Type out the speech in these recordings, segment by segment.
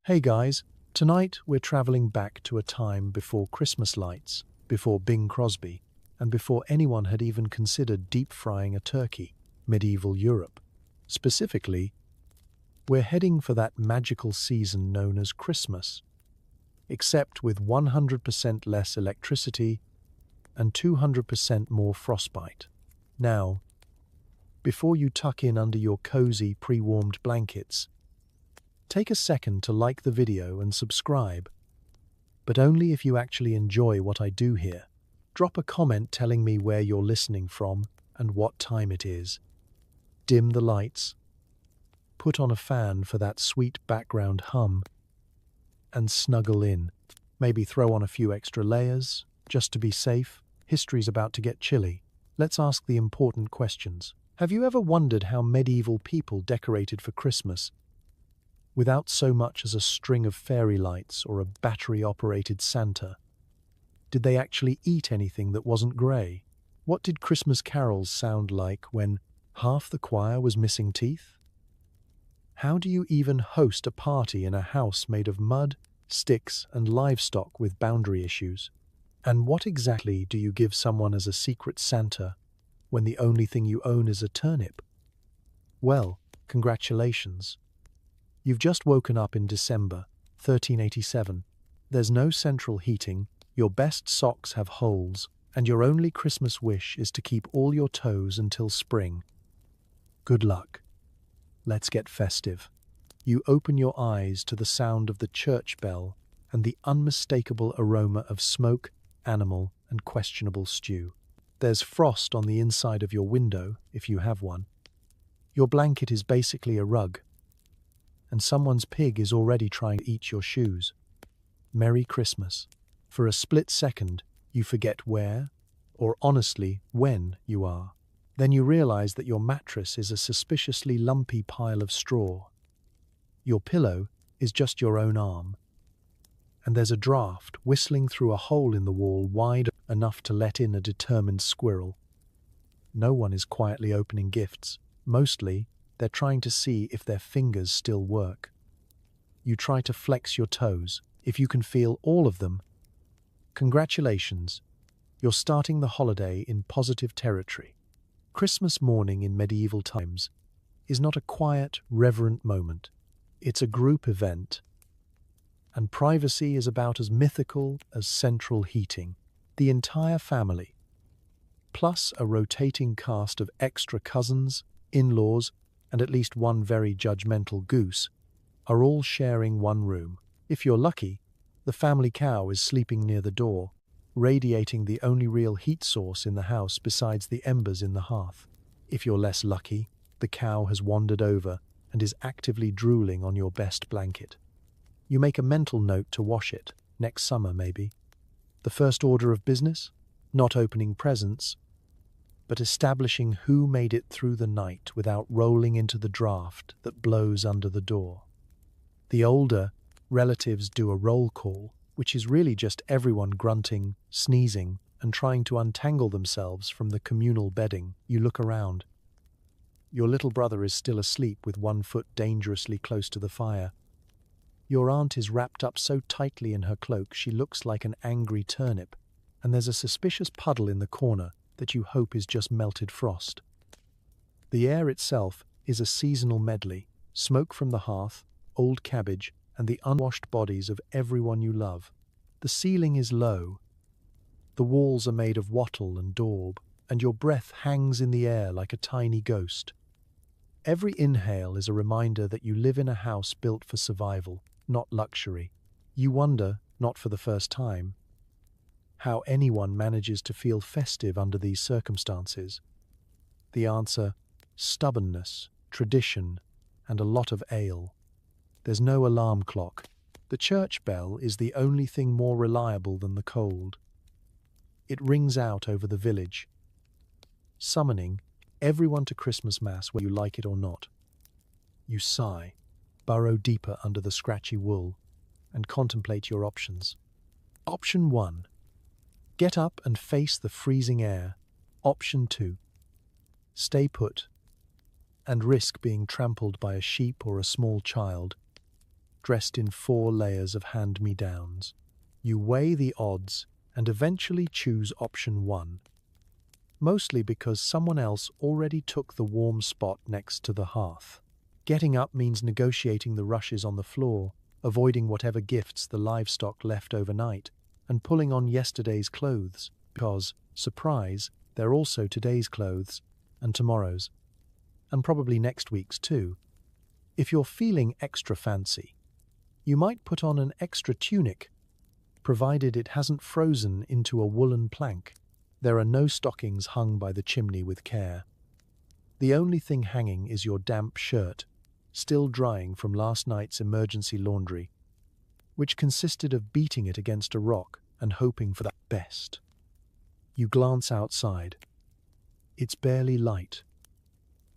Hey guys, tonight we're traveling back to a time before Christmas lights, before Bing Crosby, and before anyone had even considered deep frying a turkey, medieval Europe. Specifically, we're heading for that magical season known as Christmas, except with 100% less electricity and 200% more frostbite. Now, before you tuck in under your cozy, pre-warmed blankets, take a second to like the video and subscribe, but only if you actually enjoy what I do here. Drop a comment telling me where you're listening from and what time it is. Dim the lights, put on a fan for that sweet background hum, and snuggle in. Maybe throw on a few extra layers, just to be safe. History's about to get chilly. Let's ask the important questions. Have you ever wondered how medieval people decorated for Christmas without so much as a string of fairy lights or a battery-operated Santa? Did they actually eat anything that wasn't grey? What did Christmas carols sound like when half the choir was missing teeth? How do you even host a party in a house made of mud, sticks, and livestock with boundary issues? And what exactly do you give someone as a secret Santa when the only thing you own is a turnip? Well, congratulations. You've just woken up in December 1387. There's no central heating, your best socks have holes, and your only Christmas wish is to keep all your toes until spring. Good luck. Let's get festive. You open your eyes to the sound of the church bell and the unmistakable aroma of smoke, animal, and questionable stew. There's frost on the inside of your window, if you have one. Your blanket is basically a rug, and someone's pig is already trying to eat your shoes. Merry Christmas. For a split second, you forget where, or honestly, when you are. Then you realize that your mattress is a suspiciously lumpy pile of straw. Your pillow is just your own arm. And there's a draft whistling through a hole in the wall wide enough to let in a determined squirrel. No one is quietly opening gifts. Mostly, they're trying to see if their fingers still work. You try to flex your toes. If you can feel all of them, congratulations, you're starting the holiday in positive territory. Christmas morning in medieval times is not a quiet, reverent moment. It's a group event, and privacy is about as mythical as central heating. The entire family, plus a rotating cast of extra cousins, in-laws, and at least one very judgmental goose, are all sharing one room. If you're lucky, the family cow is sleeping near the door, radiating the only real heat source in the house besides the embers in the hearth. If you're less lucky, the cow has wandered over and is actively drooling on your best blanket. You make a mental note to wash it, next summer maybe. The first order of business? Not opening presents, but establishing who made it through the night without rolling into the draft that blows under the door. The older relatives do a roll call, which is really just everyone grunting, sneezing, and trying to untangle themselves from the communal bedding. You look around. Your little brother is still asleep with one foot dangerously close to the fire. Your aunt is wrapped up so tightly in her cloak she looks like an angry turnip, and there's a suspicious puddle in the corner that you hope is just melted frost. The air itself is a seasonal medley, smoke from the hearth, old cabbage, and the unwashed bodies of everyone you love. The ceiling is low. The walls are made of wattle and daub, and your breath hangs in the air like a tiny ghost. Every inhale is a reminder that you live in a house built for survival, not luxury. You wonder, not for the first time, how anyone manages to feel festive under these circumstances. The answer: stubbornness, tradition, and a lot of ale. There's no alarm clock. The church bell is the only thing more reliable than the cold. It rings out over the village, summoning everyone to Christmas Mass whether you like it or not. You sigh, burrow deeper under the scratchy wool, and contemplate your options. Option 1. Get up and face the freezing air. Option 2. Stay put and risk being trampled by a sheep or a small child. dressed in 4 layers of hand-me-downs. You weigh the odds and eventually choose option 1, mostly because someone else already took the warm spot next to the hearth. Getting up means negotiating the rushes on the floor, avoiding whatever gifts the livestock left overnight, and pulling on yesterday's clothes, because, surprise, they're also today's clothes, and tomorrow's, and probably next week's too. If you're feeling extra fancy, you might put on an extra tunic, provided it hasn't frozen into a woolen plank. There are no stockings hung by the chimney with care. The only thing hanging is your damp shirt, still drying from last night's emergency laundry, which consisted of beating it against a rock and hoping for the best. You glance outside. It's barely light.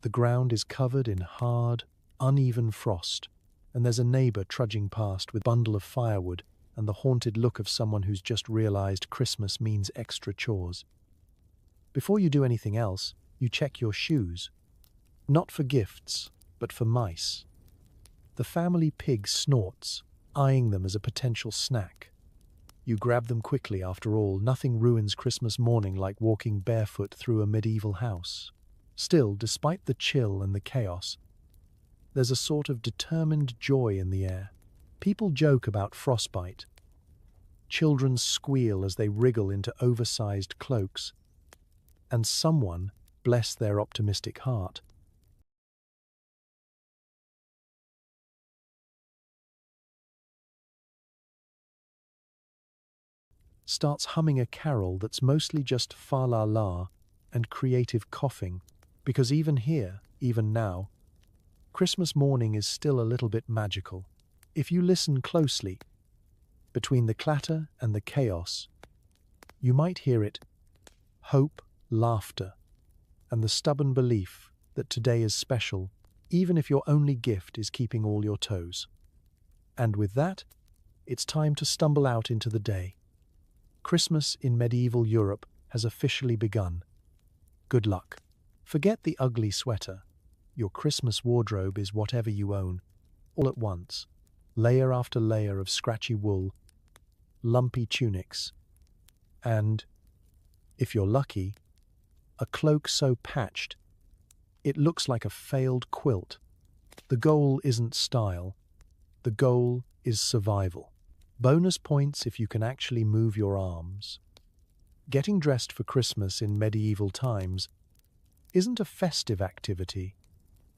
The ground is covered in hard, uneven frost, and there's a neighbor trudging past with a bundle of firewood and the haunted look of someone who's just realized Christmas means extra chores. Before you do anything else, you check your shoes. Not for gifts, but for mice. The family pig snorts, eyeing them as a potential snack. You grab them quickly. After all, nothing ruins Christmas morning like walking barefoot through a medieval house. Still, despite the chill and the chaos, there's a sort of determined joy in the air. People joke about frostbite. Children squeal as they wriggle into oversized cloaks. And someone, bless their optimistic heart, starts humming a carol that's mostly just fa la la and creative coughing, because even here, even now, Christmas morning is still a little bit magical. If you listen closely, between the clatter and the chaos, you might hear it: hope, laughter, and the stubborn belief that today is special, even if your only gift is keeping all your toes. And with that, it's time to stumble out into the day. Christmas in medieval Europe has officially begun. Good luck. Forget the ugly sweater. Your Christmas wardrobe is whatever you own, all at once. Layer after layer of scratchy wool, lumpy tunics, and, if you're lucky, a cloak so patched it looks like a failed quilt. The goal isn't style. The goal is survival. Bonus points if you can actually move your arms. Getting dressed for Christmas in medieval times isn't a festive activity.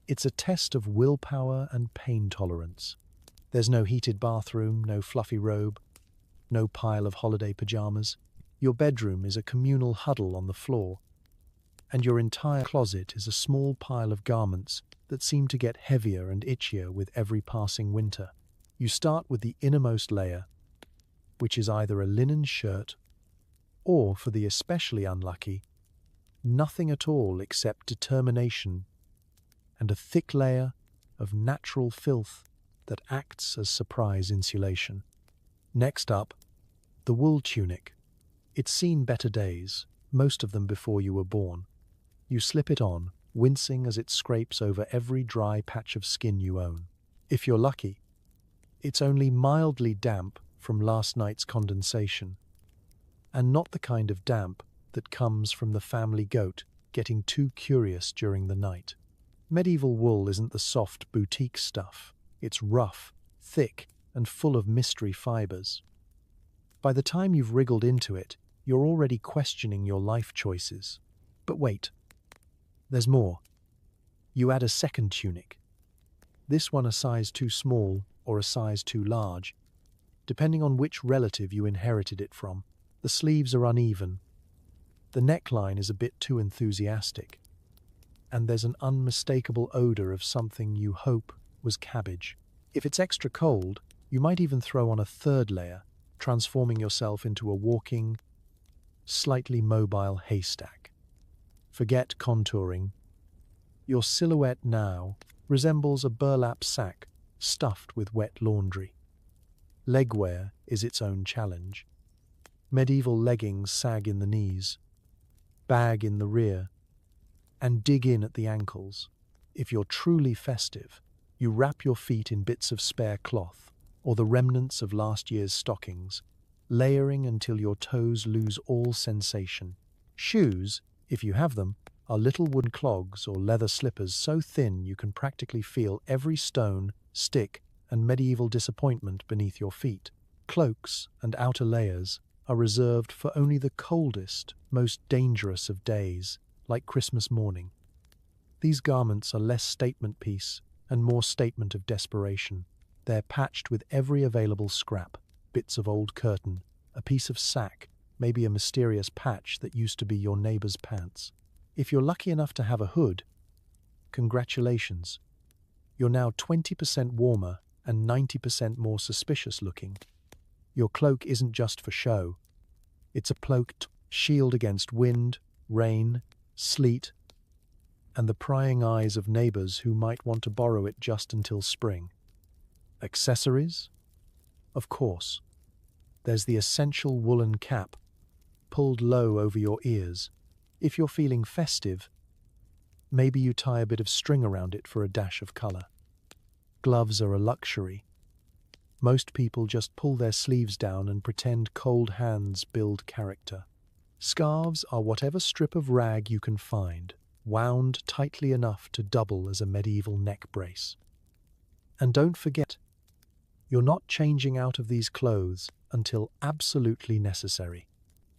It's a test of willpower and pain tolerance. There's no heated bathroom, no fluffy robe, no pile of holiday pajamas. Your bedroom is a communal huddle on the floor, and your entire closet is a small pile of garments that seem to get heavier and itchier with every passing winter. You start with the innermost layer, which is either a linen shirt or, for the especially unlucky, nothing at all except determination and a thick layer of natural filth that acts as surprise insulation. Next up, the wool tunic. It's seen better days, most of them before you were born. You slip it on, wincing as it scrapes over every dry patch of skin you own. If you're lucky, it's only mildly damp from last night's condensation, and not the kind of damp that comes from the family goat getting too curious during the night. Medieval wool isn't the soft boutique stuff. It's rough, thick, and full of mystery fibers. By the time you've wriggled into it, you're already questioning your life choices. But wait, there's more. You add a second tunic. This one a size too small or a size too large, depending on which relative you inherited it from. The sleeves are uneven. The neckline is a bit too enthusiastic. And there's an unmistakable odor of something you hope was cabbage. If it's extra cold, you might even throw on a third layer, transforming yourself into a walking, slightly mobile haystack. Forget contouring. Your silhouette now resembles a burlap sack stuffed with wet laundry. Legwear is its own challenge. Medieval leggings sag in the knees, bag in the rear, and dig in at the ankles. If you're truly festive, you wrap your feet in bits of spare cloth, or the remnants of last year's stockings, layering until your toes lose all sensation. Shoes, if you have them, are little wooden clogs or leather slippers so thin you can practically feel every stone, stick, and medieval disappointment beneath your feet. Cloaks and outer layers are reserved for only the coldest, most dangerous of days, like Christmas morning. These garments are less statement piece and more statement of desperation. They're patched with every available scrap, bits of old curtain, a piece of sack, maybe a mysterious patch that used to be your neighbor's pants. If you're lucky enough to have a hood, congratulations. You're now 20% warmer and 90% more suspicious looking. Your cloak isn't just for show. It's a cloaked shield against wind, rain, sleet, and the prying eyes of neighbors who might want to borrow it just until spring. Accessories? Of course. There's the essential woolen cap, pulled low over your ears. If you're feeling festive, maybe you tie a bit of string around it for a dash of color. Gloves are a luxury. Most people just pull their sleeves down and pretend cold hands build character. Scarves are whatever strip of rag you can find, wound tightly enough to double as a medieval neck brace. And don't forget, you're not changing out of these clothes until absolutely necessary.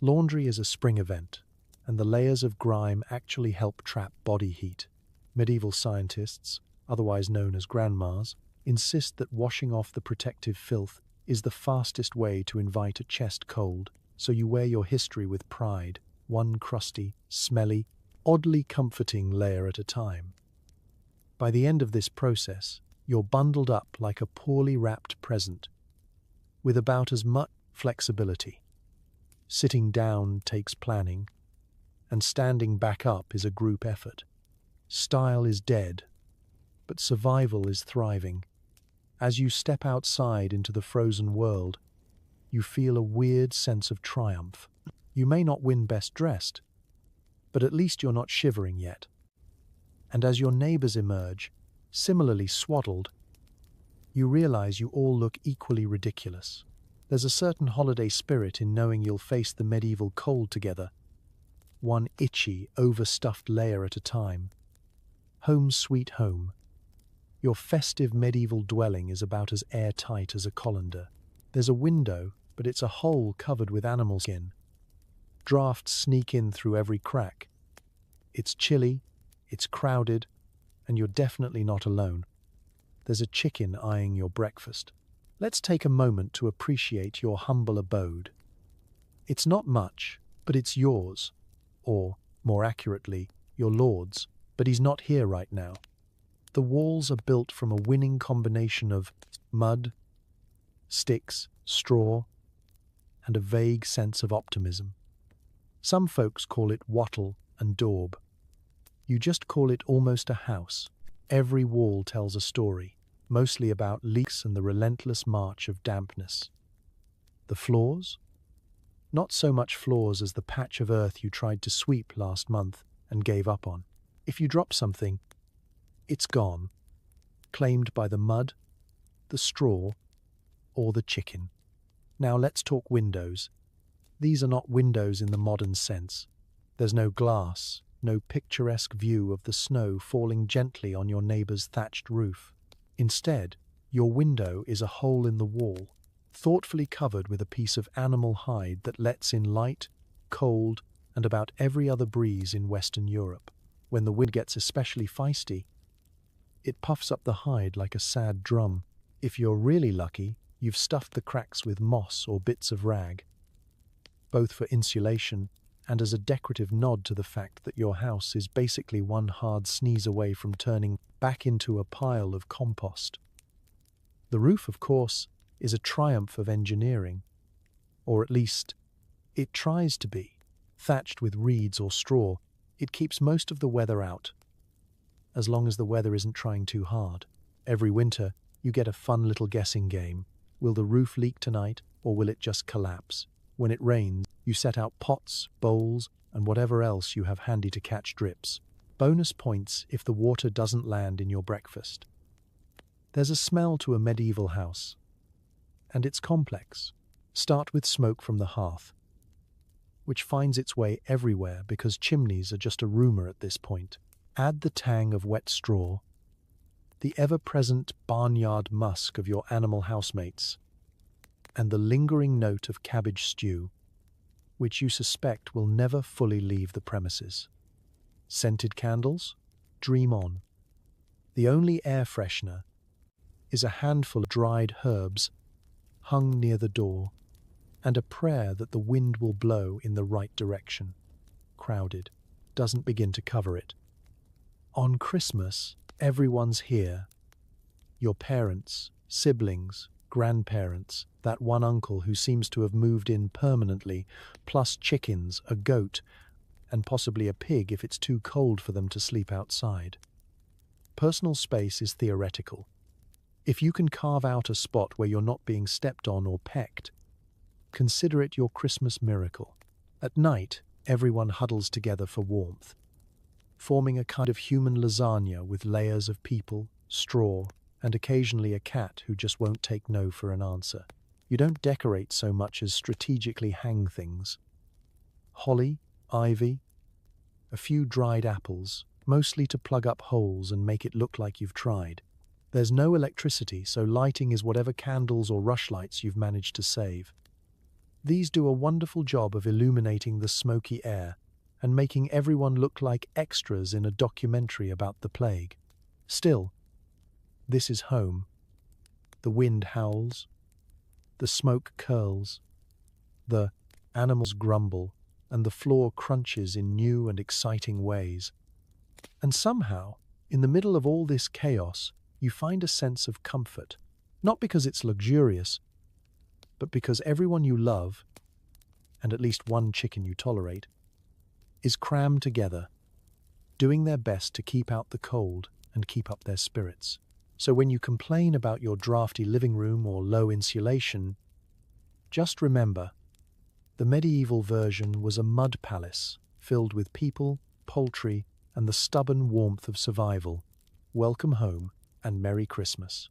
Laundry is a spring event, and the layers of grime actually help trap body heat. Medieval scientists, otherwise known as grandmas, insist that washing off the protective filth is the fastest way to invite a chest cold, so you wear your history with pride, one crusty, smelly, oddly comforting layer at a time. By the end of this process, you're bundled up like a poorly wrapped present, with about as much flexibility. Sitting down takes planning, and standing back up is a group effort. Style is dead, but survival is thriving. As you step outside into the frozen world, you feel a weird sense of triumph. You may not win best dressed, but at least you're not shivering yet. And as your neighbors emerge, similarly swaddled, you realize you all look equally ridiculous. There's a certain holiday spirit in knowing you'll face the medieval cold together, one itchy, overstuffed layer at a time. Home sweet home. Your festive medieval dwelling is about as airtight as a colander. There's a window, but it's a hole covered with animal skin. Drafts sneak in through every crack. It's chilly, it's crowded, and you're definitely not alone. There's a chicken eyeing your breakfast. Let's take a moment to appreciate your humble abode. It's not much, but it's yours. Or, more accurately, your lord's, but he's not here right now. The walls are built from a winning combination of mud, sticks, straw, and a vague sense of optimism. Some folks call it wattle and daub. You just call it almost a house. Every wall tells a story, mostly about leaks and the relentless march of dampness. The floors? Not so much floors as the patch of earth you tried to sweep last month and gave up on. If you drop something, it's gone, claimed by the mud, the straw, or the chicken. Now let's talk windows. These are not windows in the modern sense. There's no glass, no picturesque view of the snow falling gently on your neighbor's thatched roof. Instead, your window is a hole in the wall, thoughtfully covered with a piece of animal hide that lets in light, cold, and about every other breeze in Western Europe. When the wind gets especially feisty, it puffs up the hide like a sad drum. If you're really lucky, you've stuffed the cracks with moss or bits of rag, both for insulation and as a decorative nod to the fact that your house is basically one hard sneeze away from turning back into a pile of compost. The roof, of course, is a triumph of engineering, or at least, it tries to be. Thatched with reeds or straw, it keeps most of the weather out, as long as the weather isn't trying too hard. Every winter, you get a fun little guessing game. Will the roof leak tonight, or will it just collapse? When it rains, you set out pots, bowls, and whatever else you have handy to catch drips. Bonus points if the water doesn't land in your breakfast. There's a smell to a medieval house. And it's complex. Start with smoke from the hearth, which finds its way everywhere because chimneys are just a rumor at this point. Add the tang of wet straw, the ever-present barnyard musk of your animal housemates, and the lingering note of cabbage stew, which you suspect will never fully leave the premises. Scented candles? Dream on. The only air freshener is a handful of dried herbs hung near the door, and a prayer that the wind will blow in the right direction. Crowded doesn't begin to cover it. On Christmas, everyone's here. Your parents, siblings, grandparents, that one uncle who seems to have moved in permanently, plus chickens, a goat, and possibly a pig if it's too cold for them to sleep outside. Personal space is theoretical. If you can carve out a spot where you're not being stepped on or pecked, consider it your Christmas miracle. At night, everyone huddles together for warmth, forming a kind of human lasagna with layers of people, straw, and occasionally a cat who just won't take no for an answer. You don't decorate so much as strategically hang things. Holly, ivy, a few dried apples, mostly to plug up holes and make it look like you've tried. There's no electricity, so lighting is whatever candles or rushlights you've managed to save. These do a wonderful job of illuminating the smoky air and making everyone look like extras in a documentary about the plague. Still, this is home. The wind howls, the smoke curls, the animals grumble, and the floor crunches in new and exciting ways. And somehow, in the middle of all this chaos, you find a sense of comfort, not because it's luxurious, but because everyone you love, and at least one chicken you tolerate, is crammed together, doing their best to keep out the cold and keep up their spirits. So when you complain about your drafty living room or low insulation, just remember, the medieval version was a mud palace filled with people, poultry, and the stubborn warmth of survival. Welcome home and Merry Christmas.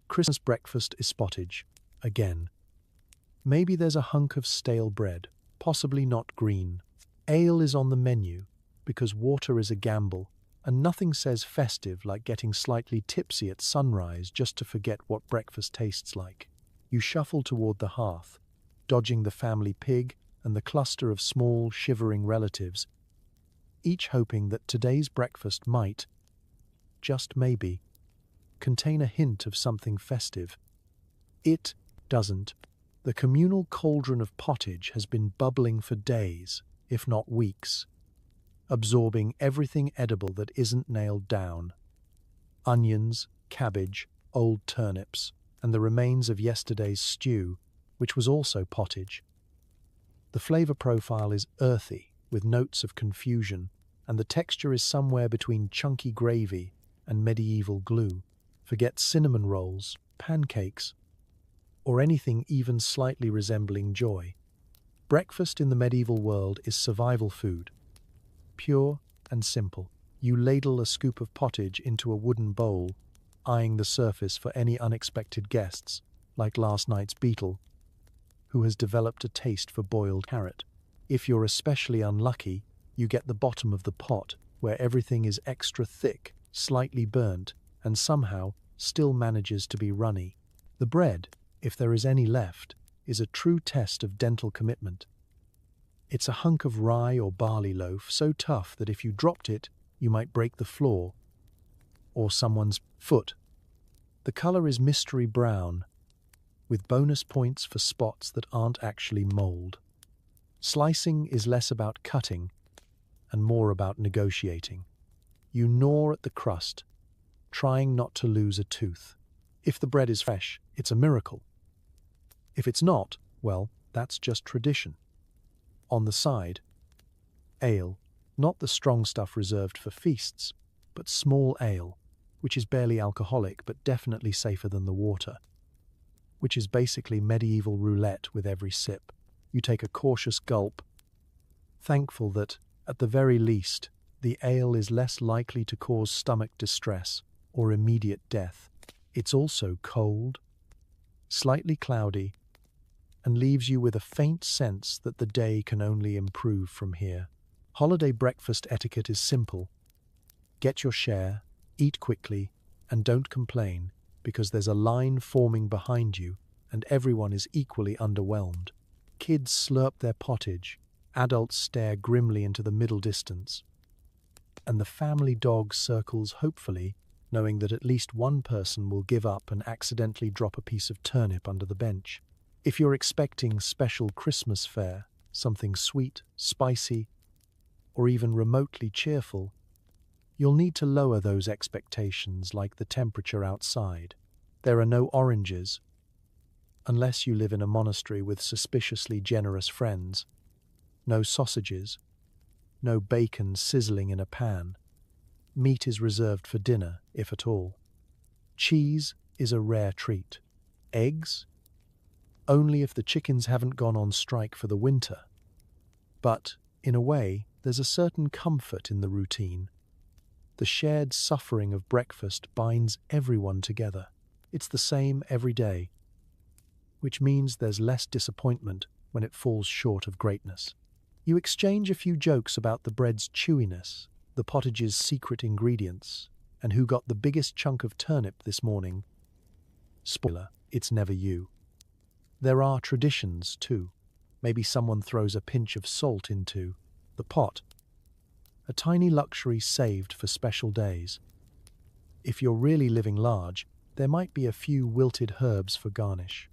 Christmas breakfast is spottage, again. Maybe there's a hunk of stale bread, possibly not green. Ale is on the menu, because water is a gamble, and nothing says festive like getting slightly tipsy at sunrise just to forget what breakfast tastes like. You shuffle toward the hearth, dodging the family pig and the cluster of small, shivering relatives, each hoping that today's breakfast might, just maybe, contain a hint of something festive. It doesn't. The communal cauldron of pottage has been bubbling for days, if not weeks, absorbing everything edible that isn't nailed down. Onions, cabbage, old turnips, and the remains of yesterday's stew, which was also pottage. The flavor profile is earthy, with notes of confusion, and the texture is somewhere between chunky gravy and medieval glue. Forget cinnamon rolls, pancakes, or anything even slightly resembling joy. Breakfast in the medieval world is survival food, pure and simple. You ladle a scoop of pottage into a wooden bowl, eyeing the surface for any unexpected guests, like last night's beetle, who has developed a taste for boiled carrot. If you're especially unlucky, you get the bottom of the pot, where everything is extra thick, slightly burnt, and somehow still manages to be runny. The bread, if there is any left, is a true test of dental commitment. It's a hunk of rye or barley loaf so tough that if you dropped it, you might break the floor or someone's foot. The color is mystery brown, with bonus points for spots that aren't actually mold. Slicing is less about cutting and more about negotiating. You gnaw at the crust, trying not to lose a tooth. If the bread is fresh, it's a miracle. If it's not, well, that's just tradition. On the side, ale, not the strong stuff reserved for feasts, but small ale, which is barely alcoholic but definitely safer than the water, which is basically medieval roulette with every sip. You take a cautious gulp, thankful that, at the very least, the ale is less likely to cause stomach distress or immediate death. It's also cold, slightly cloudy, and leaves you with a faint sense that the day can only improve from here. Holiday breakfast etiquette is simple. Get your share, eat quickly, and don't complain, because there's a line forming behind you and everyone is equally underwhelmed. Kids slurp their pottage, adults stare grimly into the middle distance, and the family dog circles hopefully, knowing that at least one person will give up and accidentally drop a piece of turnip under the bench. If you're expecting special Christmas fare, something sweet, spicy, or even remotely cheerful, you'll need to lower those expectations like the temperature outside. There are no oranges, unless you live in a monastery with suspiciously generous friends, no sausages, no bacon sizzling in a pan. Meat is reserved for dinner, if at all. Cheese is a rare treat. Eggs? Only if the chickens haven't gone on strike for the winter. But, in a way, there's a certain comfort in the routine. The shared suffering of breakfast binds everyone together. It's the same every day, which means there's less disappointment when it falls short of greatness. You exchange a few jokes about the bread's chewiness, the pottage's secret ingredients, and who got the biggest chunk of turnip this morning. Spoiler, it's never you. There are traditions, too. Maybe someone throws a pinch of salt into the pot. A tiny luxury saved for special days. If you're really living large, there might be a few wilted herbs for garnish.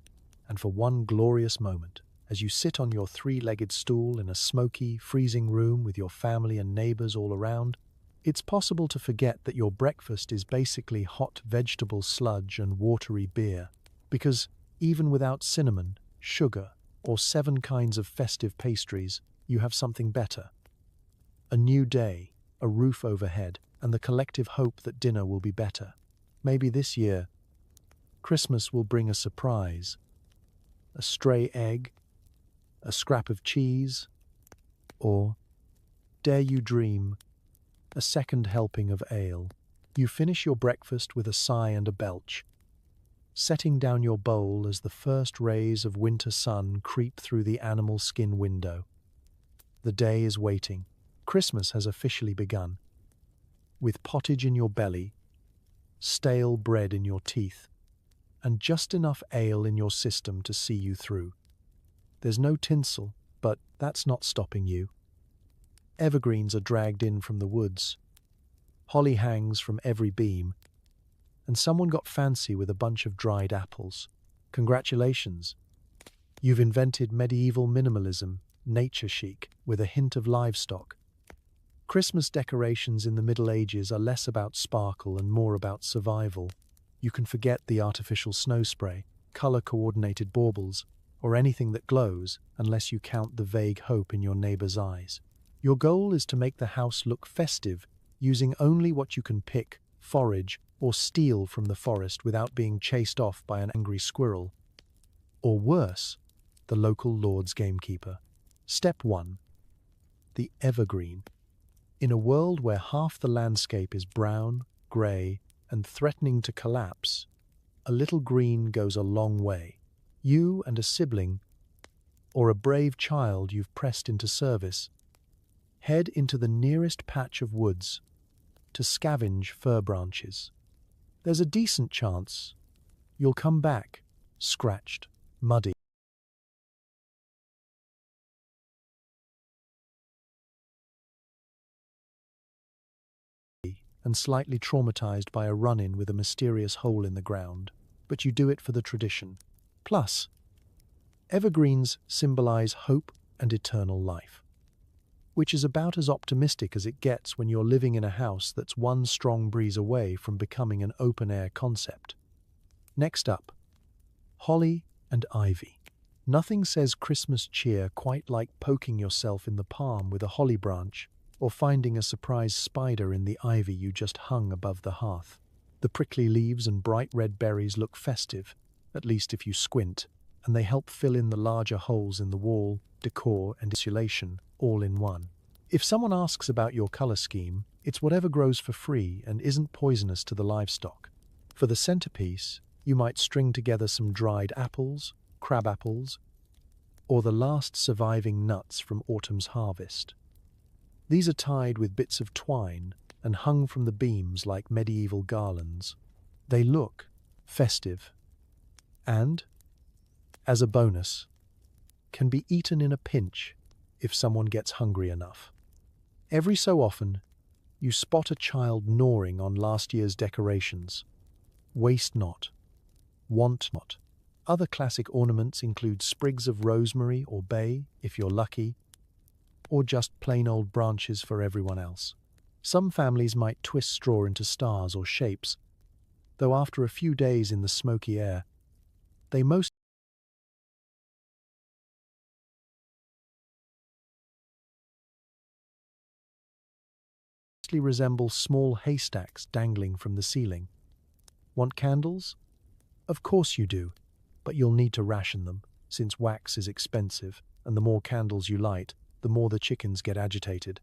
And for one glorious moment, as you sit on your three-legged stool in a smoky, freezing room with your family and neighbors all around, it's possible to forget that your breakfast is basically hot vegetable sludge and watery beer, because even without cinnamon, sugar, or 7 kinds of festive pastries, you have something better. A new day, a roof overhead, and the collective hope that dinner will be better. Maybe this year, Christmas will bring a surprise. A stray egg, a scrap of cheese, or, dare you dream, a second helping of ale. You finish your breakfast with a sigh and a belch, setting down your bowl as the first rays of winter sun creep through the animal skin window. The day is waiting. Christmas has officially begun. With pottage in your belly, stale bread in your teeth, and just enough ale in your system to see you through. There's no tinsel, but that's not stopping you. Evergreens are dragged in from the woods. Holly hangs from every beam, and someone got fancy with a bunch of dried apples. Congratulations! You've invented medieval minimalism, nature chic, with a hint of livestock. Christmas decorations in the Middle Ages are less about sparkle and more about survival. You can forget the artificial snow spray, color-coordinated baubles, or anything that glows unless you count the vague hope in your neighbor's eyes. Your goal is to make the house look festive, using only what you can pick, forage, or steal from the forest without being chased off by an angry squirrel. Or worse, the local lord's gamekeeper. Step 1. The evergreen. In a world where half the landscape is brown, grey, and threatening to collapse, a little green goes a long way. You and a sibling, or a brave child you've pressed into service, head into the nearest patch of woods to scavenge fir branches. There's a decent chance you'll come back scratched, muddy, and slightly traumatized by a run-in with a mysterious hole in the ground, but you do it for the tradition. Plus, evergreens symbolize hope and eternal life, which is about as optimistic as it gets when you're living in a house that's one strong breeze away from becoming an open-air concept. Next up, holly and ivy. Nothing says Christmas cheer quite like poking yourself in the palm with a holly branch or finding a surprise spider in the ivy you just hung above the hearth. The prickly leaves and bright red berries look festive, at least if you squint, and they help fill in the larger holes in the wall, decor, and insulation, all in one. If someone asks about your color scheme, it's whatever grows for free and isn't poisonous to the livestock. For the centerpiece, You might string together some dried apples, crab apples, or the last surviving nuts from autumn's harvest. These are tied with bits of twine and hung from the beams like medieval garlands. They look festive and, as a bonus, can be eaten in a pinch if someone gets hungry enough. Every so often, you spot a child gnawing on last year's decorations. Waste not, want not. Other classic ornaments include sprigs of rosemary or bay, if you're lucky, or just plain old branches for everyone else. Some families might twist straw into stars or shapes, though after a few days in the smoky air, they mostly resemble small haystacks dangling from the ceiling. Want candles? Of course you do, but you'll need to ration them, since wax is expensive, and the more candles you light, the more the chickens get agitated.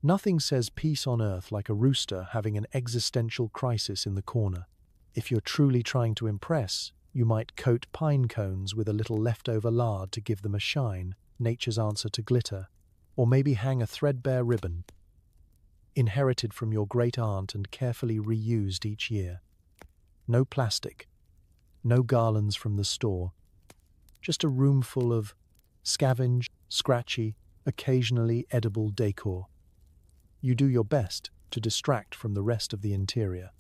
Nothing says peace on earth like a rooster having an existential crisis in the corner. If you're truly trying to impress, you might coat pine cones with a little leftover lard to give them a shine, nature's answer to glitter, or maybe hang a threadbare ribbon, inherited from your great aunt and carefully reused each year. No plastic, no garlands from the store, just a room full of scavenged, scratchy, occasionally edible decor. You do your best to distract from the rest of the interior.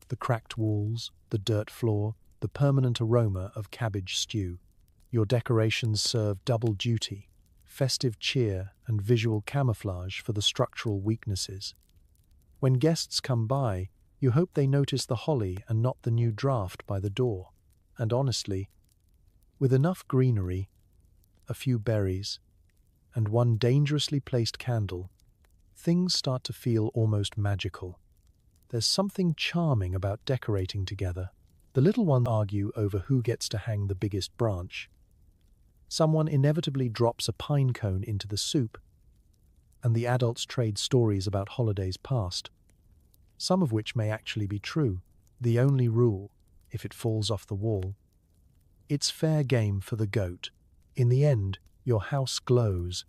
The cracked walls, the dirt floor, the permanent aroma of cabbage stew. Your decorations serve double duty, festive cheer and visual camouflage for the structural weaknesses. When guests come by, you hope they notice the holly and not the new draft by the door. And honestly, with enough greenery, a few berries, and one dangerously placed candle, things start to feel almost magical. There's something charming about decorating together. The little ones argue over who gets to hang the biggest branch. Someone inevitably drops a pine cone into the soup, and the adults trade stories about holidays past, some of which may actually be true. The only rule, if it falls off the wall, it's fair game for the goat. In the end, your house glows,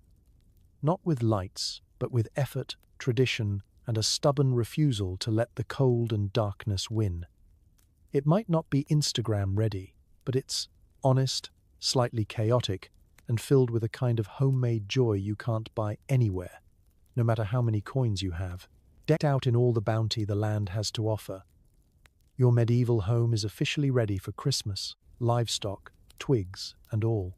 not with lights, but with effort, tradition, and a stubborn refusal to let the cold and darkness win. It might not be Instagram ready, but it's honest, slightly chaotic, and filled with a kind of homemade joy you can't buy anywhere, no matter how many coins you have. Decked out in all the bounty the land has to offer, your medieval home is officially ready for Christmas, livestock, twigs, and all.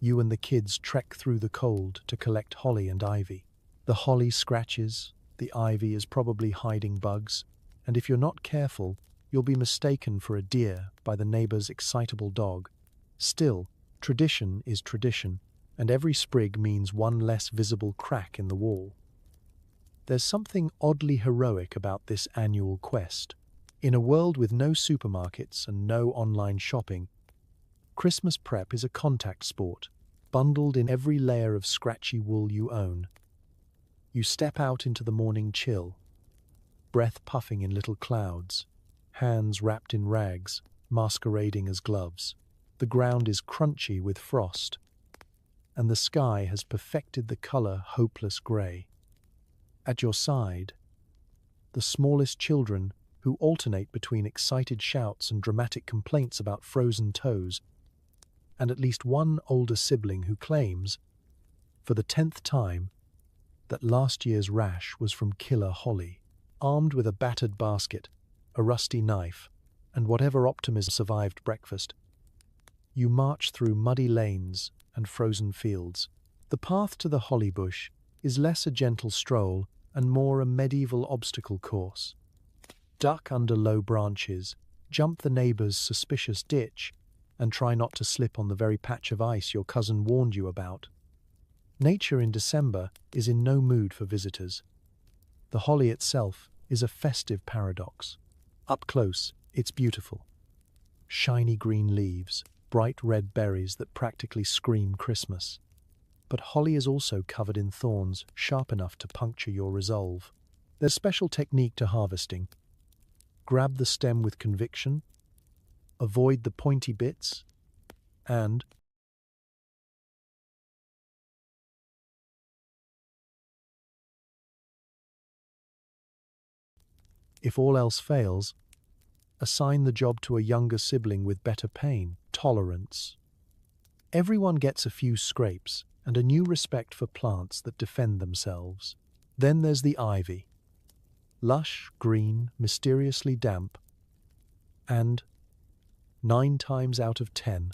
You and the kids trek through the cold to collect holly and ivy. The holly scratches, the ivy is probably hiding bugs, and if you're not careful, you'll be mistaken for a deer by the neighbor's excitable dog. Still, tradition is tradition, and every sprig means one less visible crack in the wall. There's something oddly heroic about this annual quest. In a world with no supermarkets and no online shopping, Christmas prep is a contact sport, bundled in every layer of scratchy wool you own. You step out into the morning chill, breath puffing in little clouds, hands wrapped in rags, masquerading as gloves. The ground is crunchy with frost, and the sky has perfected the color hopeless gray. At your side, the smallest children who alternate between excited shouts and dramatic complaints about frozen toes, and at least one older sibling who claims, for the 10th time, that last year's rash was from killer holly. Armed with a battered basket, a rusty knife, and whatever optimism survived breakfast, you march through muddy lanes and frozen fields. The path to the holly bush is less a gentle stroll and more a medieval obstacle course. Duck under low branches, jump the neighbor's suspicious ditch, and try not to slip on the very patch of ice your cousin warned you about. Nature in December is in no mood for visitors. The holly itself is a festive paradox. Up close, it's beautiful. Shiny green leaves, bright red berries that practically scream Christmas. But holly is also covered in thorns sharp enough to puncture your resolve. There's a special technique to harvesting. Grab the stem with conviction, avoid the pointy bits, and if all else fails, assign the job to a younger sibling with better pain tolerance. Everyone gets a few scrapes and a new respect for plants that defend themselves. Then there's the ivy. Lush, green, mysteriously damp, and 9 times out of 10,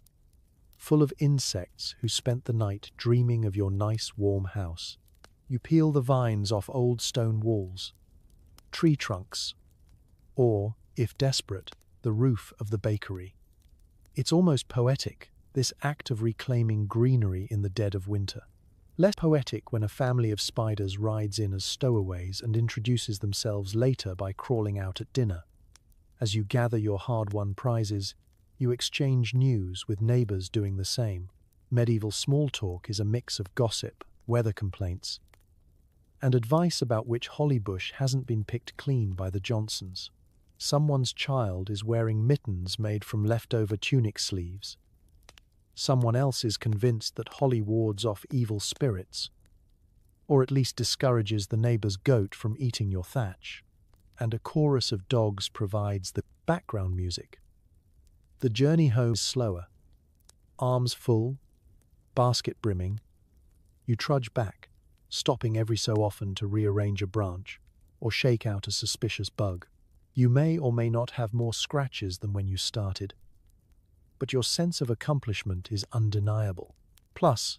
full of insects who spent the night dreaming of your nice warm house. You peel the vines off old stone walls, tree trunks, or, if desperate, the roof of the bakery. It's almost poetic, this act of reclaiming greenery in the dead of winter. Less poetic when a family of spiders rides in as stowaways and introduces themselves later by crawling out at dinner. As you gather your hard-won prizes, you exchange news with neighbors doing the same. Medieval small talk is a mix of gossip, weather complaints, and advice about which holly bush hasn't been picked clean by the Johnsons. Someone's child is wearing mittens made from leftover tunic sleeves. Someone else is convinced that holly wards off evil spirits, or at least discourages the neighbor's goat from eating your thatch. And a chorus of dogs provides the background music. The journey home is slower. Arms full, basket brimming. You trudge back, stopping every so often to rearrange a branch or shake out a suspicious bug. You may or may not have more scratches than when you started, but your sense of accomplishment is undeniable. Plus,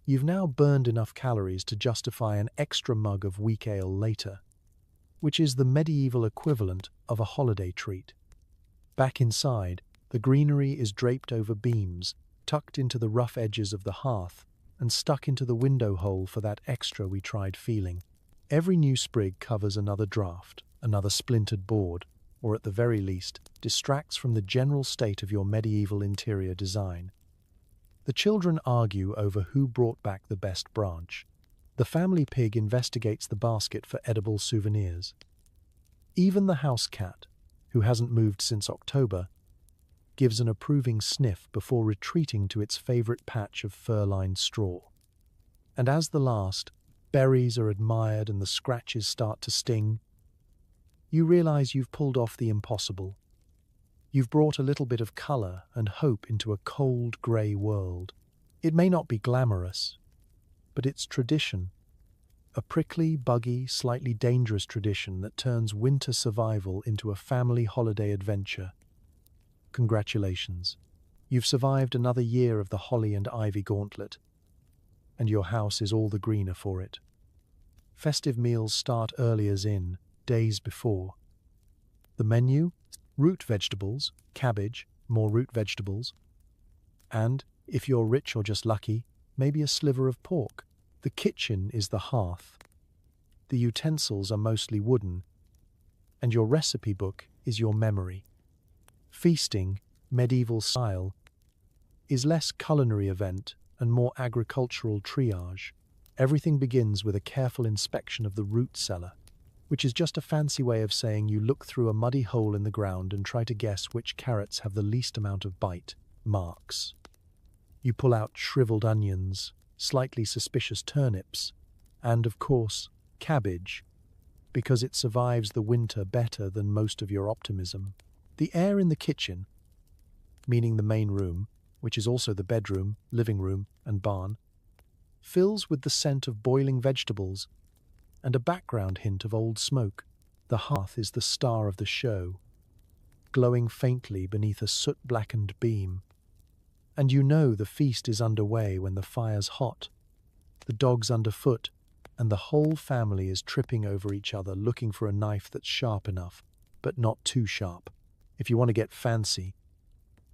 you've now burned enough calories to justify an extra mug of weak ale later, which is the medieval equivalent of a holiday treat. Back inside, the greenery is draped over beams, tucked into the rough edges of the hearth, and stuck into the window hole for that extra we tried feeling. Every new sprig covers another draft, another splintered board, or at the very least, distracts from the general state of your medieval interior design. The children argue over who brought back the best branch. The family pig investigates the basket for edible souvenirs. Even the house cat, who hasn't moved since October, gives an approving sniff before retreating to its favorite patch of fur-lined straw. And as the last berries are admired and the scratches start to sting, you realize you've pulled off the impossible. You've brought a little bit of color and hope into a cold, grey world. It may not be glamorous, but it's tradition. A prickly, buggy, slightly dangerous tradition that turns winter survival into a family holiday adventure. Congratulations. You've survived another year of the holly and ivy gauntlet, and your house is all the greener for it. Festive meals start early as in, days before. The menu? Root vegetables, cabbage, more root vegetables, and, if you're rich or just lucky, maybe a sliver of pork. The kitchen is the hearth. The utensils are mostly wooden, and your recipe book is your memory. Feasting, medieval style, is less culinary event and more agricultural triage. Everything begins with a careful inspection of the root cellar, which is just a fancy way of saying you look through a muddy hole in the ground and try to guess which carrots have the least amount of bite marks. You pull out shriveled onions, slightly suspicious turnips, and, of course, cabbage, because it survives the winter better than most of your optimism. The air in the kitchen, meaning the main room, which is also the bedroom, living room, and barn, fills with the scent of boiling vegetables and a background hint of old smoke. The hearth is the star of the show, glowing faintly beneath a soot-blackened beam. And you know the feast is underway when the fire's hot, the dog's underfoot, and the whole family is tripping over each other looking for a knife that's sharp enough, but not too sharp. If you want to get fancy,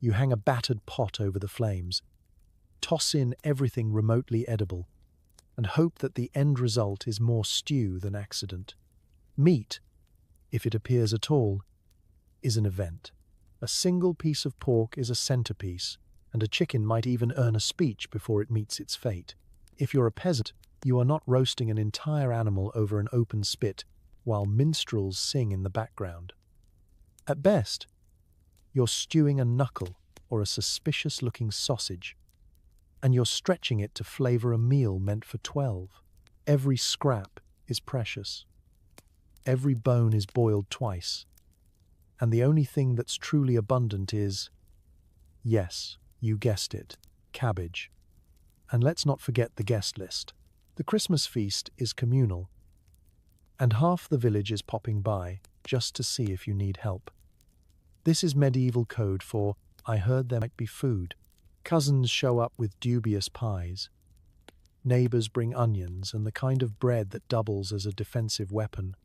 you hang a battered pot over the flames, toss in everything remotely edible, and hope that the end result is more stew than accident. Meat, if it appears at all, is an event. A single piece of pork is a centerpiece, and a chicken might even earn a speech before it meets its fate. If you're a peasant, you are not roasting an entire animal over an open spit while minstrels sing in the background. At best, You're stewing a knuckle or a suspicious-looking sausage, and you're stretching it to flavor a meal meant for 12. Every scrap is precious. Every bone is boiled twice. And the only thing that's truly abundant is, yes, you guessed it, cabbage. And let's not forget the guest list. The Christmas feast is communal, and half the village is popping by just to see if you need help. This is medieval code for, I heard there might be food. Cousins show up with dubious pies. Neighbors bring onions and the kind of bread that doubles as a defensive weapon,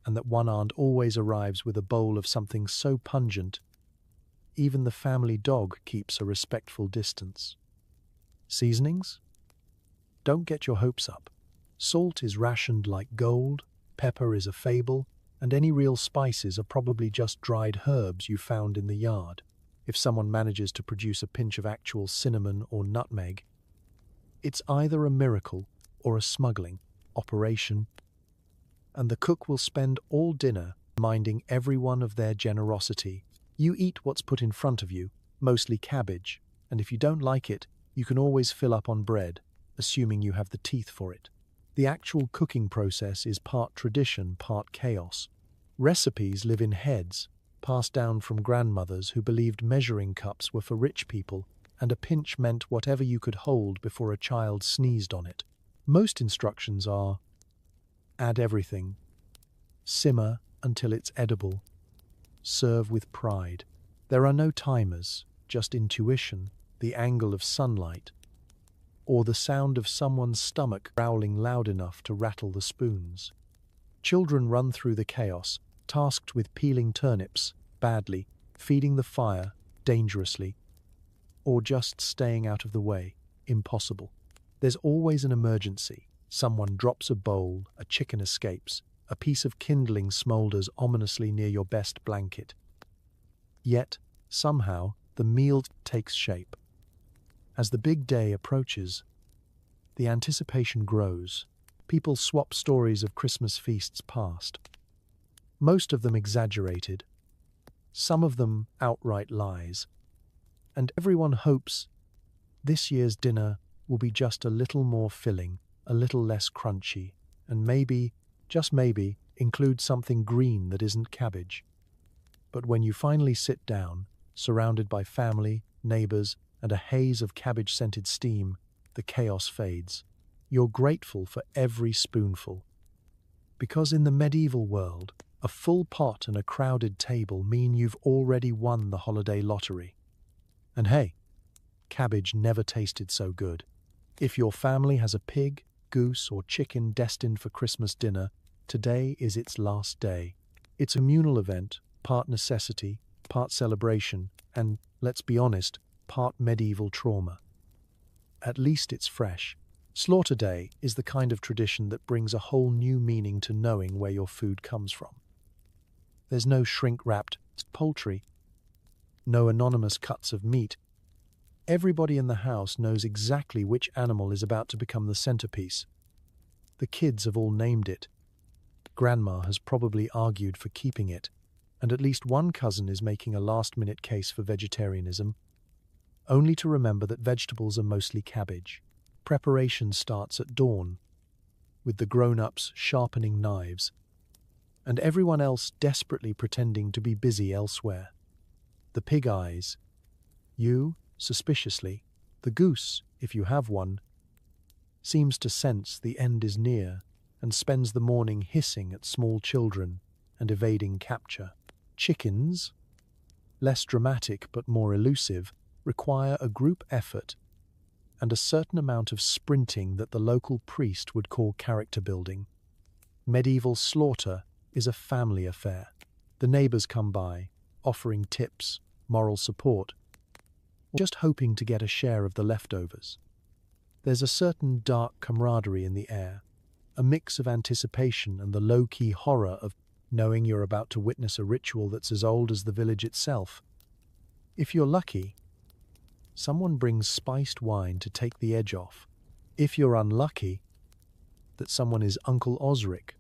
and that one aunt always arrives with a bowl of something so pungent, even the family dog keeps a respectful distance. Seasonings? Don't get your hopes up. Salt is rationed like gold, pepper is a fable, and any real spices are probably just dried herbs you found in the yard. If someone manages to produce a pinch of actual cinnamon or nutmeg, it's either a miracle or a smuggling operation, and the cook will spend all dinner reminding everyone of their generosity. You eat what's put in front of you, mostly cabbage, and if you don't like it, you can always fill up on bread, assuming you have the teeth for it. The actual cooking process is part tradition, part chaos. Recipes live in heads, passed down from grandmothers who believed measuring cups were for rich people, and a pinch meant whatever you could hold before a child sneezed on it. Most instructions are, add everything, simmer until it's edible, serve with pride. There are no timers, just intuition, the angle of sunlight, or the sound of someone's stomach growling loud enough to rattle the spoons. Children run through the chaos, tasked with peeling turnips, badly, feeding the fire, dangerously, or just staying out of the way, impossible. There's always an emergency. Someone drops a bowl, a chicken escapes, a piece of kindling smolders ominously near your best blanket. Yet, somehow, the meal takes shape. As the big day approaches, the anticipation grows. People swap stories of Christmas feasts past. Most of them exaggerated, some of them outright lies. And everyone hopes this year's dinner will be just a little more filling, a little less crunchy, and maybe, just maybe, include something green that isn't cabbage. But when you finally sit down, surrounded by family, neighbors, and a haze of cabbage-scented steam, the chaos fades. You're grateful for every spoonful. Because in the medieval world, a full pot and a crowded table mean you've already won the holiday lottery. And hey, cabbage never tasted so good. If your family has a pig, goose, or chicken destined for Christmas dinner, today is its last day. It's a communal event, part necessity, part celebration, and, let's be honest, part medieval trauma. At least it's fresh. Slaughter Day is the kind of tradition that brings a whole new meaning to knowing where your food comes from. There's no shrink-wrapped poultry, no anonymous cuts of meat. Everybody in the house knows exactly which animal is about to become the centerpiece. The kids have all named it. Grandma has probably argued for keeping it, and at least one cousin is making a last-minute case for vegetarianism, only to remember that vegetables are mostly cabbage. Preparation starts at dawn, with the grown-ups sharpening knives, and everyone else desperately pretending to be busy elsewhere. The pig eyes, you, suspiciously, the goose, if you have one, seems to sense the end is near and spends the morning hissing at small children and evading capture. Chickens, less dramatic but more elusive, require a group effort and a certain amount of sprinting that the local priest would call character building. Medieval slaughter is a family affair. The neighbors come by, offering tips, moral support, or just hoping to get a share of the leftovers. There's a certain dark camaraderie in the air, a mix of anticipation and the low-key horror of knowing you're about to witness a ritual that's as old as the village itself. If you're lucky, someone brings spiced wine to take the edge off. If you're unlucky, that someone is Uncle Osric,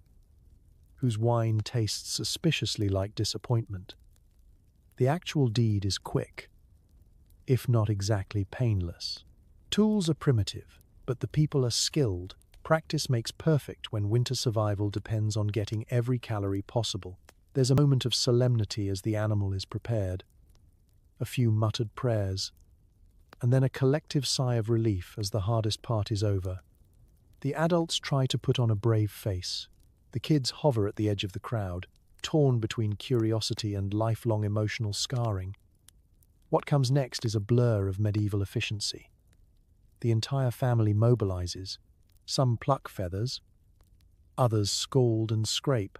whose wine tastes suspiciously like disappointment. The actual deed is quick, if not exactly painless. Tools are primitive, but the people are skilled. Practice makes perfect when winter survival depends on getting every calorie possible. There's a moment of solemnity as the animal is prepared, a few muttered prayers, and then a collective sigh of relief as the hardest part is over. The adults try to put on a brave face. The kids hover at the edge of the crowd, torn between curiosity and lifelong emotional scarring. What comes next is a blur of medieval efficiency. The entire family mobilizes. Some pluck feathers, others scald and scrape,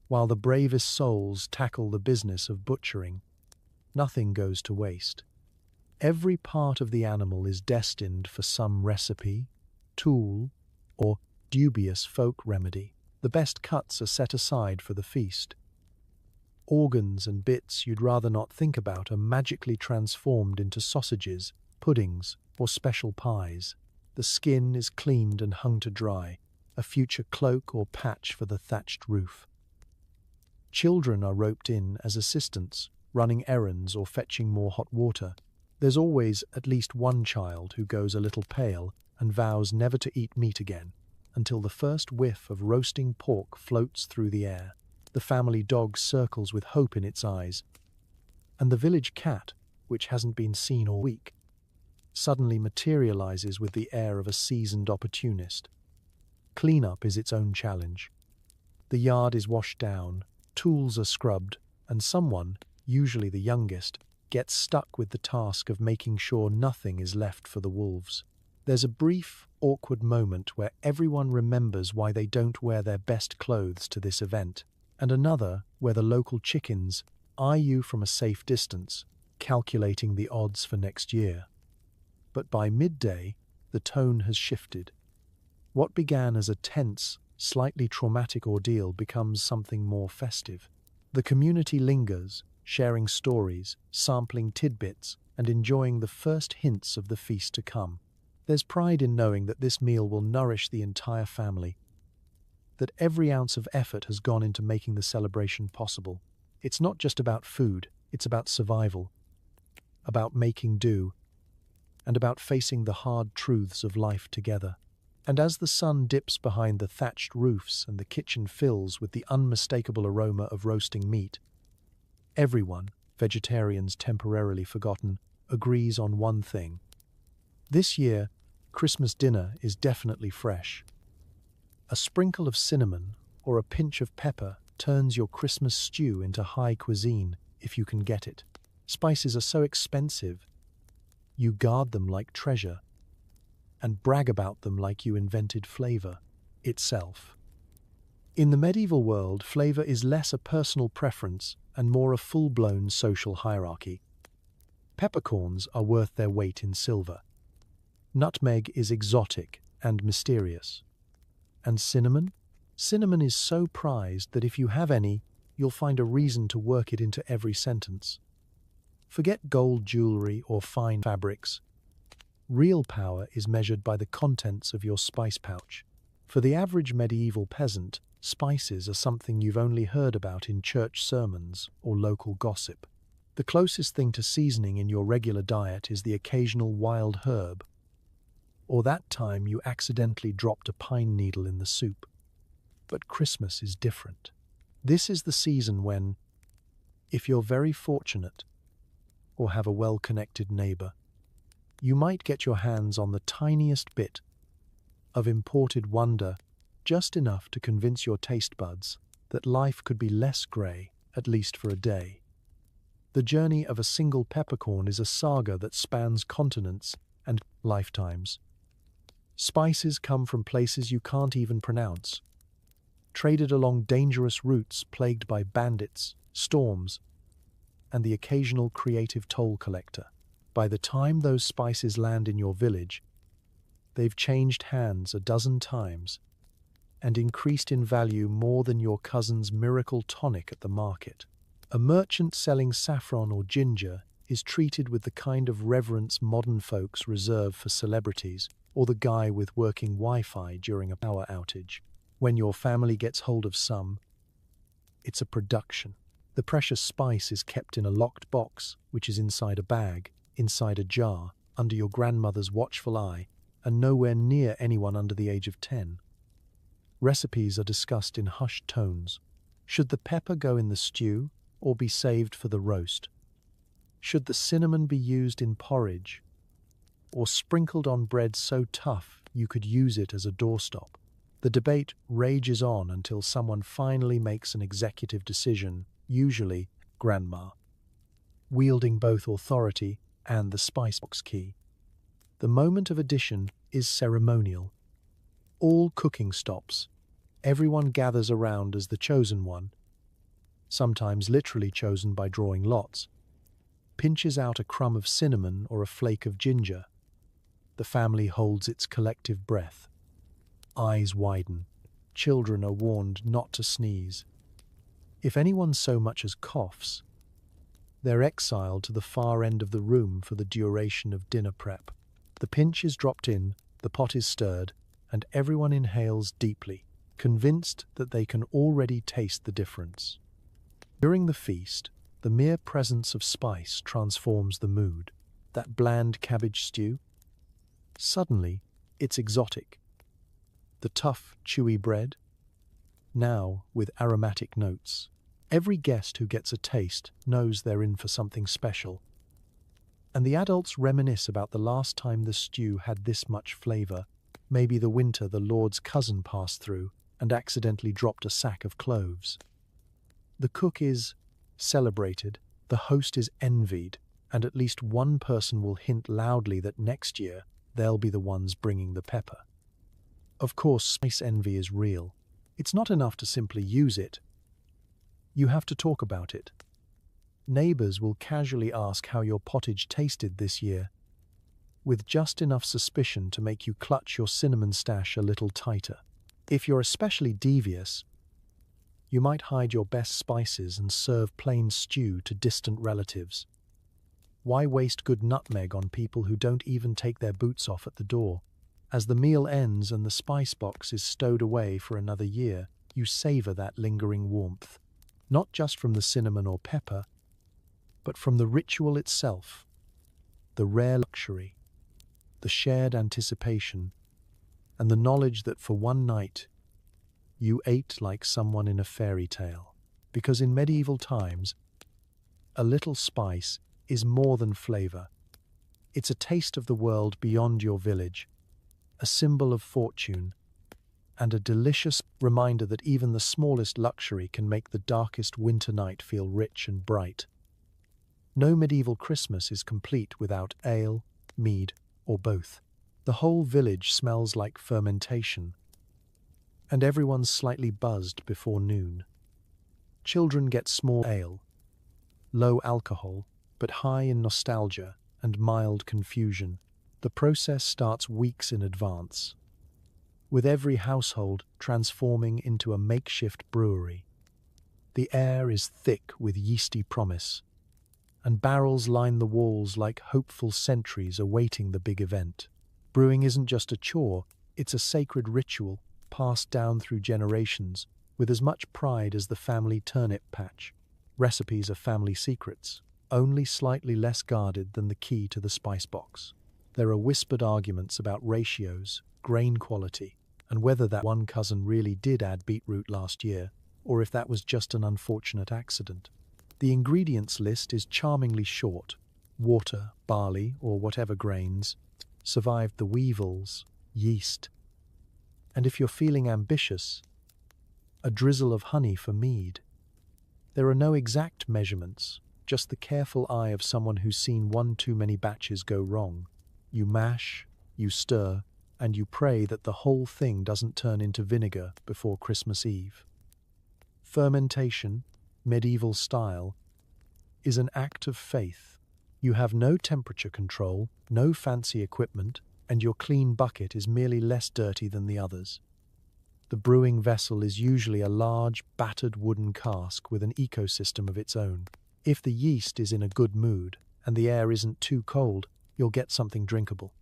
while the bravest souls tackle the business of butchering. Nothing goes to waste. Every part of the animal is destined for some recipe, tool, or dubious folk remedy. The best cuts are set aside for the feast. Organs and bits you'd rather not think about are magically transformed into sausages, puddings, or special pies. The skin is cleaned and hung to dry, a future cloak or patch for the thatched roof. Children are roped in as assistants, running errands or fetching more hot water. There's always at least one child who goes a little pale and vows never to eat meat again, until the first whiff of roasting pork floats through the air. The family dog circles with hope in its eyes, and the village cat, which hasn't been seen all week, suddenly materializes with the air of a seasoned opportunist. Cleanup is its own challenge. The yard is washed down, tools are scrubbed, and someone, usually the youngest, gets stuck with the task of making sure nothing is left for the wolves. There's a brief, awkward moment where everyone remembers why they don't wear their best clothes to this event, and another where the local chickens eye you from a safe distance, calculating the odds for next year. But by midday, the tone has shifted. What began as a tense, slightly traumatic ordeal becomes something more festive. The community lingers, sharing stories, sampling tidbits, and enjoying the first hints of the feast to come. There's pride in knowing that this meal will nourish the entire family, that every ounce of effort has gone into making the celebration possible. It's not just about food, it's about survival, about making do, and about facing the hard truths of life together. And as the sun dips behind the thatched roofs and the kitchen fills with the unmistakable aroma of roasting meat, everyone, vegetarians temporarily forgotten, agrees on one thing. This year, Christmas dinner is definitely fresh. A sprinkle of cinnamon or a pinch of pepper turns your Christmas stew into high cuisine if you can get it. Spices are so expensive, you guard them like treasure and brag about them like you invented flavor itself. In the medieval world, flavor is less a personal preference and more a full-blown social hierarchy. Peppercorns are worth their weight in silver. Nutmeg is exotic and mysterious. And cinnamon? Cinnamon is so prized that if you have any, you'll find a reason to work it into every sentence. Forget gold jewelry or fine fabrics. Real power is measured by the contents of your spice pouch. For the average medieval peasant, spices are something you've only heard about in church sermons or local gossip. The closest thing to seasoning in your regular diet is the occasional wild herb, or that time you accidentally dropped a pine needle in the soup. But Christmas is different. This is the season when, if you're very fortunate or have a well-connected neighbor, you might get your hands on the tiniest bit of imported wonder, just enough to convince your taste buds that life could be less grey, at least for a day. The journey of a single peppercorn is a saga that spans continents and lifetimes. Spices come from places you can't even pronounce, traded along dangerous routes plagued by bandits, storms, and the occasional creative toll collector. By the time those spices land in your village, they've changed hands a dozen times and increased in value more than your cousin's miracle tonic at the market. A merchant selling saffron or ginger is treated with the kind of reverence modern folks reserve for celebrities or the guy with working Wi-Fi during a power outage. When your family gets hold of some, it's a production. The precious spice is kept in a locked box, which is inside a bag, inside a jar, under your grandmother's watchful eye, and nowhere near anyone under the age of 10. Recipes are discussed in hushed tones. Should the pepper go in the stew or be saved for the roast? Should the cinnamon be used in porridge or sprinkled on bread so tough you could use it as a doorstop? The debate rages on until someone finally makes an executive decision, usually Grandma, wielding both authority and the spice box key. The moment of addition is ceremonial. All cooking stops. Everyone gathers around as the chosen one, sometimes literally chosen by drawing lots, pinches out a crumb of cinnamon or a flake of ginger. The family holds its collective breath. Eyes widen. Children are warned not to sneeze. If anyone so much as coughs, they're exiled to the far end of the room for the duration of dinner prep. The pinch is dropped in, the pot is stirred, and everyone inhales deeply, convinced that they can already taste the difference. During the feast, the mere presence of spice transforms the mood. That bland cabbage stew? Suddenly, it's exotic. The tough, chewy bread? Now with aromatic notes. Every guest who gets a taste knows they're in for something special. And the adults reminisce about the last time the stew had this much flavor, maybe the winter the Lord's cousin passed through and accidentally dropped a sack of cloves. The cook is celebrated, the host is envied, and at least one person will hint loudly that next year they'll be the ones bringing the pepper. Of course, spice envy is real. It's not enough to simply use it. You have to talk about it. Neighbors will casually ask how your pottage tasted this year, with just enough suspicion to make you clutch your cinnamon stash a little tighter. If you're especially devious, you might hide your best spices and serve plain stew to distant relatives. Why waste good nutmeg on people who don't even take their boots off at the door? As the meal ends and the spice box is stowed away for another year, you savor that lingering warmth, not just from the cinnamon or pepper, but from the ritual itself, the rare luxury, the shared anticipation, and the knowledge that for one night you ate like someone in a fairy tale. Because in medieval times, a little spice is more than flavor. It's a taste of the world beyond your village, a symbol of fortune, and a delicious reminder that even the smallest luxury can make the darkest winter night feel rich and bright. No medieval Christmas is complete without ale, mead, or both. The whole village smells like fermentation, and everyone's slightly buzzed before noon. Children get small ale, low alcohol, but high in nostalgia and mild confusion. The process starts weeks in advance, with every household transforming into a makeshift brewery. The air is thick with yeasty promise, and barrels line the walls like hopeful sentries awaiting the big event. Brewing isn't just a chore, it's a sacred ritual passed down through generations with as much pride as the family turnip patch. Recipes are family secrets, only slightly less guarded than the key to the spice box. There are whispered arguments about ratios, grain quality, and whether that one cousin really did add beetroot last year, or if that was just an unfortunate accident. The ingredients list is charmingly short. Water, barley, or whatever grains survived the weevils, yeast, and if you're feeling ambitious, a drizzle of honey for mead. There are no exact measurements, just the careful eye of someone who's seen one too many batches go wrong. You mash, you stir, and you pray that the whole thing doesn't turn into vinegar before Christmas Eve. Fermentation, medieval style, is an act of faith. You have no temperature control, no fancy equipment, and your clean bucket is merely less dirty than the others. The brewing vessel is usually a large, battered wooden cask with an ecosystem of its own. If the yeast is in a good mood and the air isn't too cold, you'll get something drinkable.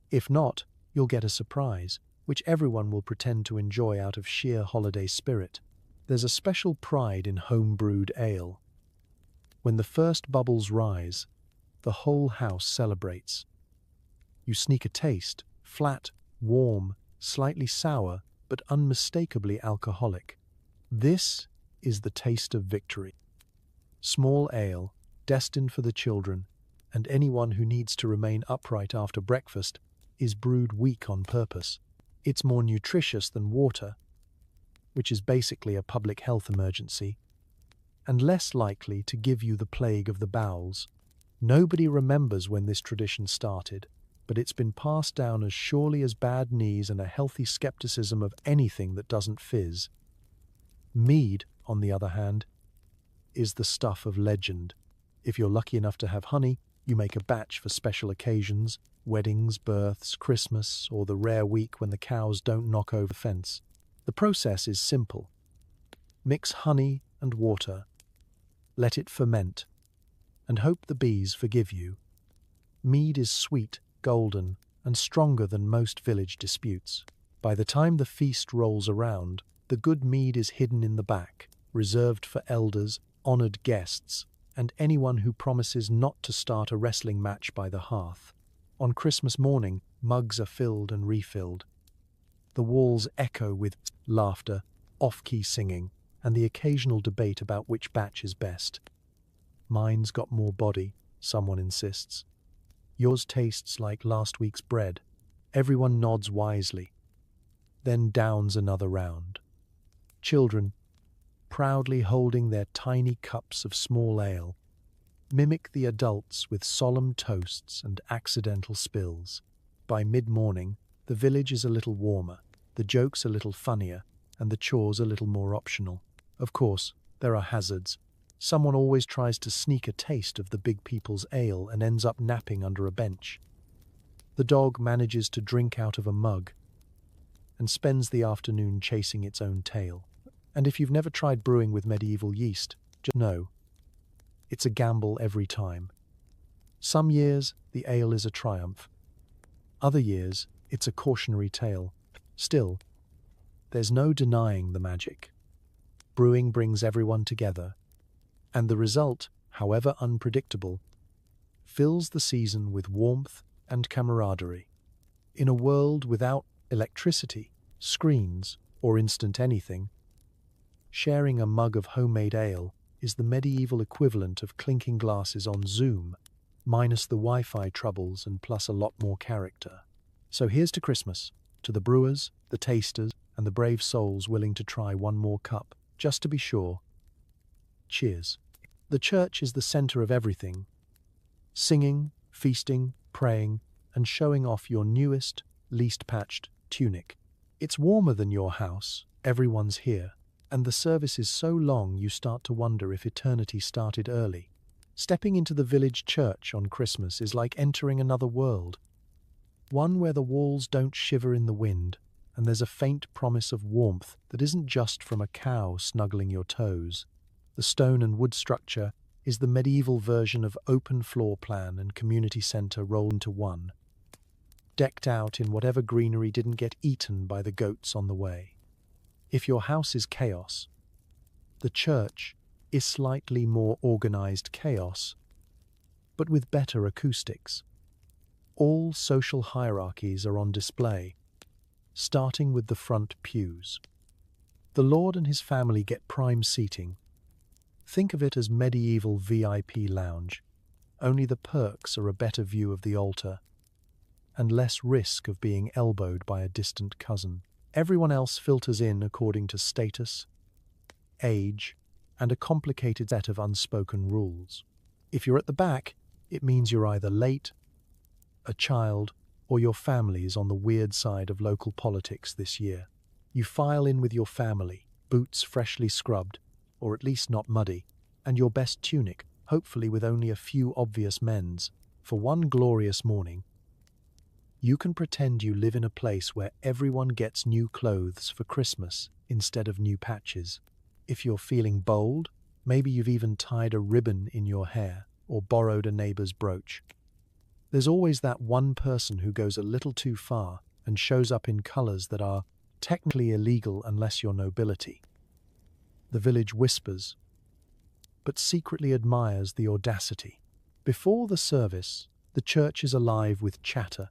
If not, you'll get a surprise, which everyone will pretend to enjoy out of sheer holiday spirit. There's a special pride in home-brewed ale. When the first bubbles rise, the whole house celebrates. You sneak a taste, flat, warm, slightly sour, but unmistakably alcoholic. This is the taste of victory. Small ale, destined for the children, and anyone who needs to remain upright after breakfast, is brewed weak on purpose. It's more nutritious than water, which is basically a public health emergency, and less likely to give you the plague of the bowels. Nobody remembers when this tradition started, but it's been passed down as surely as bad knees and a healthy skepticism of anything that doesn't fizz. Mead, on the other hand, is the stuff of legend. If you're lucky enough to have honey, you make a batch for special occasions, weddings, births, Christmas, or the rare week when the cows don't knock over the fence. The process is simple. Mix honey and water, let it ferment, and hope the bees forgive you. Mead is sweet, golden, and stronger than most village disputes. By the time the feast rolls around, the good mead is hidden in the back, reserved for elders, honored guests, and anyone who promises not to start a wrestling match by the hearth. On Christmas morning, mugs are filled and refilled. The walls echo with laughter, off-key singing, and the occasional debate about which batch is best. Mine's got more body, someone insists. Yours tastes like last week's bread. Everyone nods wisely, then downs another round. Children, proudly holding their tiny cups of small ale, mimic the adults with solemn toasts and accidental spills. By mid-morning, the village is a little warmer, the jokes a little funnier, and the chores a little more optional. Of course, there are hazards. Someone always tries to sneak a taste of the big people's ale and ends up napping under a bench. The dog manages to drink out of a mug and spends the afternoon chasing its own tail. And if you've never tried brewing with medieval yeast, just know, it's a gamble every time. Some years, the ale is a triumph. Other years, it's a cautionary tale. Still, there's no denying the magic. Brewing brings everyone together, and the result, however unpredictable, fills the season with warmth and camaraderie. In a world without electricity, screens, or instant anything, sharing a mug of homemade ale is the medieval equivalent of clinking glasses on Zoom, minus the Wi-Fi troubles and plus a lot more character. So here's to Christmas, to the brewers, the tasters, and the brave souls willing to try one more cup, just to be sure. Cheers. The church is the center of everything. Singing, feasting, praying, and showing off your newest, least patched tunic. It's warmer than your house, everyone's here, and the service is so long you start to wonder if eternity started early. Stepping into the village church on Christmas is like entering another world, one where the walls don't shiver in the wind, and there's a faint promise of warmth that isn't just from a cow snuggling your toes. The stone and wood structure is the medieval version of open floor plan and community center rolled into one, decked out in whatever greenery didn't get eaten by the goats on the way. If your house is chaos, the church is slightly more organized chaos, but with better acoustics. All social hierarchies are on display, starting with the front pews. The Lord and his family get prime seating. Think of it as medieval VIP lounge, only the perks are a better view of the altar and less risk of being elbowed by a distant cousin. Everyone else filters in according to status, age, and a complicated set of unspoken rules. If you're at the back, it means you're either late, a child, or your family is on the weird side of local politics this year. You file in with your family, boots freshly scrubbed, or at least not muddy, and your best tunic, hopefully with only a few obvious mends, for one glorious morning. You can pretend you live in a place where everyone gets new clothes for Christmas instead of new patches. If you're feeling bold, maybe you've even tied a ribbon in your hair or borrowed a neighbor's brooch. There's always that one person who goes a little too far and shows up in colors that are technically illegal unless you're nobility. The village whispers, but secretly admires the audacity. Before the service, the church is alive with chatter,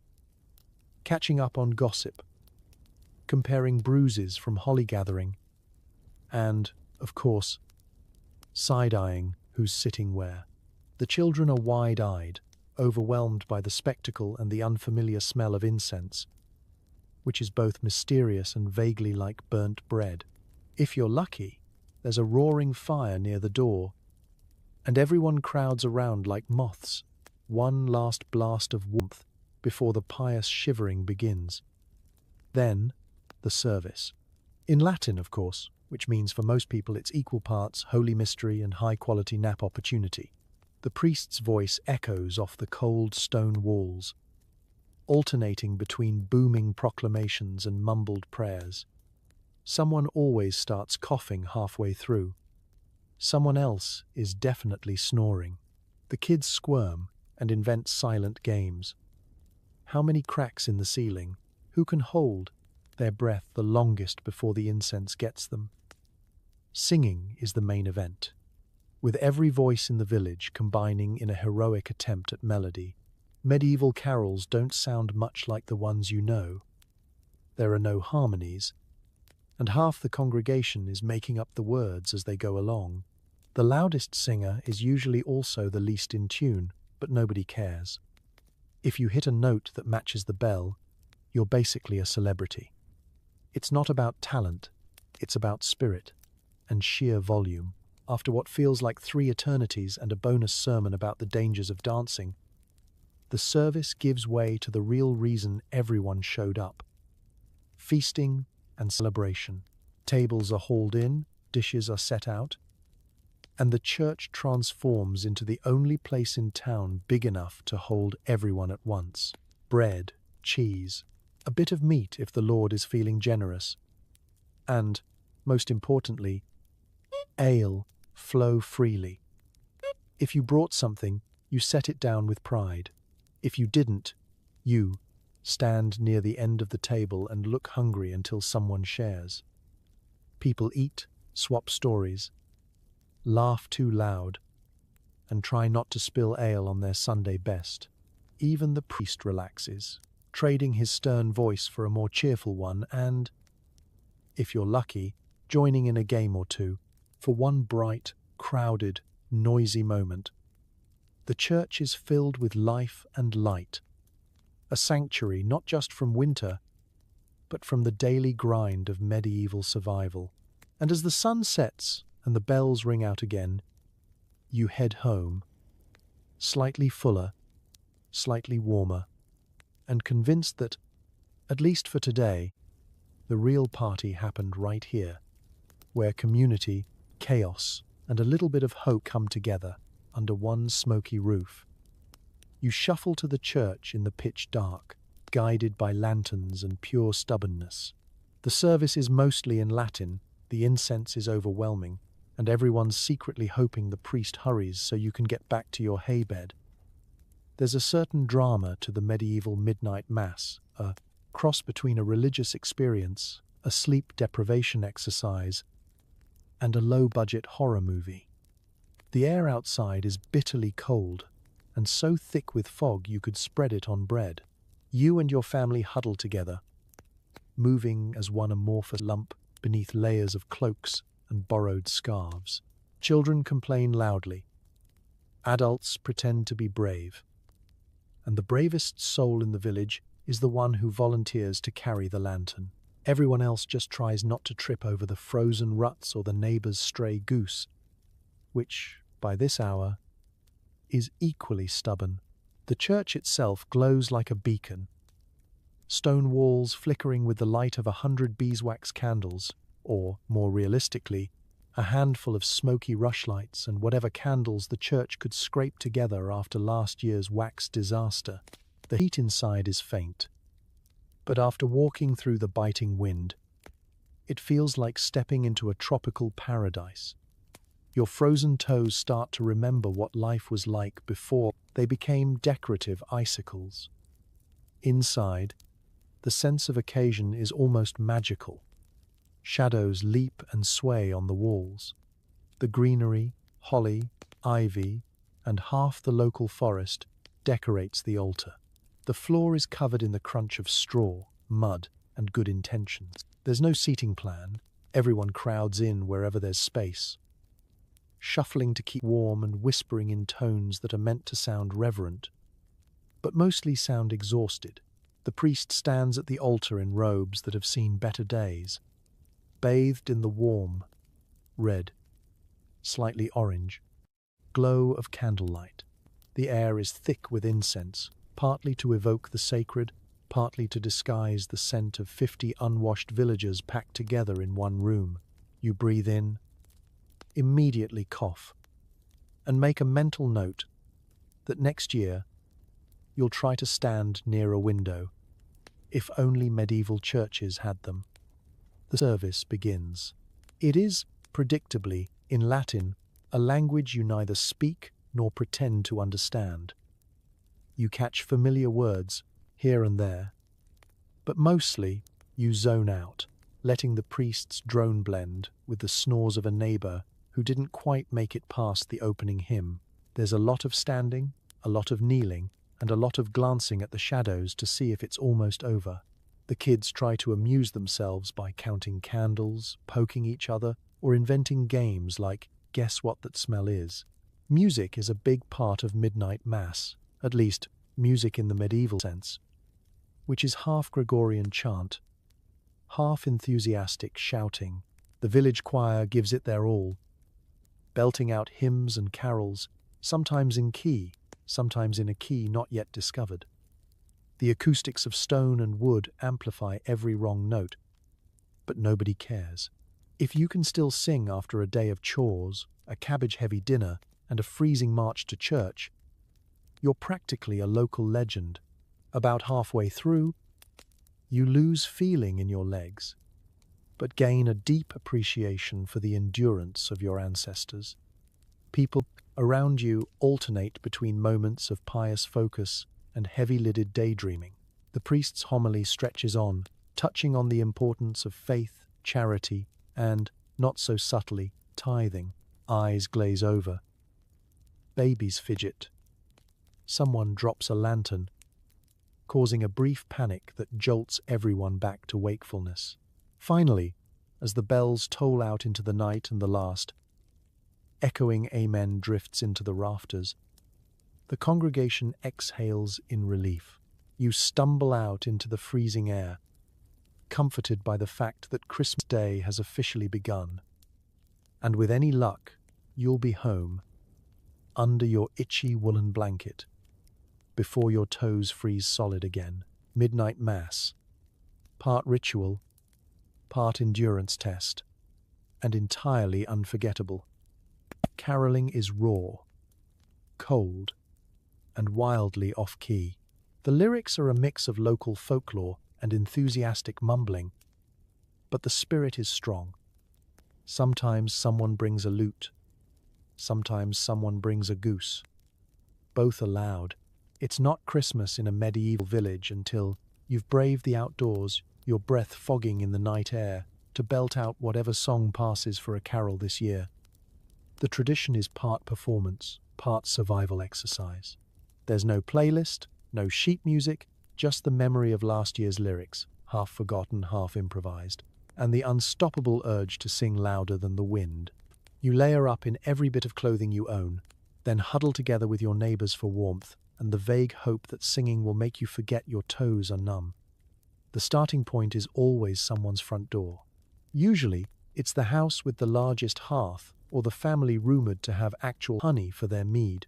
catching up on gossip, comparing bruises from holly gathering, and, of course, side-eyeing who's sitting where. The children are wide-eyed, overwhelmed by the spectacle and the unfamiliar smell of incense, which is both mysterious and vaguely like burnt bread. If you're lucky, there's a roaring fire near the door, and everyone crowds around like moths, one last blast of warmth before the pious shivering begins. Then, the service. In Latin, of course, which means for most people it's equal parts holy mystery and high-quality nap opportunity. The priest's voice echoes off the cold stone walls, alternating between booming proclamations and mumbled prayers. Someone always starts coughing halfway through. Someone else is definitely snoring. The kids squirm and invent silent games. How many cracks in the ceiling? Who can hold their breath the longest before the incense gets them? Singing is the main event, with every voice in the village combining in a heroic attempt at melody. Medieval carols don't sound much like the ones you know. There are no harmonies, and half the congregation is making up the words as they go along. The loudest singer is usually also the least in tune, but nobody cares. If you hit a note that matches the bell, you're basically a celebrity. It's not about talent, it's about spirit and sheer volume. After what feels like 3 eternities and a bonus sermon about the dangers of dancing, the service gives way to the real reason everyone showed up. Feasting and celebration. Tables are hauled in, dishes are set out, and the church transforms into the only place in town big enough to hold everyone at once. Bread, cheese, a bit of meat if the Lord is feeling generous, and, most importantly, ale flow freely. If you brought something, you set it down with pride. If you didn't, you stand near the end of the table and look hungry until someone shares. People eat, swap stories, laugh too loud, and try not to spill ale on their Sunday best. Even the priest relaxes, trading his stern voice for a more cheerful one and, if you're lucky, joining in a game or two for one bright, crowded, noisy moment. The church is filled with life and light, a sanctuary not just from winter, but from the daily grind of medieval survival. And as the sun sets and the bells ring out again, you head home, slightly fuller, slightly warmer, and convinced that, at least for today, the real party happened right here, where community, chaos, and a little bit of hope come together under one smoky roof. You shuffle to the church in the pitch dark, guided by lanterns and pure stubbornness. The service is mostly in Latin, the incense is overwhelming, and everyone's secretly hoping the priest hurries so you can get back to your haybed. There's a certain drama to the medieval midnight mass, a cross between a religious experience, a sleep deprivation exercise, and a low-budget horror movie. The air outside is bitterly cold, and so thick with fog you could spread it on bread. You and your family huddle together, moving as one amorphous lump beneath layers of cloaks and borrowed scarves. Children complain loudly. Adults pretend to be brave. And the bravest soul in the village is the one who volunteers to carry the lantern. Everyone else just tries not to trip over the frozen ruts or the neighbor's stray goose, which, by this hour, is equally stubborn. The church itself glows like a beacon, stone walls flickering with the light of 100 beeswax candles, or, more realistically, a handful of smoky rushlights and whatever candles the church could scrape together after last year's wax disaster. The heat inside is faint, but after walking through the biting wind, it feels like stepping into a tropical paradise. Your frozen toes start to remember what life was like before they became decorative icicles. Inside, the sense of occasion is almost magical. Shadows leap and sway on the walls. The greenery, holly, ivy, and half the local forest decorates the altar. The floor is covered in the crunch of straw, mud, and good intentions. There's no seating plan. Everyone crowds in wherever there's space, shuffling to keep warm and whispering in tones that are meant to sound reverent, but mostly sound exhausted. The priest stands at the altar in robes that have seen better days, bathed in the warm, red, slightly orange, glow of candlelight. The air is thick with incense, partly to evoke the sacred, partly to disguise the scent of 50 unwashed villagers packed together in one room. You breathe in, immediately cough, and make a mental note that next year you'll try to stand near a window, if only medieval churches had them. The service begins. It is, predictably, in Latin, a language you neither speak nor pretend to understand. You catch familiar words here and there, but mostly you zone out, letting the priest's drone blend with the snores of a neighbor who didn't quite make it past the opening hymn. There's a lot of standing, a lot of kneeling, and a lot of glancing at the shadows to see if it's almost over. The kids try to amuse themselves by counting candles, poking each other, or inventing games like Guess What That Smell Is. Music is a big part of midnight mass, at least music in the medieval sense, which is half Gregorian chant, half enthusiastic shouting. The village choir gives it their all, belting out hymns and carols, sometimes in key, sometimes in a key not yet discovered. The acoustics of stone and wood amplify every wrong note, but nobody cares. If you can still sing after a day of chores, a cabbage-heavy dinner, and a freezing march to church, you're practically a local legend. About halfway through, you lose feeling in your legs, but gain a deep appreciation for the endurance of your ancestors. People around you alternate between moments of pious focus and heavy-lidded daydreaming. The priest's homily stretches on, touching on the importance of faith, charity, and, not so subtly, tithing. Eyes glaze over. Babies fidget. Someone drops a lantern, causing a brief panic that jolts everyone back to wakefulness. Finally, as the bells toll out into the night and the last echoing amen drifts into the rafters, the congregation exhales in relief. You stumble out into the freezing air, comforted by the fact that Christmas Day has officially begun. And with any luck, you'll be home, under your itchy woolen blanket, before your toes freeze solid again. Midnight Mass, part ritual, part endurance test, and entirely unforgettable. Caroling is raw, cold, and wildly off-key. The lyrics are a mix of local folklore and enthusiastic mumbling, but the spirit is strong. Sometimes someone brings a lute, sometimes someone brings a goose. Both are loud. It's not Christmas in a medieval village until you've braved the outdoors, your breath fogging in the night air, to belt out whatever song passes for a carol this year. The tradition is part performance, part survival exercise. There's no playlist, no sheet music, just the memory of last year's lyrics, half forgotten, half improvised, and the unstoppable urge to sing louder than the wind. You layer up in every bit of clothing you own, then huddle together with your neighbors for warmth and the vague hope that singing will make you forget your toes are numb. The starting point is always someone's front door. Usually, it's the house with the largest hearth or the family rumored to have actual honey for their mead.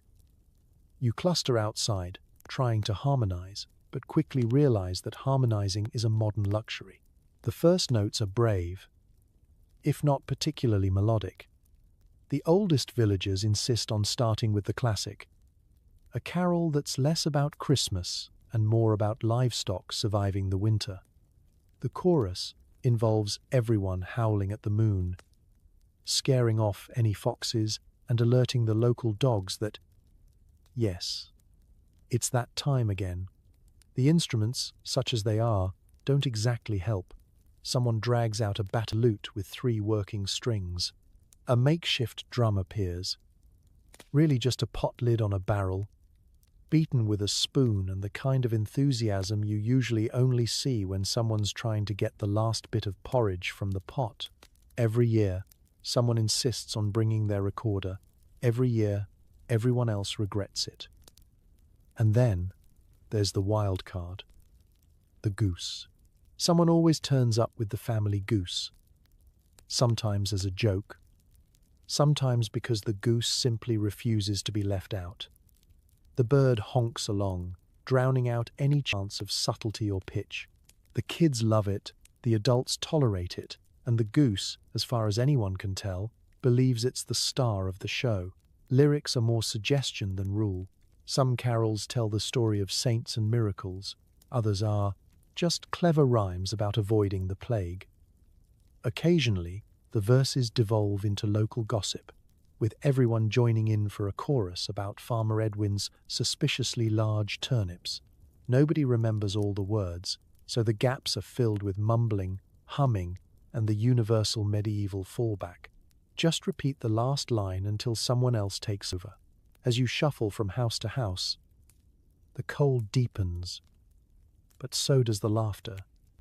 You cluster outside, trying to harmonize, but quickly realize that harmonizing is a modern luxury. The first notes are brave, if not particularly melodic. The oldest villagers insist on starting with the classic, a carol that's less about Christmas and more about livestock surviving the winter. The chorus involves everyone howling at the moon, scaring off any foxes and alerting the local dogs that, yes, it's that time again. The instruments, such as they are, don't exactly help. someone drags out a battered lute with 3 working strings. A makeshift drum appears, really just a pot lid on a barrel, beaten with a spoon, and the kind of enthusiasm you usually only see when someone's trying to get the last bit of porridge from the pot. Every year, someone insists on bringing their recorder. Every year, everyone else regrets it. And then, there's the wild card. The goose. Someone always turns up with the family goose. Sometimes as a joke. Sometimes because the goose simply refuses to be left out. The bird honks along, drowning out any chance of subtlety or pitch. The kids love it, the adults tolerate it, and the goose, as far as anyone can tell, believes it's the star of the show. Lyrics are more suggestion than rule. Some carols tell the story of saints and miracles. Others are just clever rhymes about avoiding the plague. Occasionally, the verses devolve into local gossip, with everyone joining in for a chorus about Farmer Edwin's suspiciously large turnips. Nobody remembers all the words, so the gaps are filled with mumbling, humming, and the universal medieval fallback. Just repeat the last line until someone else takes over. As you shuffle from house to house, the cold deepens, but so does the laughter.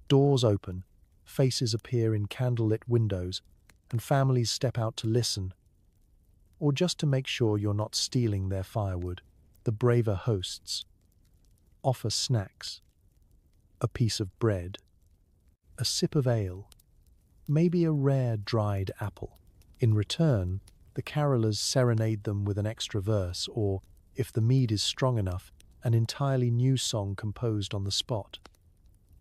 Doors open, faces appear in candlelit windows, and families step out to listen, or just to make sure you're not stealing their firewood. The braver hosts offer snacks, a piece of bread, a sip of ale, maybe a rare dried apple. In return, the carolers serenade them with an extra verse, or, if the mead is strong enough, an entirely new song composed on the spot.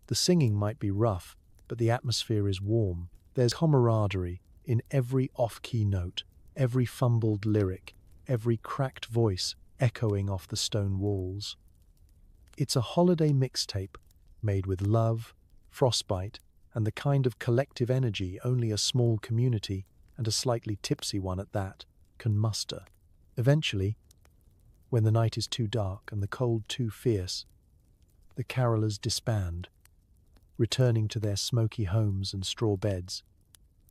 The singing might be rough, but the atmosphere is warm. There's camaraderie in every off-key note, every fumbled lyric, every cracked voice echoing off the stone walls. It's a holiday mixtape made with love, frostbite, and the kind of collective energy only a small community, and a slightly tipsy one at that, can muster. Eventually, when the night is too dark and the cold too fierce, the carolers disband, returning to their smoky homes and straw beds,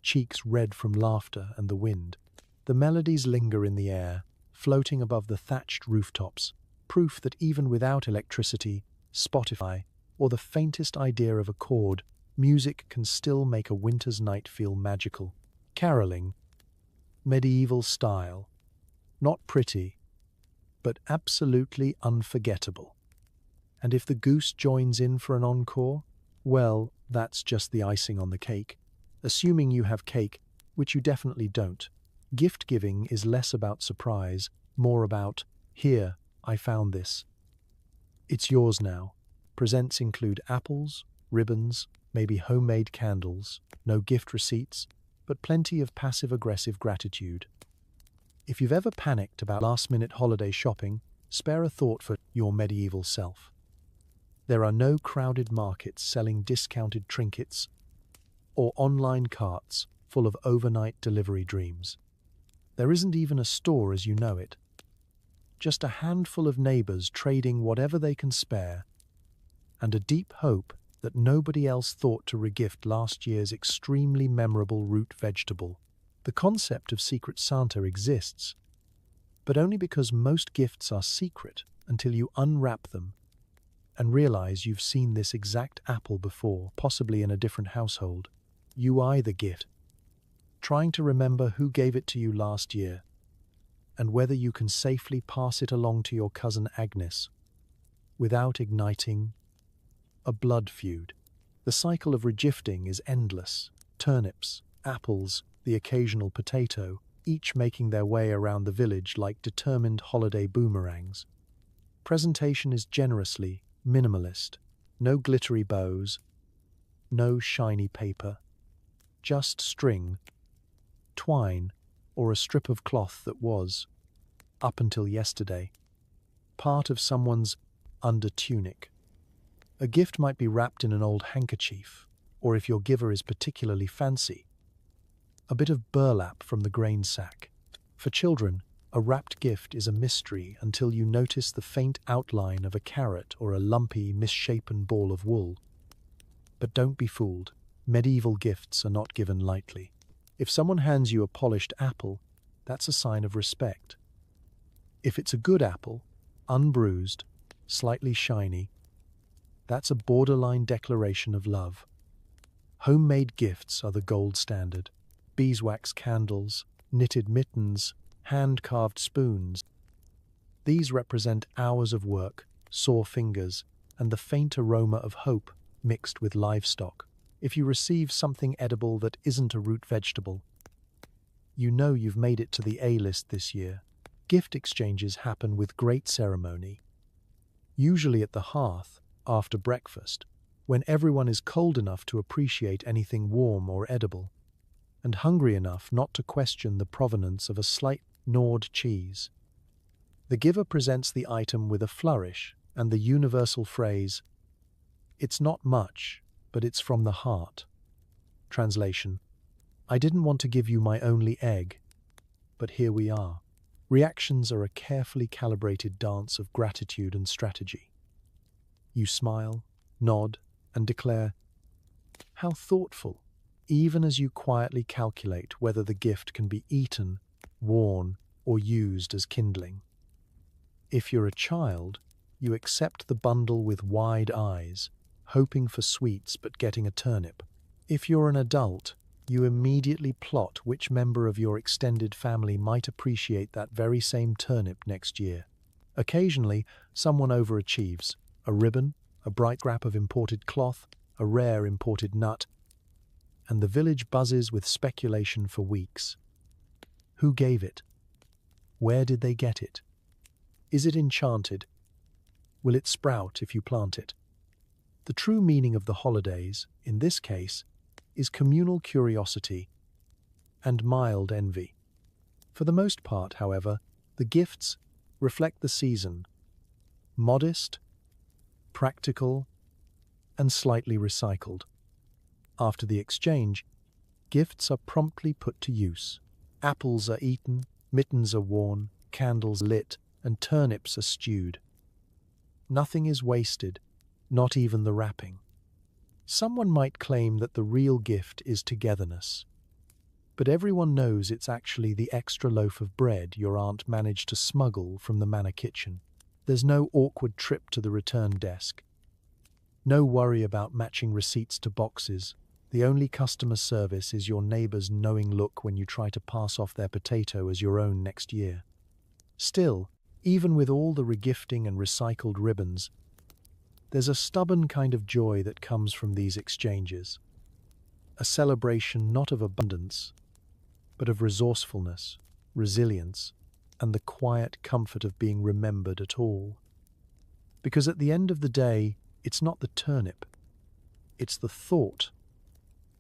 cheeks red from laughter and the wind. The melodies linger in the air, floating above the thatched rooftops, proof that even without electricity, Spotify, or the faintest idea of a chord, music can still make a winter's night feel magical. Caroling, medieval style, not pretty, but absolutely unforgettable. And if the goose joins in for an encore, well, that's just the icing on the cake. Assuming you have cake, which you definitely don't. Gift giving is less about surprise, more about, here, I found this. It's yours now. Presents include apples, ribbons, maybe homemade candles, no gift receipts, but plenty of passive-aggressive gratitude. If you've ever panicked about last-minute holiday shopping, spare a thought for your medieval self. There are no crowded markets selling discounted trinkets or online carts full of overnight delivery dreams. There isn't even a store as you know it. Just a handful of neighbors trading whatever they can spare, and a deep hope that nobody else thought to regift last year's extremely memorable root vegetable. The concept of Secret Santa exists, but only because most gifts are secret until you unwrap them and realize you've seen this exact apple before, possibly in a different household. You eye the gift, trying to remember who gave it to you last year, and whether you can safely pass it along to your cousin Agnes without igniting a blood feud. The cycle of regifting is endless. Turnips, apples, the occasional potato, each making their way around the village like determined holiday boomerangs. Presentation is generously minimalist. No glittery bows, no shiny paper, just string, twine, or a strip of cloth that was, up until yesterday, part of someone's under tunic. A gift might be wrapped in an old handkerchief, or if your giver is particularly fancy, a bit of burlap from the grain sack. For children, a wrapped gift is a mystery until you notice the faint outline of a carrot or a lumpy, misshapen ball of wool. But don't be fooled. Medieval gifts are not given lightly. If someone hands you a polished apple, that's a sign of respect. If it's a good apple, unbruised, slightly shiny, that's a borderline declaration of love. Homemade gifts are the gold standard. Beeswax candles, knitted mittens, hand-carved spoons. These represent hours of work, sore fingers, and the faint aroma of hope mixed with livestock. If you receive something edible that isn't a root vegetable, you know you've made it to the A-list this year. Gift exchanges happen with great ceremony, usually at the hearth after breakfast, when everyone is cold enough to appreciate anything warm or edible, and hungry enough not to question the provenance of a slight gnawed cheese. The giver presents the item with a flourish and the universal phrase, "It's not much, but it's from the heart." Translation: I didn't want to give you my only egg, but here we are. Reactions are a carefully calibrated dance of gratitude and strategy. You smile, nod, and declare, "How thoughtful," even as you quietly calculate whether the gift can be eaten, worn, or used as kindling. If you're a child, you accept the bundle with wide eyes, hoping for sweets but getting a turnip. If you're an adult, you immediately plot which member of your extended family might appreciate that very same turnip next year. Occasionally, someone overachieves. A ribbon, a bright scrap of imported cloth, a rare imported nut, and the village buzzes with speculation for weeks. Who gave it? Where did they get it? Is it enchanted? Will it sprout if you plant it? The true meaning of the holidays, in this case, is communal curiosity and mild envy. For the most part, however, the gifts reflect the season, modest, practical, and slightly recycled. After the exchange, gifts are promptly put to use. Apples are eaten, mittens are worn, candles lit, and turnips are stewed. Nothing is wasted, not even the wrapping. Someone might claim that the real gift is togetherness, but everyone knows it's actually the extra loaf of bread your aunt managed to smuggle from the manor kitchen. There's no awkward trip to the return desk. No worry about matching receipts to boxes. The only customer service is your neighbor's knowing look when you try to pass off their potato as your own next year. Still, even with all the regifting and recycled ribbons, there's a stubborn kind of joy that comes from these exchanges. A celebration not of abundance, but of resourcefulness, resilience, and the quiet comfort of being remembered at all. Because at the end of the day, it's not the turnip, it's the thought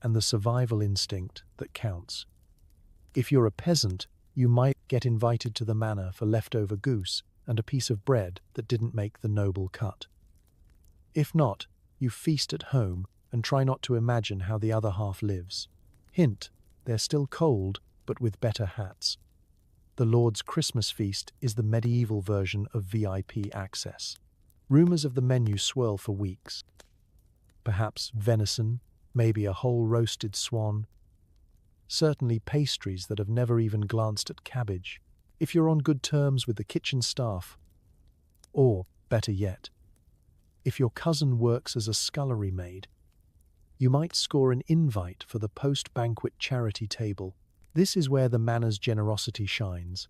and the survival instinct that counts. If you're a peasant, you might get invited to the manor for leftover goose and a piece of bread that didn't make the noble cut. If not, you feast at home and try not to imagine how the other half lives. Hint, they're still cold, but with better hats. The Lord's Christmas feast is the medieval version of VIP access. Rumors of the menu swirl for weeks. Perhaps venison, maybe a whole roasted swan. Certainly pastries that have never even glanced at cabbage. If you're on good terms with the kitchen staff, or, better yet, if your cousin works as a scullery maid, you might score an invite for the post-banquet charity table. This is where the manor's generosity shines.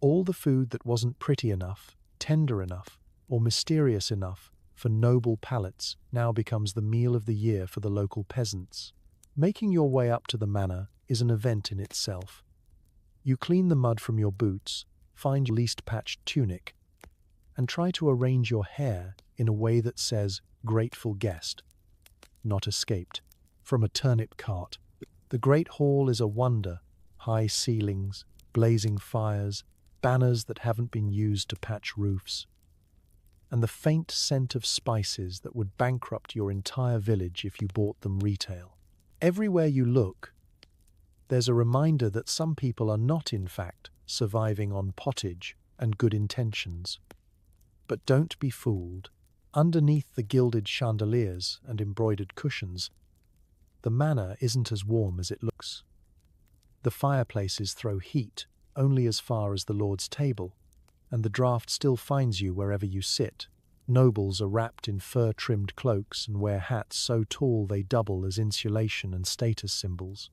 All the food that wasn't pretty enough, tender enough, or mysterious enough for noble palates now becomes the meal of the year for the local peasants. Making your way up to the manor is an event in itself. You clean the mud from your boots, find your least patched tunic, and try to arrange your hair in a way that says, "Grateful guest, not escaped," from a turnip cart. The great hall is a wonder. High ceilings, blazing fires, banners that haven't been used to patch roofs, and the faint scent of spices that would bankrupt your entire village if you bought them retail. Everywhere you look, there's a reminder that some people are not, in fact, surviving on pottage and good intentions. But don't be fooled. Underneath the gilded chandeliers and embroidered cushions, The manor isn't as warm as it looks. The fireplaces throw heat only as far as the Lord's table, and the draught still finds you wherever you sit. Nobles are wrapped in fur-trimmed cloaks and wear hats so tall they double as insulation and status symbols.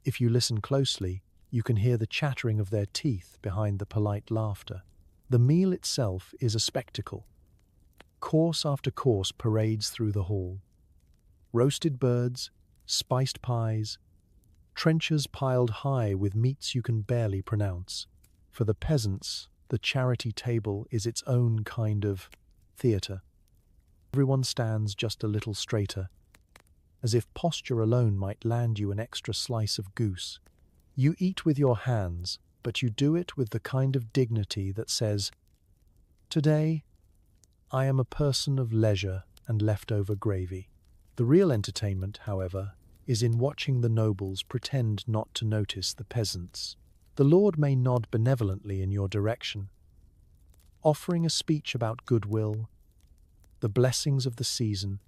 If you listen closely, you can hear the chattering of their teeth behind the polite laughter. The meal itself is a spectacle. Course after course parades through the hall. Roasted birds, spiced pies, trenchers piled high with meats you can barely pronounce. For the peasants, the charity table is its own kind of theatre. Everyone stands just a little straighter, as if posture alone might land you an extra slice of goose. You eat with your hands, but you do it with the kind of dignity that says, "Today, I am a person of leisure and leftover gravy." The real entertainment, however, is in watching the nobles pretend not to notice the peasants. The Lord may nod benevolently in your direction, offering a speech about goodwill, the blessings of the season,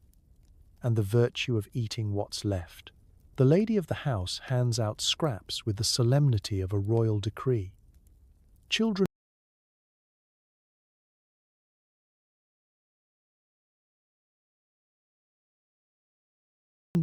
and the virtue of eating what's left. The lady of the house hands out scraps with the solemnity of a royal decree. Children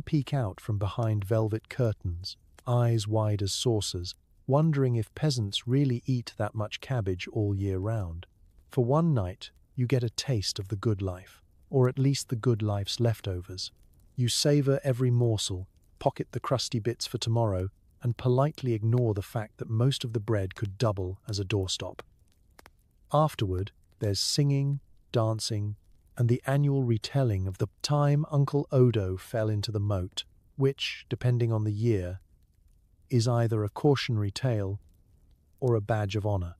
peek out from behind velvet curtains, eyes wide as saucers, wondering if peasants really eat that much cabbage all year round. For one night, you get a taste of the good life, or at least the good life's leftovers. You savor every morsel, pocket the crusty bits for tomorrow, and politely ignore the fact that most of the bread could double as a doorstop. Afterward, there's singing, dancing, and the annual retelling of the time Uncle Odo fell into the moat, which, depending on the year, is either a cautionary tale or a badge of honor.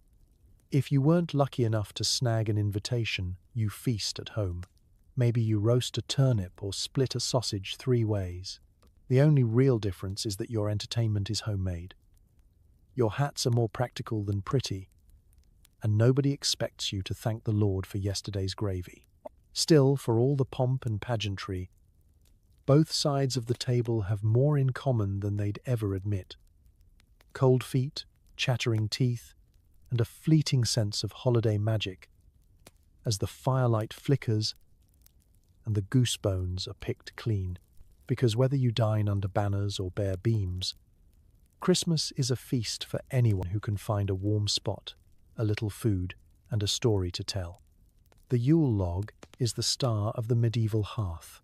If you weren't lucky enough to snag an invitation, you feast at home. Maybe you roast a turnip or split a sausage 3 ways. The only real difference is that your entertainment is homemade. Your hats are more practical than pretty, and nobody expects you to thank the Lord for yesterday's gravy. Still, for all the pomp and pageantry, both sides of the table have more in common than they'd ever admit. Cold feet, chattering teeth, and a fleeting sense of holiday magic as the firelight flickers and the goose bones are picked clean. Because whether you dine under banners or bare beams, Christmas is a feast for anyone who can find a warm spot, a little food, and a story to tell. The Yule log is the star of the medieval hearth.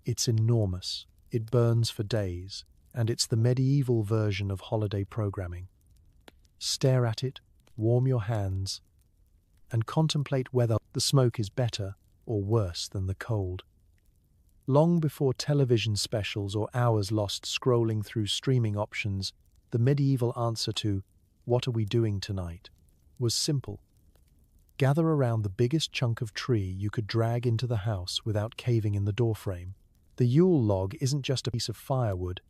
It's enormous, it burns for days, and it's the medieval version of holiday programming. Stare at it, warm your hands, and contemplate whether the smoke is better or worse than the cold. Long before television specials or hours lost scrolling through streaming options, the medieval answer to "What are we doing tonight?" was simple. Gather around the biggest chunk of tree you could drag into the house without caving in the doorframe. The Yule log isn't just a piece of firewood.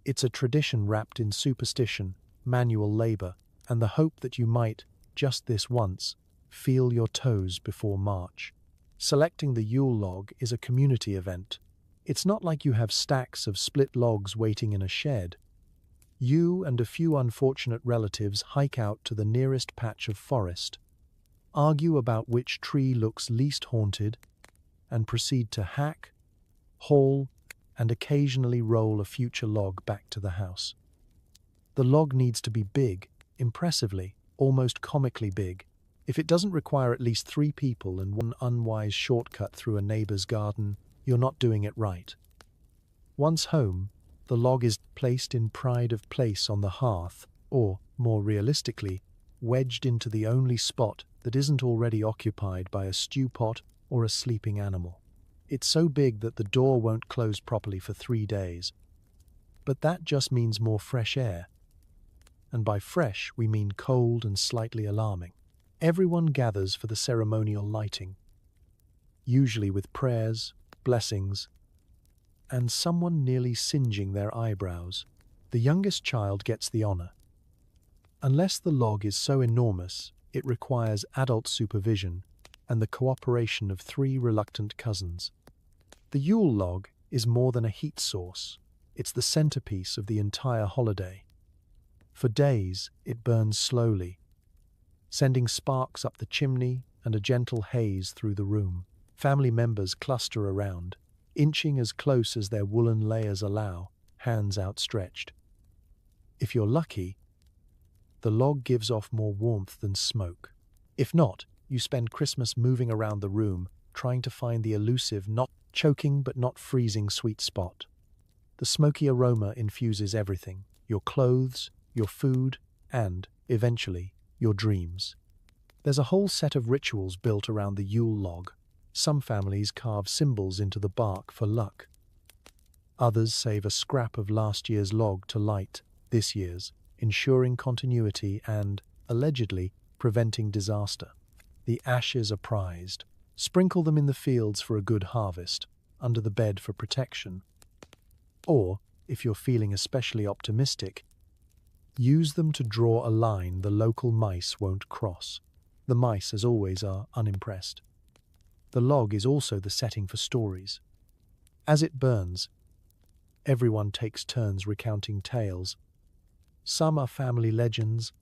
It's a tradition wrapped in superstition, manual labor, and the hope that you might, just this once, feel your toes before March. Selecting the Yule log is a community event. It's not like you have stacks of split logs waiting in a shed. You and a few unfortunate relatives hike out to the nearest patch of forest, argue about which tree looks least haunted, and proceed to hack, haul, and occasionally roll a future log back to the house. The log needs to be big, impressively, almost comically big. If it doesn't require at least 3 people and one unwise shortcut through a neighbor's garden, you're not doing it right. Once home, the log is placed in pride of place on the hearth, or, more realistically, wedged into the only spot that isn't already occupied by a stew pot or a sleeping animal. It's so big that the door won't close properly for 3 days. But that just means more fresh air. And by fresh, we mean cold and slightly alarming. Everyone gathers for the ceremonial lighting, usually with prayers, blessings, and someone nearly singeing their eyebrows. The youngest child gets the honor. Unless the log is so enormous, it requires adult supervision and the cooperation of 3 reluctant cousins. The Yule log is more than a heat source. It's the centerpiece of the entire holiday. For days, it burns slowly, sending sparks up the chimney and a gentle haze through the room. Family members cluster around, inching as close as their woolen layers allow, hands outstretched. If you're lucky, the log gives off more warmth than smoke. If not, you spend Christmas moving around the room, trying to find the elusive, not choking but not freezing sweet spot. The smoky aroma infuses everything: your clothes, your food, and, eventually, your dreams. There's a whole set of rituals built around the Yule log. Some families carve symbols into the bark for luck. Others save a scrap of last year's log to light this year's, ensuring continuity and, allegedly, preventing disaster. The ashes are prized. Sprinkle them in the fields for a good harvest, under the bed for protection. Or, if you're feeling especially optimistic, use them to draw a line the local mice won't cross. The mice, as always, are unimpressed. The log is also the setting for stories. As it burns, everyone takes turns recounting tales. Some are family legends,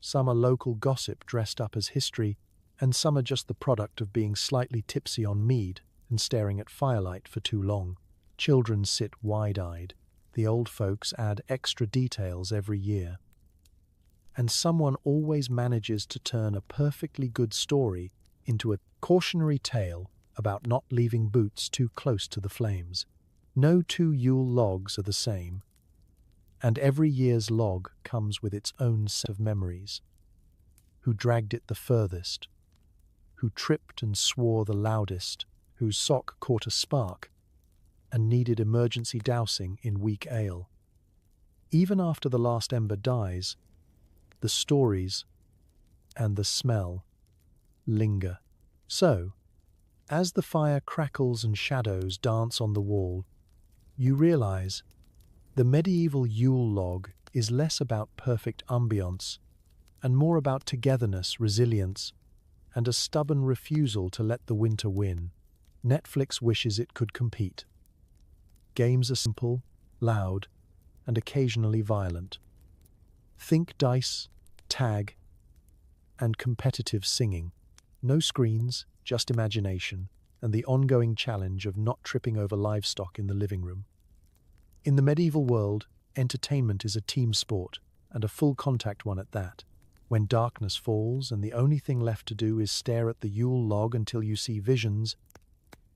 some are local gossip dressed up as history, and some are just the product of being slightly tipsy on mead and staring at firelight for too long. Children sit wide-eyed. The old folks add extra details every year. And someone always manages to turn a perfectly good story into a cautionary tale about not leaving boots too close to the flames. No two Yule logs are the same, and every year's log comes with its own set of memories. Who dragged it the furthest? Who tripped and swore the loudest? Whose sock caught a spark and needed emergency dousing in weak ale? Even after the last ember dies, the stories and the smell linger. So, as the fire crackles and shadows dance on the wall, you realize the medieval Yule log is less about perfect ambience and more about togetherness, resilience, and a stubborn refusal to let the winter win. Netflix wishes it could compete. Games are simple, loud, and occasionally violent. Think dice, tag, and competitive singing. No screens, just imagination, and the ongoing challenge of not tripping over livestock in the living room. In the medieval world, entertainment is a team sport, and a full-contact one at that. When darkness falls and the only thing left to do is stare at the Yule log until you see visions,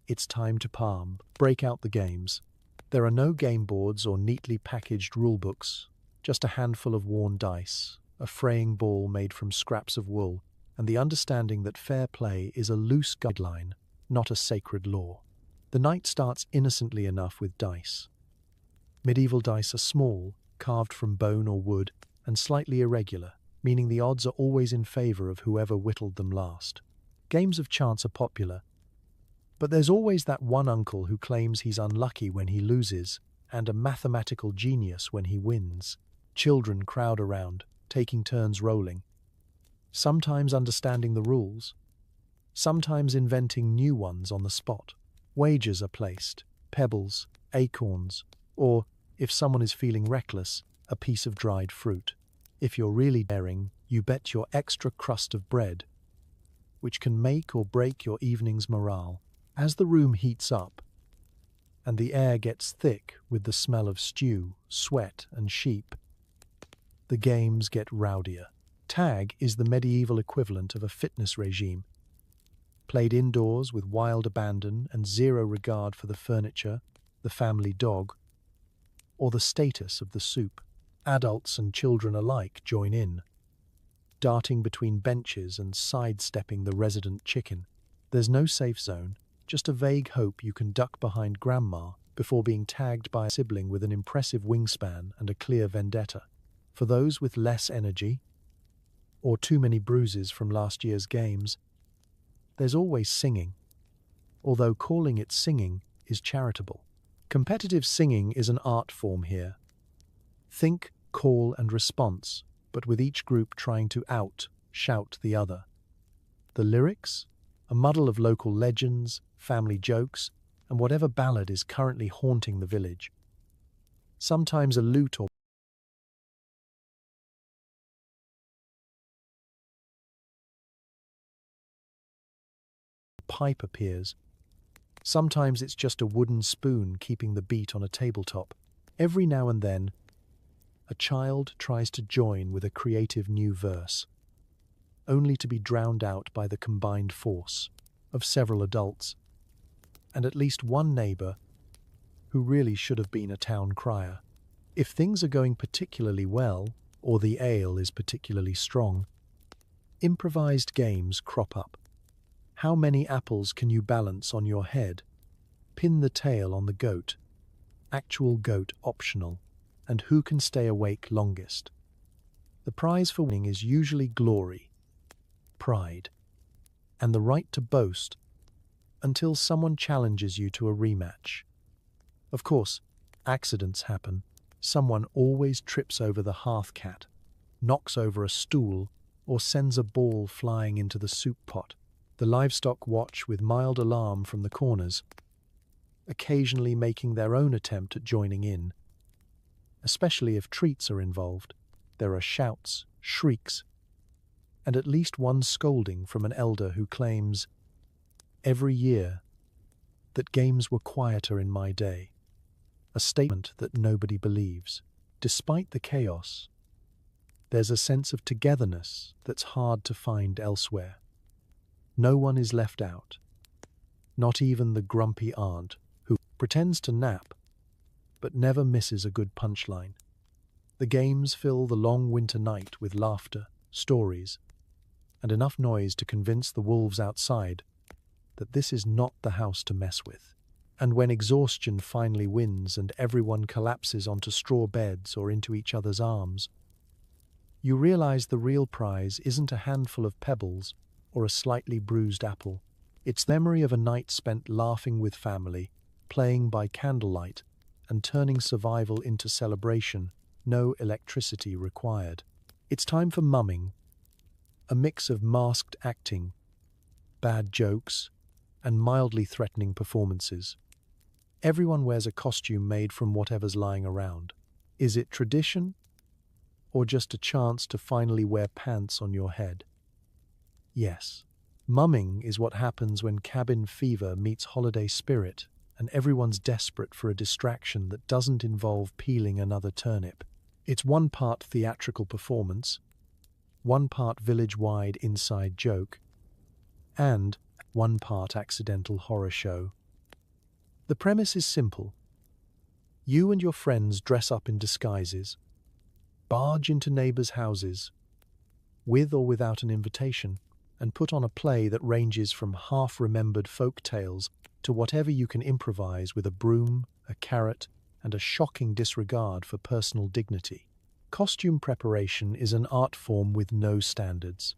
it's time to palm. Break out the games. There are no game boards or neatly packaged rulebooks, just a handful of worn dice, a fraying ball made from scraps of wool, and the understanding that fair play is a loose guideline, not a sacred law. The night starts innocently enough with dice. Medieval dice are small, carved from bone or wood, and slightly irregular, meaning the odds are always in favor of whoever whittled them last. Games of chance are popular, but there's always that one uncle who claims he's unlucky when he loses and a mathematical genius when he wins. Children crowd around, taking turns rolling, sometimes understanding the rules, sometimes inventing new ones on the spot. Wagers are placed, pebbles, acorns, or, if someone is feeling reckless, a piece of dried fruit. If you're really daring, you bet your extra crust of bread, which can make or break your evening's morale. As the room heats up, and the air gets thick with the smell of stew, sweat, and sheep, the games get rowdier. Tag is the medieval equivalent of a fitness regime, played indoors with wild abandon and zero regard for the furniture, the family dog, or the status of the soup. Adults and children alike join in, darting between benches and sidestepping the resident chicken. There's no safe zone, just a vague hope you can duck behind grandma before being tagged by a sibling with an impressive wingspan and a clear vendetta. For those with less energy, or too many bruises from last year's games, there's always singing, although calling it singing is charitable. Competitive singing is an art form here. Think, call, and response, but with each group trying to shout the other. The lyrics? A muddle of local legends, family jokes, and whatever ballad is currently haunting the village. Sometimes a lute or pipe appears. Sometimes it's just a wooden spoon keeping the beat on a tabletop. Every now and then, a child tries to join with a creative new verse, only to be drowned out by the combined force of several adults, and at least one neighbor who really should have been a town crier. If things are going particularly well, or the ale is particularly strong, improvised games crop up. How many apples can you balance on your head? Pin the tail on the goat. Actual goat optional. And who can stay awake longest? The prize for winning is usually glory, pride, and the right to boast until someone challenges you to a rematch. Of course, accidents happen. Someone always trips over the hearth cat, knocks over a stool, or sends a ball flying into the soup pot. The livestock watch with mild alarm from the corners, occasionally making their own attempt at joining in. Especially if treats are involved, there are shouts, shrieks, and at least one scolding from an elder who claims, every year, that games were quieter in my day. A statement that nobody believes. Despite the chaos, there's a sense of togetherness that's hard to find elsewhere. No one is left out, not even the grumpy aunt who pretends to nap but never misses a good punchline. The games fill the long winter night with laughter, stories, and enough noise to convince the wolves outside that this is not the house to mess with. And when exhaustion finally wins and everyone collapses onto straw beds or into each other's arms, you realize the real prize isn't a handful of pebbles or a slightly bruised apple. It's the memory of a night spent laughing with family, playing by candlelight, and turning survival into celebration, no electricity required. It's time for mumming, a mix of masked acting, bad jokes, and mildly threatening performances. Everyone wears a costume made from whatever's lying around. Is it tradition, or just a chance to finally wear pants on your head? Yes. Mumming is what happens when cabin fever meets holiday spirit, and everyone's desperate for a distraction that doesn't involve peeling another turnip. It's one part theatrical performance, one part village-wide inside joke, and one part accidental horror show. The premise is simple. You and your friends dress up in disguises, barge into neighbors' houses, with or without an invitation, and put on a play that ranges from half-remembered folk tales to whatever you can improvise with a broom, a carrot, and a shocking disregard for personal dignity. Costume preparation is an art form with no standards.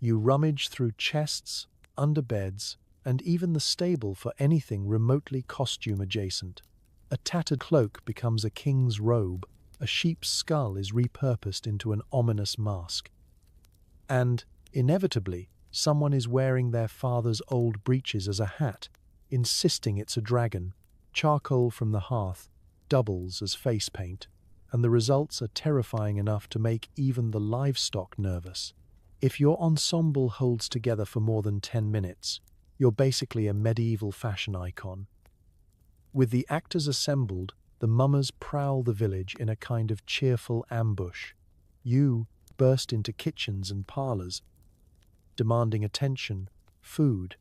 You rummage through chests, under beds, and even the stable for anything remotely costume-adjacent. A tattered cloak becomes a king's robe, a sheep's skull is repurposed into an ominous mask. And, inevitably, someone is wearing their father's old breeches as a hat, insisting it's a dragon. Charcoal from the hearth doubles as face paint, and the results are terrifying enough to make even the livestock nervous. If your ensemble holds together for more than 10 minutes, you're basically a medieval fashion icon. With the actors assembled, the mummers prowl the village in a kind of cheerful ambush. You burst into kitchens and parlors, demanding attention, food,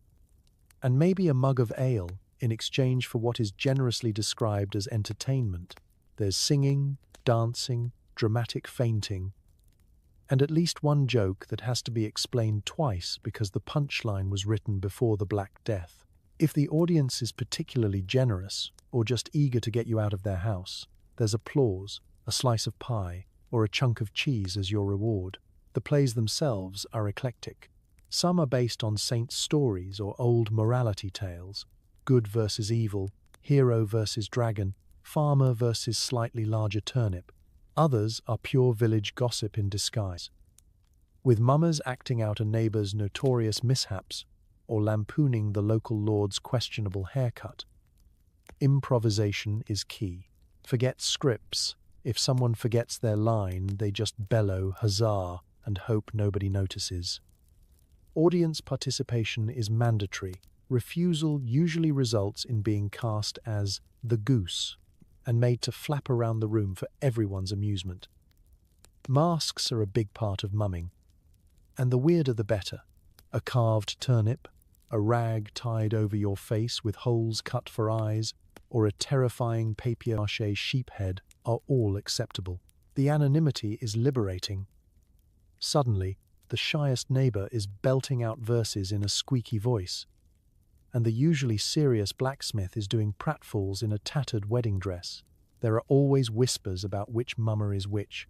and maybe a mug of ale in exchange for what is generously described as entertainment. There's singing, dancing, dramatic fainting, and at least one joke that has to be explained twice because the punchline was written before the Black Death. If the audience is particularly generous or just eager to get you out of their house, there's applause, a slice of pie, or a chunk of cheese as your reward. The plays themselves are eclectic. Some are based on saints' stories or old morality tales, good versus evil, hero versus dragon, farmer versus slightly larger turnip. Others are pure village gossip in disguise, with mummers acting out a neighbor's notorious mishaps or lampooning the local lord's questionable haircut. Improvisation is key. Forget scripts. If someone forgets their line, they just bellow huzzah and hope nobody notices. Audience participation is mandatory. Refusal usually results in being cast as the goose and made to flap around the room for everyone's amusement. Masks are a big part of mumming, and the weirder the better. A carved turnip, a rag tied over your face with holes cut for eyes, or a terrifying papier-mâché sheep head are all acceptable. The anonymity is liberating. Suddenly, the shyest neighbor is belting out verses in a squeaky voice, and the usually serious blacksmith is doing pratfalls in a tattered wedding dress. There are always whispers about which mummer is which,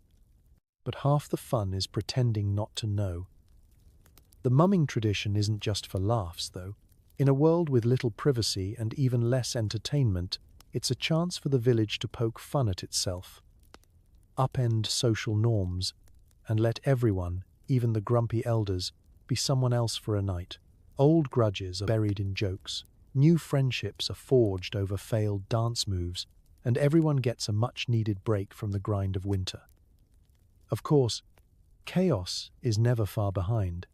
but half the fun is pretending not to know. The mumming tradition isn't just for laughs, though. In a world with little privacy and even less entertainment, it's a chance for the village to poke fun at itself, upend social norms, and let everyone, even the grumpy elders, be someone else for a night. Old grudges are buried in jokes, new friendships are forged over failed dance moves, and everyone gets a much-needed break from the grind of winter. Of course, chaos is never far behind.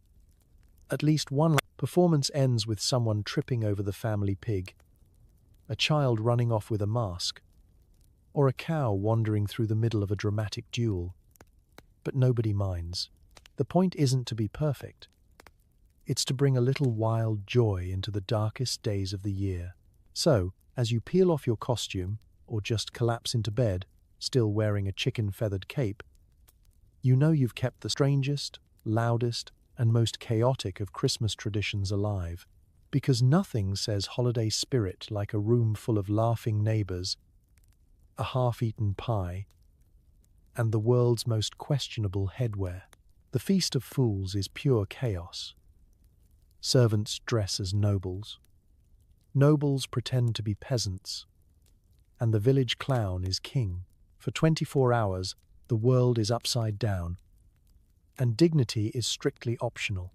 At least one performance ends with someone tripping over the family pig, a child running off with a mask, or a cow wandering through the middle of a dramatic duel. But nobody minds. The point isn't to be perfect. It's to bring a little wild joy into the darkest days of the year. So, as you peel off your costume, or just collapse into bed, still wearing a chicken-feathered cape, you know you've kept the strangest, loudest, and most chaotic of Christmas traditions alive, because nothing says holiday spirit like a room full of laughing neighbors, a half-eaten pie, and the world's most questionable headwear. The Feast of Fools is pure chaos. Servants dress as nobles. Nobles pretend to be peasants. And the village clown is king. For 24 hours, the world is upside down. And dignity is strictly optional.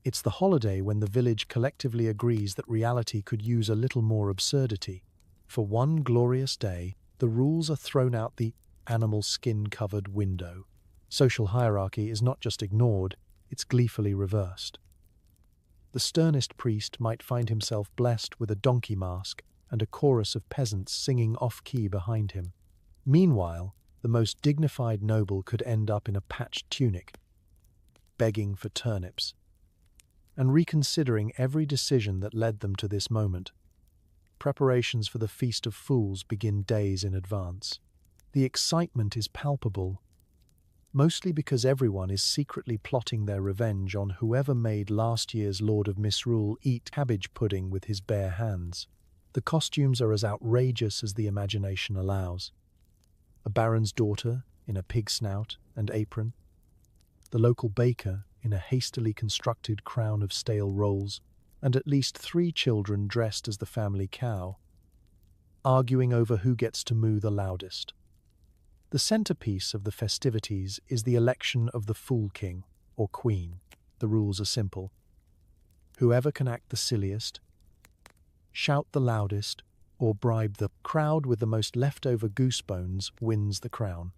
It's the holiday when the village collectively agrees that reality could use a little more absurdity. For one glorious day, the rules are thrown out the animal skin-covered window. Social hierarchy is not just ignored, it's gleefully reversed. The sternest priest might find himself blessed with a donkey mask and a chorus of peasants singing off-key behind him. Meanwhile, the most dignified noble could end up in a patched tunic, begging for turnips, and reconsidering every decision that led them to this moment. Preparations for the Feast of Fools begin days in advance. The excitement is palpable, mostly because everyone is secretly plotting their revenge on whoever made last year's Lord of Misrule eat cabbage pudding with his bare hands. The costumes are as outrageous as the imagination allows. A baron's daughter in a pig snout and apron, the local baker in a hastily constructed crown of stale rolls, and at least 3 children dressed as the family cow, arguing over who gets to moo the loudest. The centerpiece of the festivities is the election of the Fool King, or Queen. The rules are simple. Whoever can act the silliest, shout the loudest, or bribe the crowd with the most leftover goose bones wins the crown.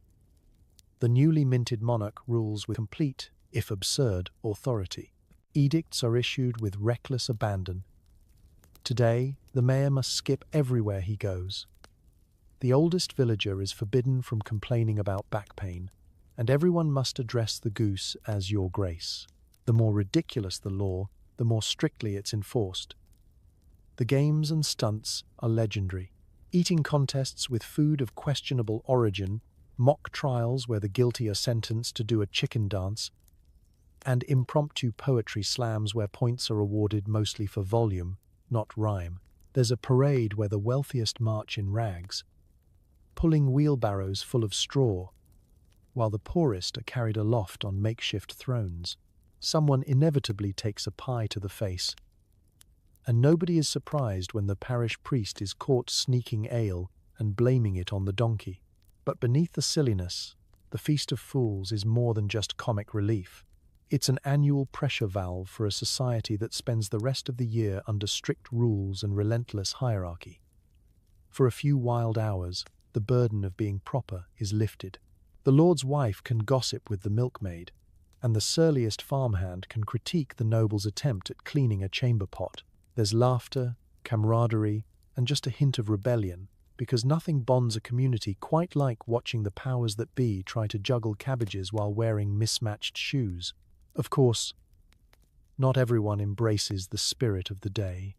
The newly minted monarch rules with complete, if absurd, authority. Edicts are issued with reckless abandon. Today, the mayor must skip everywhere he goes. The oldest villager is forbidden from complaining about back pain, and everyone must address the goose as Your Grace. The more ridiculous the law, the more strictly it's enforced. The games and stunts are legendary. Eating contests with food of questionable origin, mock trials where the guilty are sentenced to do a chicken dance, and impromptu poetry slams where points are awarded mostly for volume, not rhyme. There's a parade where the wealthiest march in rags, pulling wheelbarrows full of straw, while the poorest are carried aloft on makeshift thrones. Someone inevitably takes a pie to the face, and nobody is surprised when the parish priest is caught sneaking ale and blaming it on the donkey. But beneath the silliness, the Feast of Fools is more than just comic relief. It's an annual pressure valve for a society that spends the rest of the year under strict rules and relentless hierarchy. For a few wild hours, the burden of being proper is lifted. The lord's wife can gossip with the milkmaid, and the surliest farmhand can critique the noble's attempt at cleaning a chamber pot. There's laughter, camaraderie, and just a hint of rebellion, because nothing bonds a community quite like watching the powers that be try to juggle cabbages while wearing mismatched shoes. Of course, not everyone embraces the spirit of the day.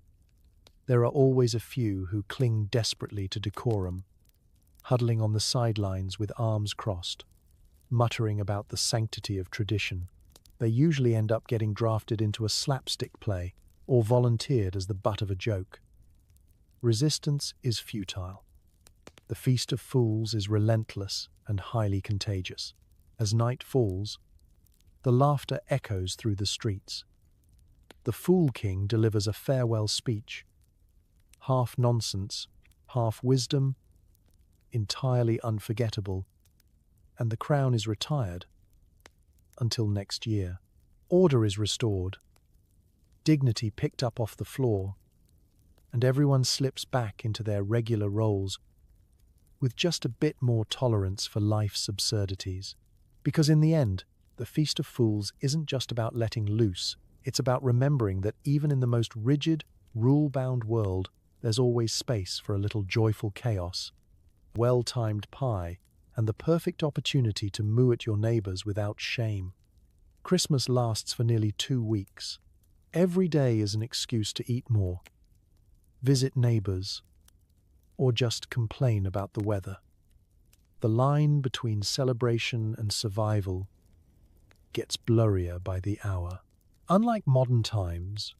There are always a few who cling desperately to decorum, huddling on the sidelines with arms crossed, muttering about the sanctity of tradition. They usually end up getting drafted into a slapstick play or volunteered as the butt of a joke. Resistance is futile. The Feast of Fools is relentless and highly contagious. As night falls, the laughter echoes through the streets. The Fool King delivers a farewell speech, half nonsense, half wisdom, entirely unforgettable, and the crown is retired until next year. Order is restored, dignity picked up off the floor, and everyone slips back into their regular roles with just a bit more tolerance for life's absurdities. Because in the end, the Feast of Fools isn't just about letting loose, it's about remembering that even in the most rigid, rule-bound world, there's always space for a little joyful chaos, well-timed pie, and the perfect opportunity to moo at your neighbors without shame. Christmas lasts for nearly 2 weeks. Every day is an excuse to eat more, visit neighbors, or just complain about the weather. The line between celebration and survival gets blurrier by the hour. Unlike modern times,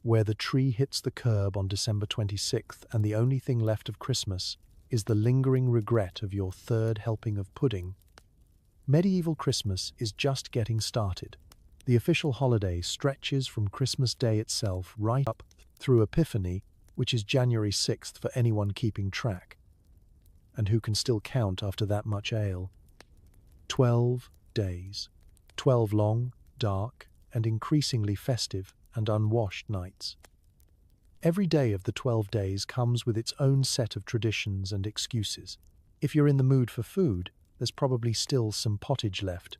where the tree hits the curb on December 26th and the only thing left of Christmas is the lingering regret of your third helping of pudding, medieval Christmas is just getting started. The official holiday stretches from Christmas Day itself right up through Epiphany, which is January 6th for anyone keeping track, and who can still count after that much ale. 12 days. 12 long, dark, and increasingly festive and unwashed nights. Every day of the 12 days comes with its own set of traditions and excuses. If you're in the mood for food, there's probably still some pottage left,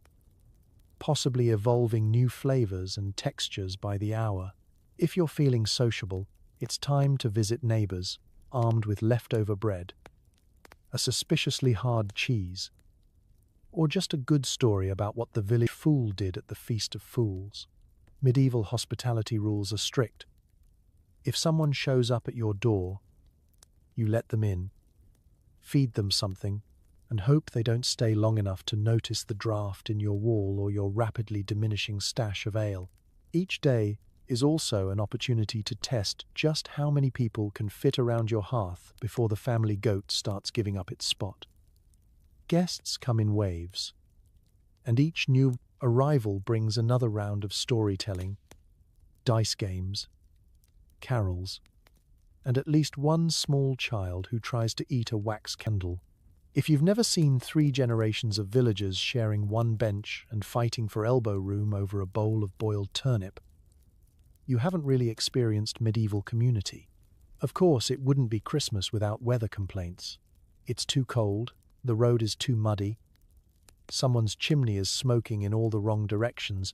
possibly evolving new flavors and textures by the hour. If you're feeling sociable, it's time to visit neighbors, armed with leftover bread, a suspiciously hard cheese, or just a good story about what the village fool did at the Feast of Fools. Medieval hospitality rules are strict. If someone shows up at your door, you let them in, feed them something, and hope they don't stay long enough to notice the draft in your wall or your rapidly diminishing stash of ale. Each day is also an opportunity to test just how many people can fit around your hearth before the family goat starts giving up its spot. Guests come in waves, and each new arrival brings another round of storytelling, dice games, carols, and at least one small child who tries to eat a wax candle. If you've never seen 3 generations of villagers sharing one bench and fighting for elbow room over a bowl of boiled turnip, you haven't really experienced medieval community. Of course, it wouldn't be Christmas without weather complaints. It's too cold, the road is too muddy, someone's chimney is smoking in all the wrong directions,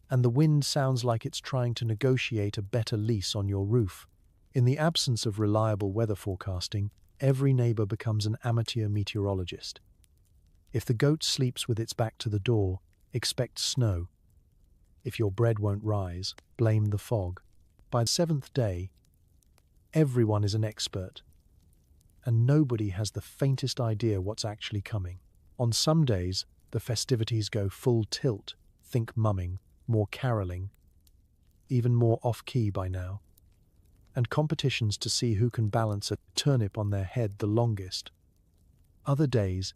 and the wind sounds like it's trying to negotiate a better lease on your roof. In the absence of reliable weather forecasting, every neighbor becomes an amateur meteorologist. If the goat sleeps with its back to the door, expect snow. If your bread won't rise, blame the fog. By the 7th day, everyone is an expert, and nobody has the faintest idea what's actually coming. On some days, the festivities go full tilt. Think mumming, more caroling, even more off-key by now, and competitions to see who can balance a turnip on their head the longest. Other days,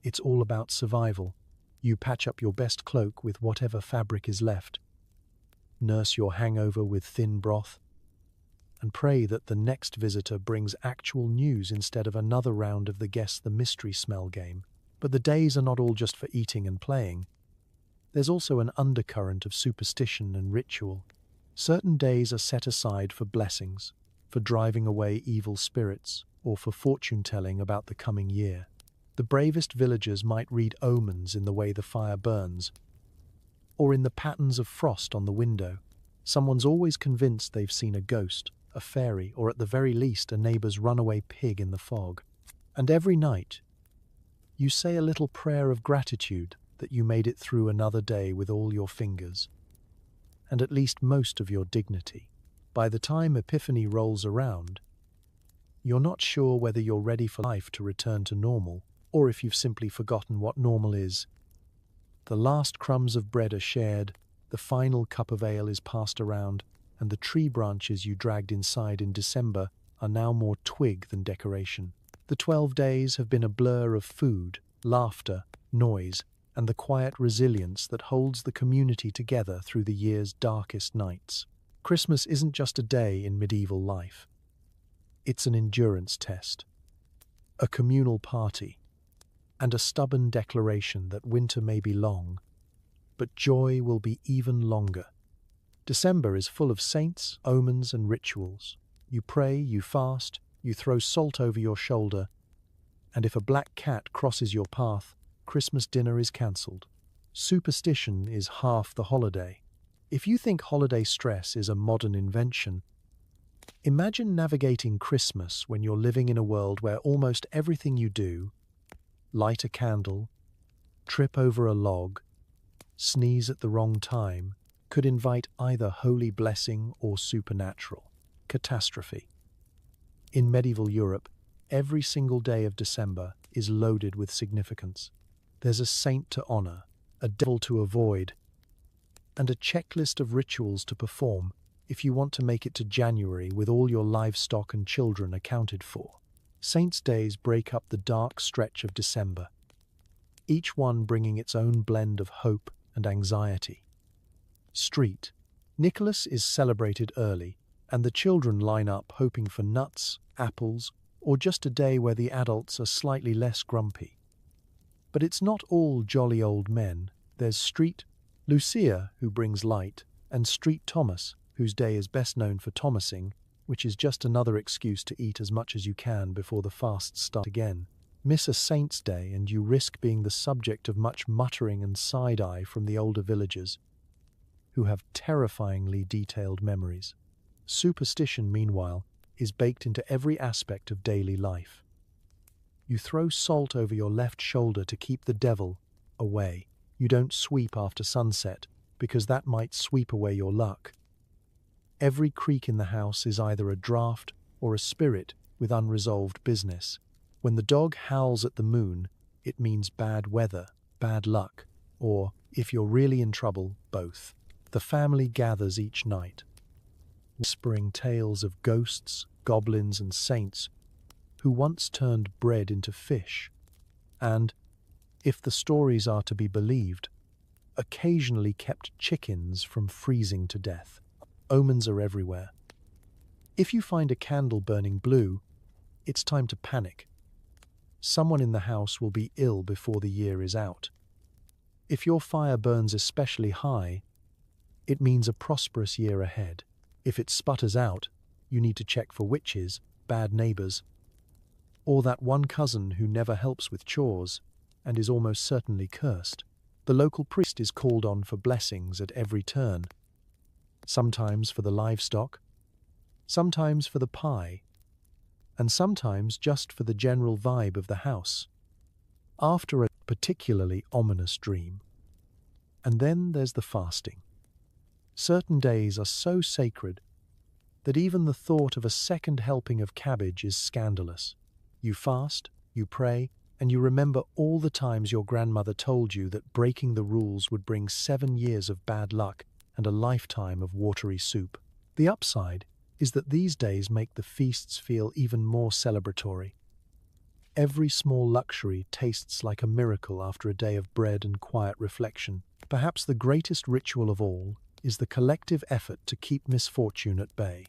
it's all about survival. You patch up your best cloak with whatever fabric is left, nurse your hangover with thin broth, and pray that the next visitor brings actual news instead of another round of the guess the mystery smell game. But the days are not all just for eating and playing. There's also an undercurrent of superstition and ritual. Certain days are set aside for blessings, for driving away evil spirits, or for fortune-telling about the coming year. The bravest villagers might read omens in the way the fire burns, or in the patterns of frost on the window. Someone's always convinced they've seen a ghost, a fairy, or at the very least a neighbour's runaway pig in the fog. And every night, you say a little prayer of gratitude that you made it through another day with all your fingers, and at least most of your dignity. By the time Epiphany rolls around, you're not sure whether you're ready for life to return to normal, or if you've simply forgotten what normal is. The last crumbs of bread are shared, the final cup of ale is passed around, and the tree branches you dragged inside in December are now more twig than decoration. The 12 days have been a blur of food, laughter, noise, and the quiet resilience that holds the community together through the year's darkest nights. Christmas isn't just a day in medieval life. It's an endurance test, a communal party, and a stubborn declaration that winter may be long, but joy will be even longer. December is full of saints, omens, and rituals. You pray, you fast, you throw salt over your shoulder, and if a black cat crosses your path, Christmas dinner is cancelled. Superstition is half the holiday. If you think holiday stress is a modern invention, imagine navigating Christmas when you're living in a world where almost everything you do, light a candle, trip over a log, sneeze at the wrong time, could invite either holy blessing or supernatural catastrophe. In medieval Europe, every single day of December is loaded with significance. There's a saint to honor, a devil to avoid, and a checklist of rituals to perform if you want to make it to January with all your livestock and children accounted for. Saints' days break up the dark stretch of December, each one bringing its own blend of hope and anxiety. Street. Nicholas is celebrated early, and the children line up hoping for nuts, apples, or just a day where the adults are slightly less grumpy. But it's not all jolly old men. There's Street Lucia, who brings light, and Street Thomas, whose day is best known for Thomasing, which is just another excuse to eat as much as you can before the fasts start again. Miss a saint's day and you risk being the subject of much muttering and side-eye from the older villagers, who have terrifyingly detailed memories. Superstition, meanwhile, is baked into every aspect of daily life. You throw salt over your left shoulder to keep the devil away. You don't sweep after sunset, because that might sweep away your luck. Every creak in the house is either a draft or a spirit with unresolved business. When the dog howls at the moon, it means bad weather, bad luck, or, if you're really in trouble, both. The family gathers each night, whispering tales of ghosts, goblins, and saints who once turned bread into fish, and, if the stories are to be believed, occasionally kept chickens from freezing to death. Omens are everywhere. If you find a candle burning blue, it's time to panic. Someone in the house will be ill before the year is out. If your fire burns especially high, it means a prosperous year ahead. If it sputters out, you need to check for witches, bad neighbors, or that one cousin who never helps with chores and is almost certainly cursed. The local priest is called on for blessings at every turn, sometimes for the livestock, sometimes for the pie, and sometimes just for the general vibe of the house, after a particularly ominous dream. And then there's the fasting. Certain days are so sacred that even the thought of a second helping of cabbage is scandalous. You fast, you pray, and you remember all the times your grandmother told you that breaking the rules would bring 7 years of bad luck and a lifetime of watery soup. The upside is that these days make the feasts feel even more celebratory. Every small luxury tastes like a miracle after a day of bread and quiet reflection. Perhaps the greatest ritual of all is the collective effort to keep misfortune at bay.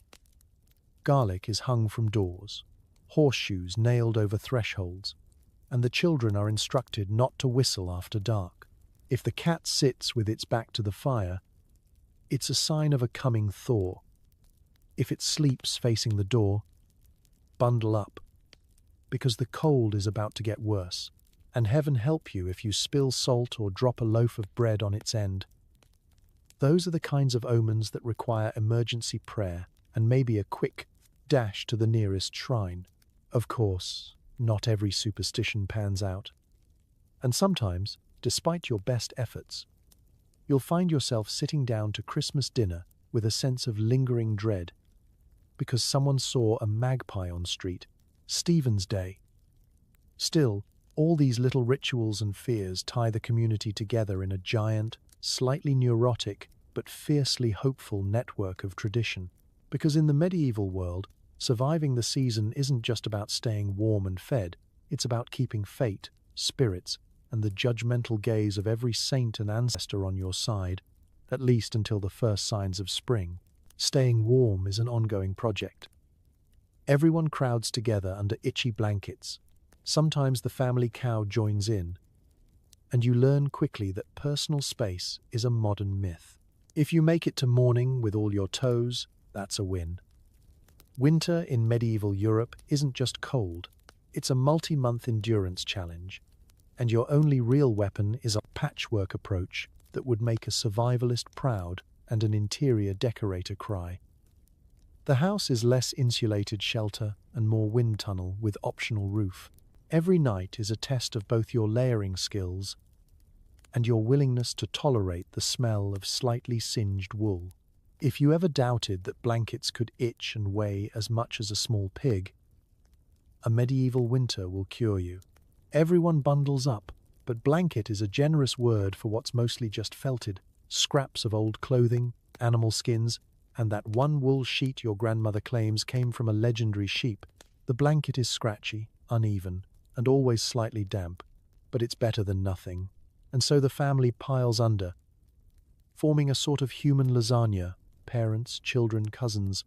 Garlic is hung from doors, horseshoes nailed over thresholds, and the children are instructed not to whistle after dark. If the cat sits with its back to the fire, it's a sign of a coming thaw. If it sleeps facing the door, bundle up, because the cold is about to get worse. And heaven help you if you spill salt or drop a loaf of bread on its end. Those are the kinds of omens that require emergency prayer and maybe a quick dash to the nearest shrine. Of course, not every superstition pans out. And sometimes, despite your best efforts, you'll find yourself sitting down to Christmas dinner with a sense of lingering dread because someone saw a magpie on street, Stephen's Day. Still, all these little rituals and fears tie the community together in a giant, slightly neurotic, but fiercely hopeful network of tradition. Because in the medieval world, surviving the season isn't just about staying warm and fed, it's about keeping fate, spirits, and the judgmental gaze of every saint and ancestor on your side, at least until the first signs of spring. Staying warm is an ongoing project. Everyone crowds together under itchy blankets. Sometimes the family cow joins in, and you learn quickly that personal space is a modern myth. If you make it to morning with all your toes, that's a win. Winter in medieval Europe isn't just cold, it's a multi-month endurance challenge, and your only real weapon is a patchwork approach that would make a survivalist proud and an interior decorator cry. The house is less insulated shelter and more wind tunnel with optional roof. Every night is a test of both your layering skills and your willingness to tolerate the smell of slightly singed wool. If you ever doubted that blankets could itch and weigh as much as a small pig, a medieval winter will cure you. Everyone bundles up, but blanket is a generous word for what's mostly just felted, scraps of old clothing, animal skins, and that one wool sheet your grandmother claims came from a legendary sheep. The blanket is scratchy, uneven, and always slightly damp, but it's better than nothing. And so the family piles under, forming a sort of human lasagna, parents, children, cousins,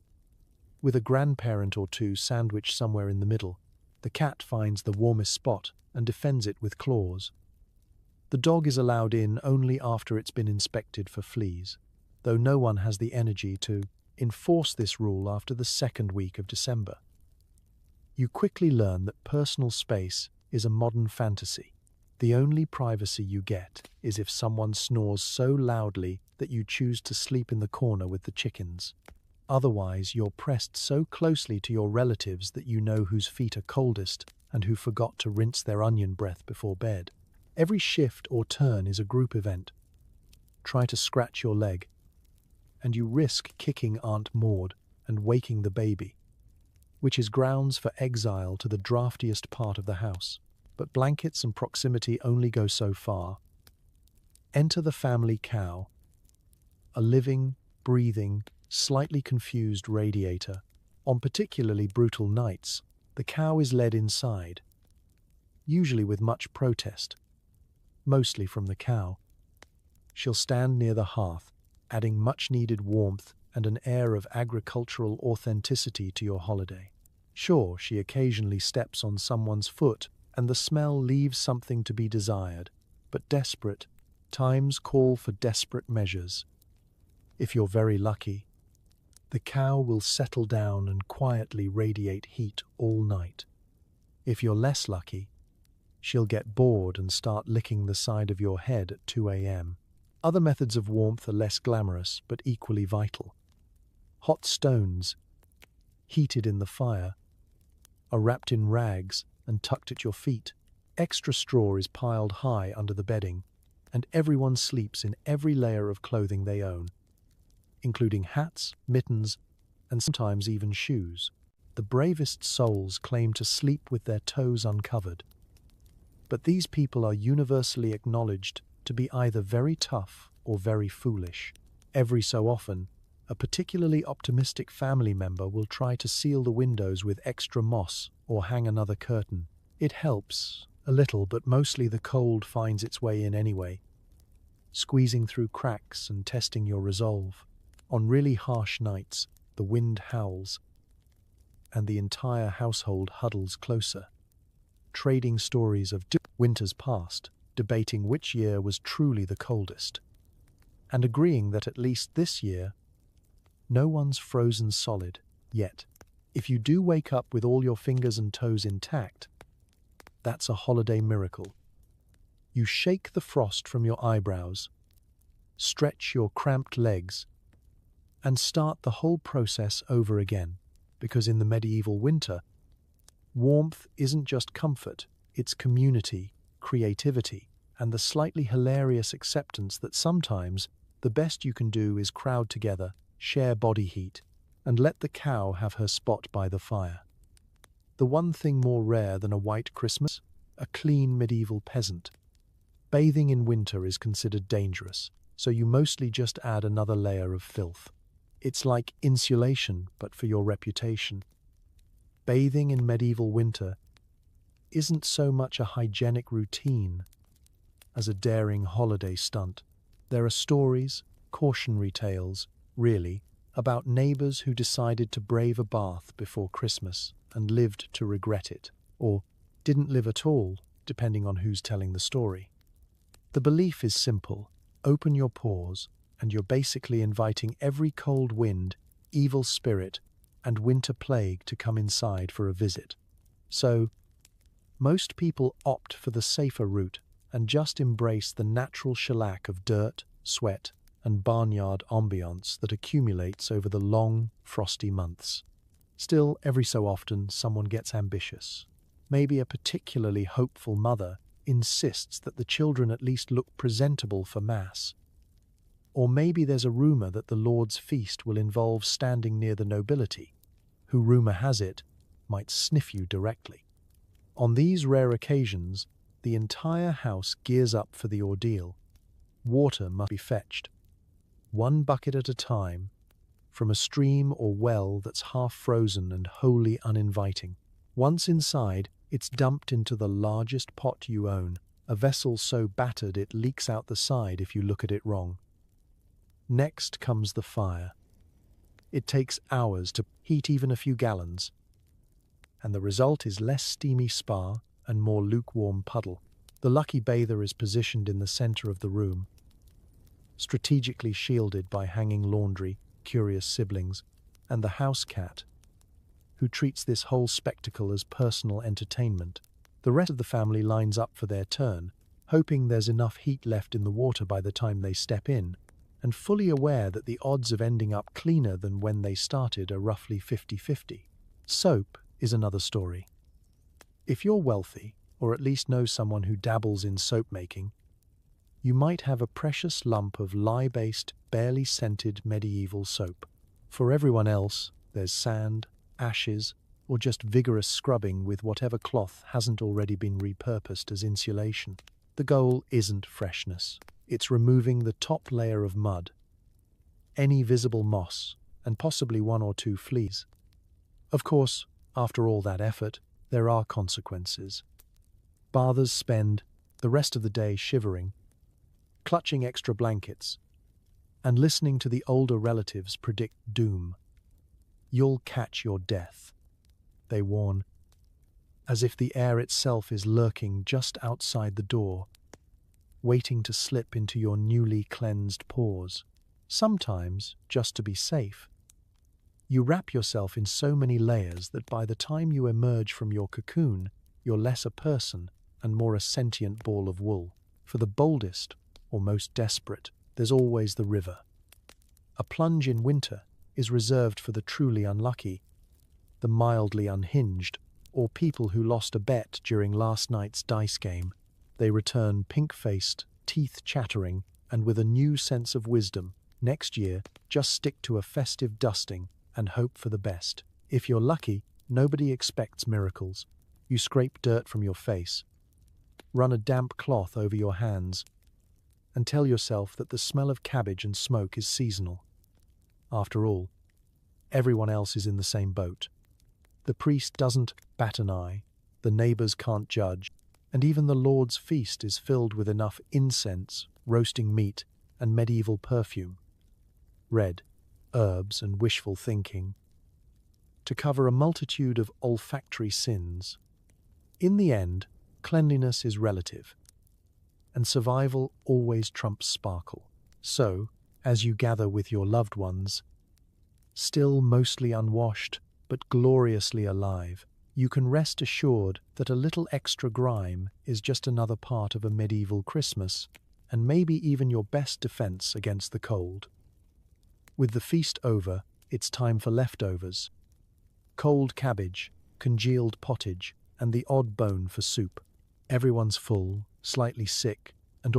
with a grandparent or two sandwiched somewhere in the middle. The cat finds the warmest spot and defends it with claws. The dog is allowed in only after it's been inspected for fleas, though no one has the energy to enforce this rule after the second week of December. You quickly learn that personal space is a modern fantasy. The only privacy you get is if someone snores so loudly that you choose to sleep in the corner with the chickens. Otherwise, you're pressed so closely to your relatives that you know whose feet are coldest and who forgot to rinse their onion breath before bed. Every shift or turn is a group event. Try to scratch your leg, and you risk kicking Aunt Maud and waking the baby, which is grounds for exile to the draftiest part of the house. But blankets and proximity only go so far. Enter the family cow, a living, breathing, slightly confused radiator. On particularly brutal nights, the cow is led inside, usually with much protest, mostly from the cow. She'll stand near the hearth, adding much-needed warmth and an air of agricultural authenticity to your holiday. Sure, she occasionally steps on someone's foot, and the smell leaves something to be desired, but desperate times call for desperate measures. If you're very lucky, the cow will settle down and quietly radiate heat all night. If you're less lucky, she'll get bored and start licking the side of your head at 2 a.m. Other methods of warmth are less glamorous but equally vital. Hot stones, heated in the fire, are wrapped in rags and tucked at your feet. Extra straw is piled high under the bedding, and everyone sleeps in every layer of clothing they own, including hats, mittens, and sometimes even shoes. The bravest souls claim to sleep with their toes uncovered, but these people are universally acknowledged to be either very tough or very foolish. Every so often, a particularly optimistic family member will try to seal the windows with extra moss or hang another curtain. It helps a little, but mostly the cold finds its way in anyway, squeezing through cracks and testing your resolve. On really harsh nights, the wind howls, and the entire household huddles closer, trading stories of winters past, debating which year was truly the coldest, and agreeing that at least this year, no one's frozen solid yet. If you do wake up with all your fingers and toes intact, that's a holiday miracle. You shake the frost from your eyebrows, stretch your cramped legs, and start the whole process over again, because in the medieval winter, warmth isn't just comfort, it's community, creativity, and the slightly hilarious acceptance that sometimes the best you can do is crowd together, share body heat, and let the cow have her spot by the fire. The one thing more rare than a white Christmas? A clean medieval peasant. Bathing in winter is considered dangerous, so you mostly just add another layer of filth. It's like insulation, but for your reputation. Bathing in medieval winter isn't so much a hygienic routine as a daring holiday stunt. There are stories, cautionary tales, really, about neighbors who decided to brave a bath before Christmas and lived to regret it, or didn't live at all, depending on who's telling the story. The belief is simple: open your pores, and you're basically inviting every cold wind, evil spirit, and winter plague to come inside for a visit. So, most people opt for the safer route and just embrace the natural shellac of dirt, sweat, and barnyard ambiance that accumulates over the long, frosty months. Still, every so often, someone gets ambitious. Maybe a particularly hopeful mother insists that the children at least look presentable for Mass. Or maybe there's a rumor that the Lord's feast will involve standing near the nobility, who, rumor has it, might sniff you directly. On these rare occasions, the entire house gears up for the ordeal. Water must be fetched, one bucket at a time, from a stream or well that's half frozen and wholly uninviting. Once inside, it's dumped into the largest pot you own, a vessel so battered it leaks out the side if you look at it wrong. Next comes the fire. It takes hours to heat even a few gallons, and the result is less steamy spa and more lukewarm puddle. The lucky bather is positioned in the center of the room, strategically shielded by hanging laundry, curious siblings, and the house cat, who treats this whole spectacle as personal entertainment. The rest of the family lines up for their turn, hoping there's enough heat left in the water by the time they step in, and fully aware that the odds of ending up cleaner than when they started are roughly 50-50. Soap is another story. If you're wealthy, or at least know someone who dabbles in soap making, you might have a precious lump of lye-based, barely scented medieval soap. For everyone else, there's sand, ashes, or just vigorous scrubbing with whatever cloth hasn't already been repurposed as insulation. The goal isn't freshness. It's removing the top layer of mud, any visible moss, and possibly one or two fleas. Of course, after all that effort, there are consequences. Bathers spend the rest of the day shivering, clutching extra blankets, and listening to the older relatives predict doom. You'll catch your death, they warn, as if the air itself is lurking just outside the door, waiting to slip into your newly cleansed pores. Sometimes, just to be safe, you wrap yourself in so many layers that by the time you emerge from your cocoon, you're less a person and more a sentient ball of wool. For the boldest or most desperate, there's always the river. A plunge in winter is reserved for the truly unlucky, the mildly unhinged, or people who lost a bet during last night's dice game. They return pink-faced, teeth chattering, and with a new sense of wisdom. Next year, just stick to a festive dusting and hope for the best. If you're lucky, nobody expects miracles. You scrape dirt from your face, run a damp cloth over your hands, and tell yourself that the smell of cabbage and smoke is seasonal. After all, everyone else is in the same boat. The priest doesn't bat an eye, the neighbors can't judge, and even the Lord's feast is filled with enough incense, roasting meat, and medieval perfume, red, herbs, and wishful thinking, to cover a multitude of olfactory sins. In the end, cleanliness is relative, and survival always trumps sparkle. So, as you gather with your loved ones, still mostly unwashed but gloriously alive, you can rest assured that a little extra grime is just another part of a medieval Christmas, and maybe even your best defense against the cold. With the feast over, it's time for leftovers. Cold cabbage, congealed pottage, and the odd bone for soup. Everyone's full, slightly sick, and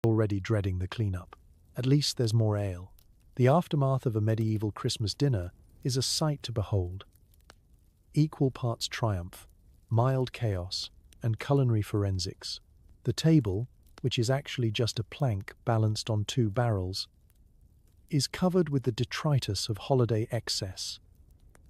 already dreading the cleanup. At least there's more ale. The aftermath of a medieval Christmas dinner is a sight to behold. Equal parts triumph, mild chaos, and culinary forensics. The table, which is actually just a plank balanced on two barrels, is covered with the detritus of holiday excess.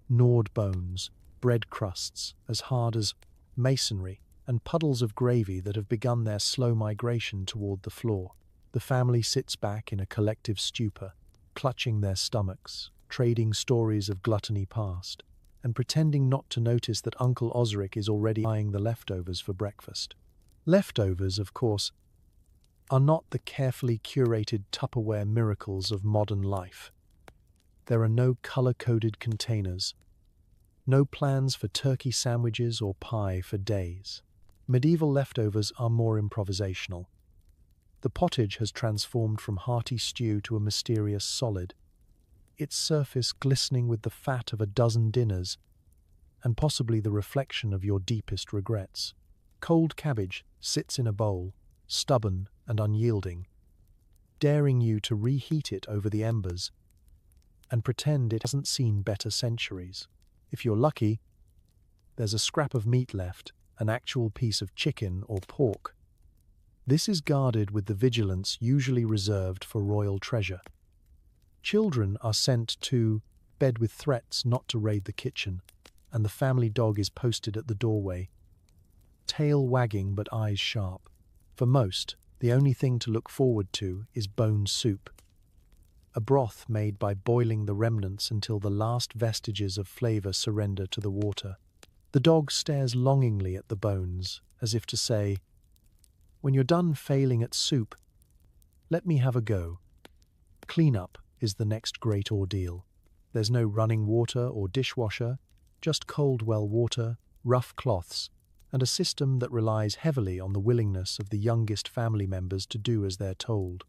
Gnawed bones, bread crusts as hard as masonry, and puddles of gravy that have begun their slow migration toward the floor. The family sits back in a collective stupor, clutching their stomachs, trading stories of gluttony past, and pretending not to notice that Uncle Osric is already eyeing the leftovers for breakfast. Leftovers, of course, are not the carefully curated Tupperware miracles of modern life. There are no color-coded containers, no plans for turkey sandwiches or pie for days. Medieval leftovers are more improvisational. The pottage has transformed from hearty stew to a mysterious solid, its surface glistening with the fat of a dozen dinners, and possibly the reflection of your deepest regrets. Cold cabbage sits in a bowl, stubborn and unyielding, daring you to reheat it over the embers and pretend it hasn't seen better centuries. If you're lucky, there's a scrap of meat left, an actual piece of chicken or pork. This is guarded with the vigilance usually reserved for royal treasure. Children are sent to bed with threats not to raid the kitchen, and the family dog is posted at the doorway, tail wagging but eyes sharp. For most, the only thing to look forward to is bone soup, a broth made by boiling the remnants until the last vestiges of flavor surrender to the water. The dog stares longingly at the bones, as if to say, "When you're done failing at soup, let me have a go." Cleanup is the next great ordeal. There's no running water or dishwasher, just cold well water, rough cloths, and a system that relies heavily on the willingness of the youngest family members to do as they're told.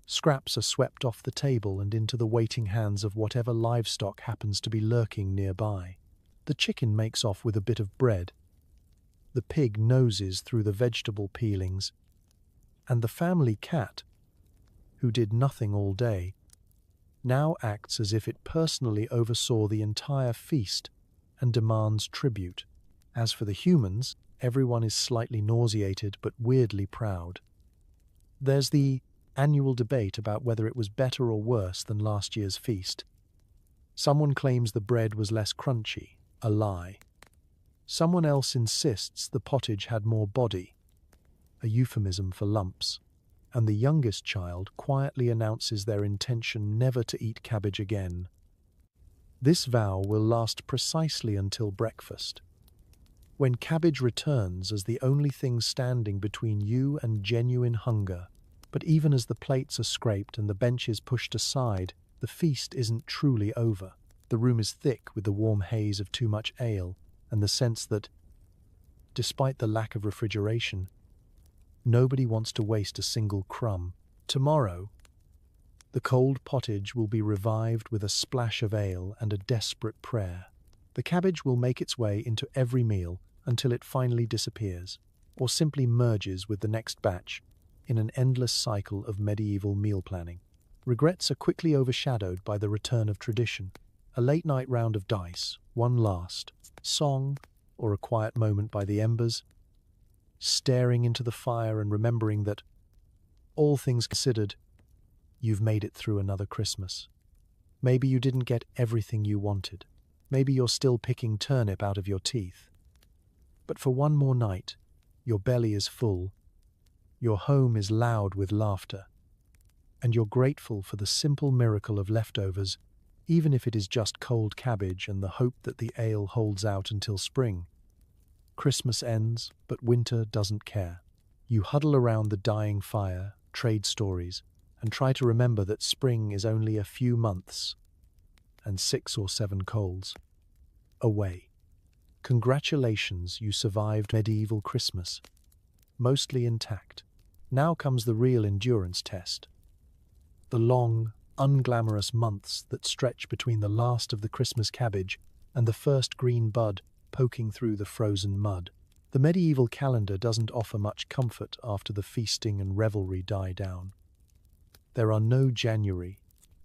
Scraps are swept off the table and into the waiting hands of whatever livestock happens to be lurking nearby. The chicken makes off with a bit of bread. The pig noses through the vegetable peelings, and the family cat, who did nothing all day, now acts as if it personally oversaw the entire feast and demands tribute. As for the humans, everyone is slightly nauseated but weirdly proud. There's the annual debate about whether it was better or worse than last year's feast. Someone claims the bread was less crunchy, a lie. Someone else insists the pottage had more body, a euphemism for lumps, and the youngest child quietly announces their intention never to eat cabbage again. This vow will last precisely until breakfast, when cabbage returns as the only thing standing between you and genuine hunger. But even as the plates are scraped and the benches pushed aside, the feast isn't truly over. The room is thick with the warm haze of too much ale, and the sense that, despite the lack of refrigeration, nobody wants to waste a single crumb. Tomorrow, the cold pottage will be revived with a splash of ale and a desperate prayer. The cabbage will make its way into every meal until it finally disappears, or simply merges with the next batch in an endless cycle of medieval meal planning. Regrets are quickly overshadowed by the return of tradition. A late-night round of dice, one last song, or a quiet moment by the embers, staring into the fire and remembering that, all things considered, you've made it through another Christmas. Maybe you didn't get everything you wanted. Maybe you're still picking turnip out of your teeth. But for one more night, your belly is full, your home is loud with laughter, and you're grateful for the simple miracle of leftovers even if it is just cold cabbage and the hope that the ale holds out until spring. Christmas ends, but winter doesn't care. You huddle around the dying fire, trade stories, and try to remember that spring is only a few months and 6 or 7 colds away. Congratulations, you survived medieval Christmas, mostly intact. Now comes the real endurance test. The long, unglamorous months that stretch between the last of the Christmas cabbage and the first green bud poking through the frozen mud. The medieval calendar doesn't offer much comfort after the feasting and revelry die down. There are no January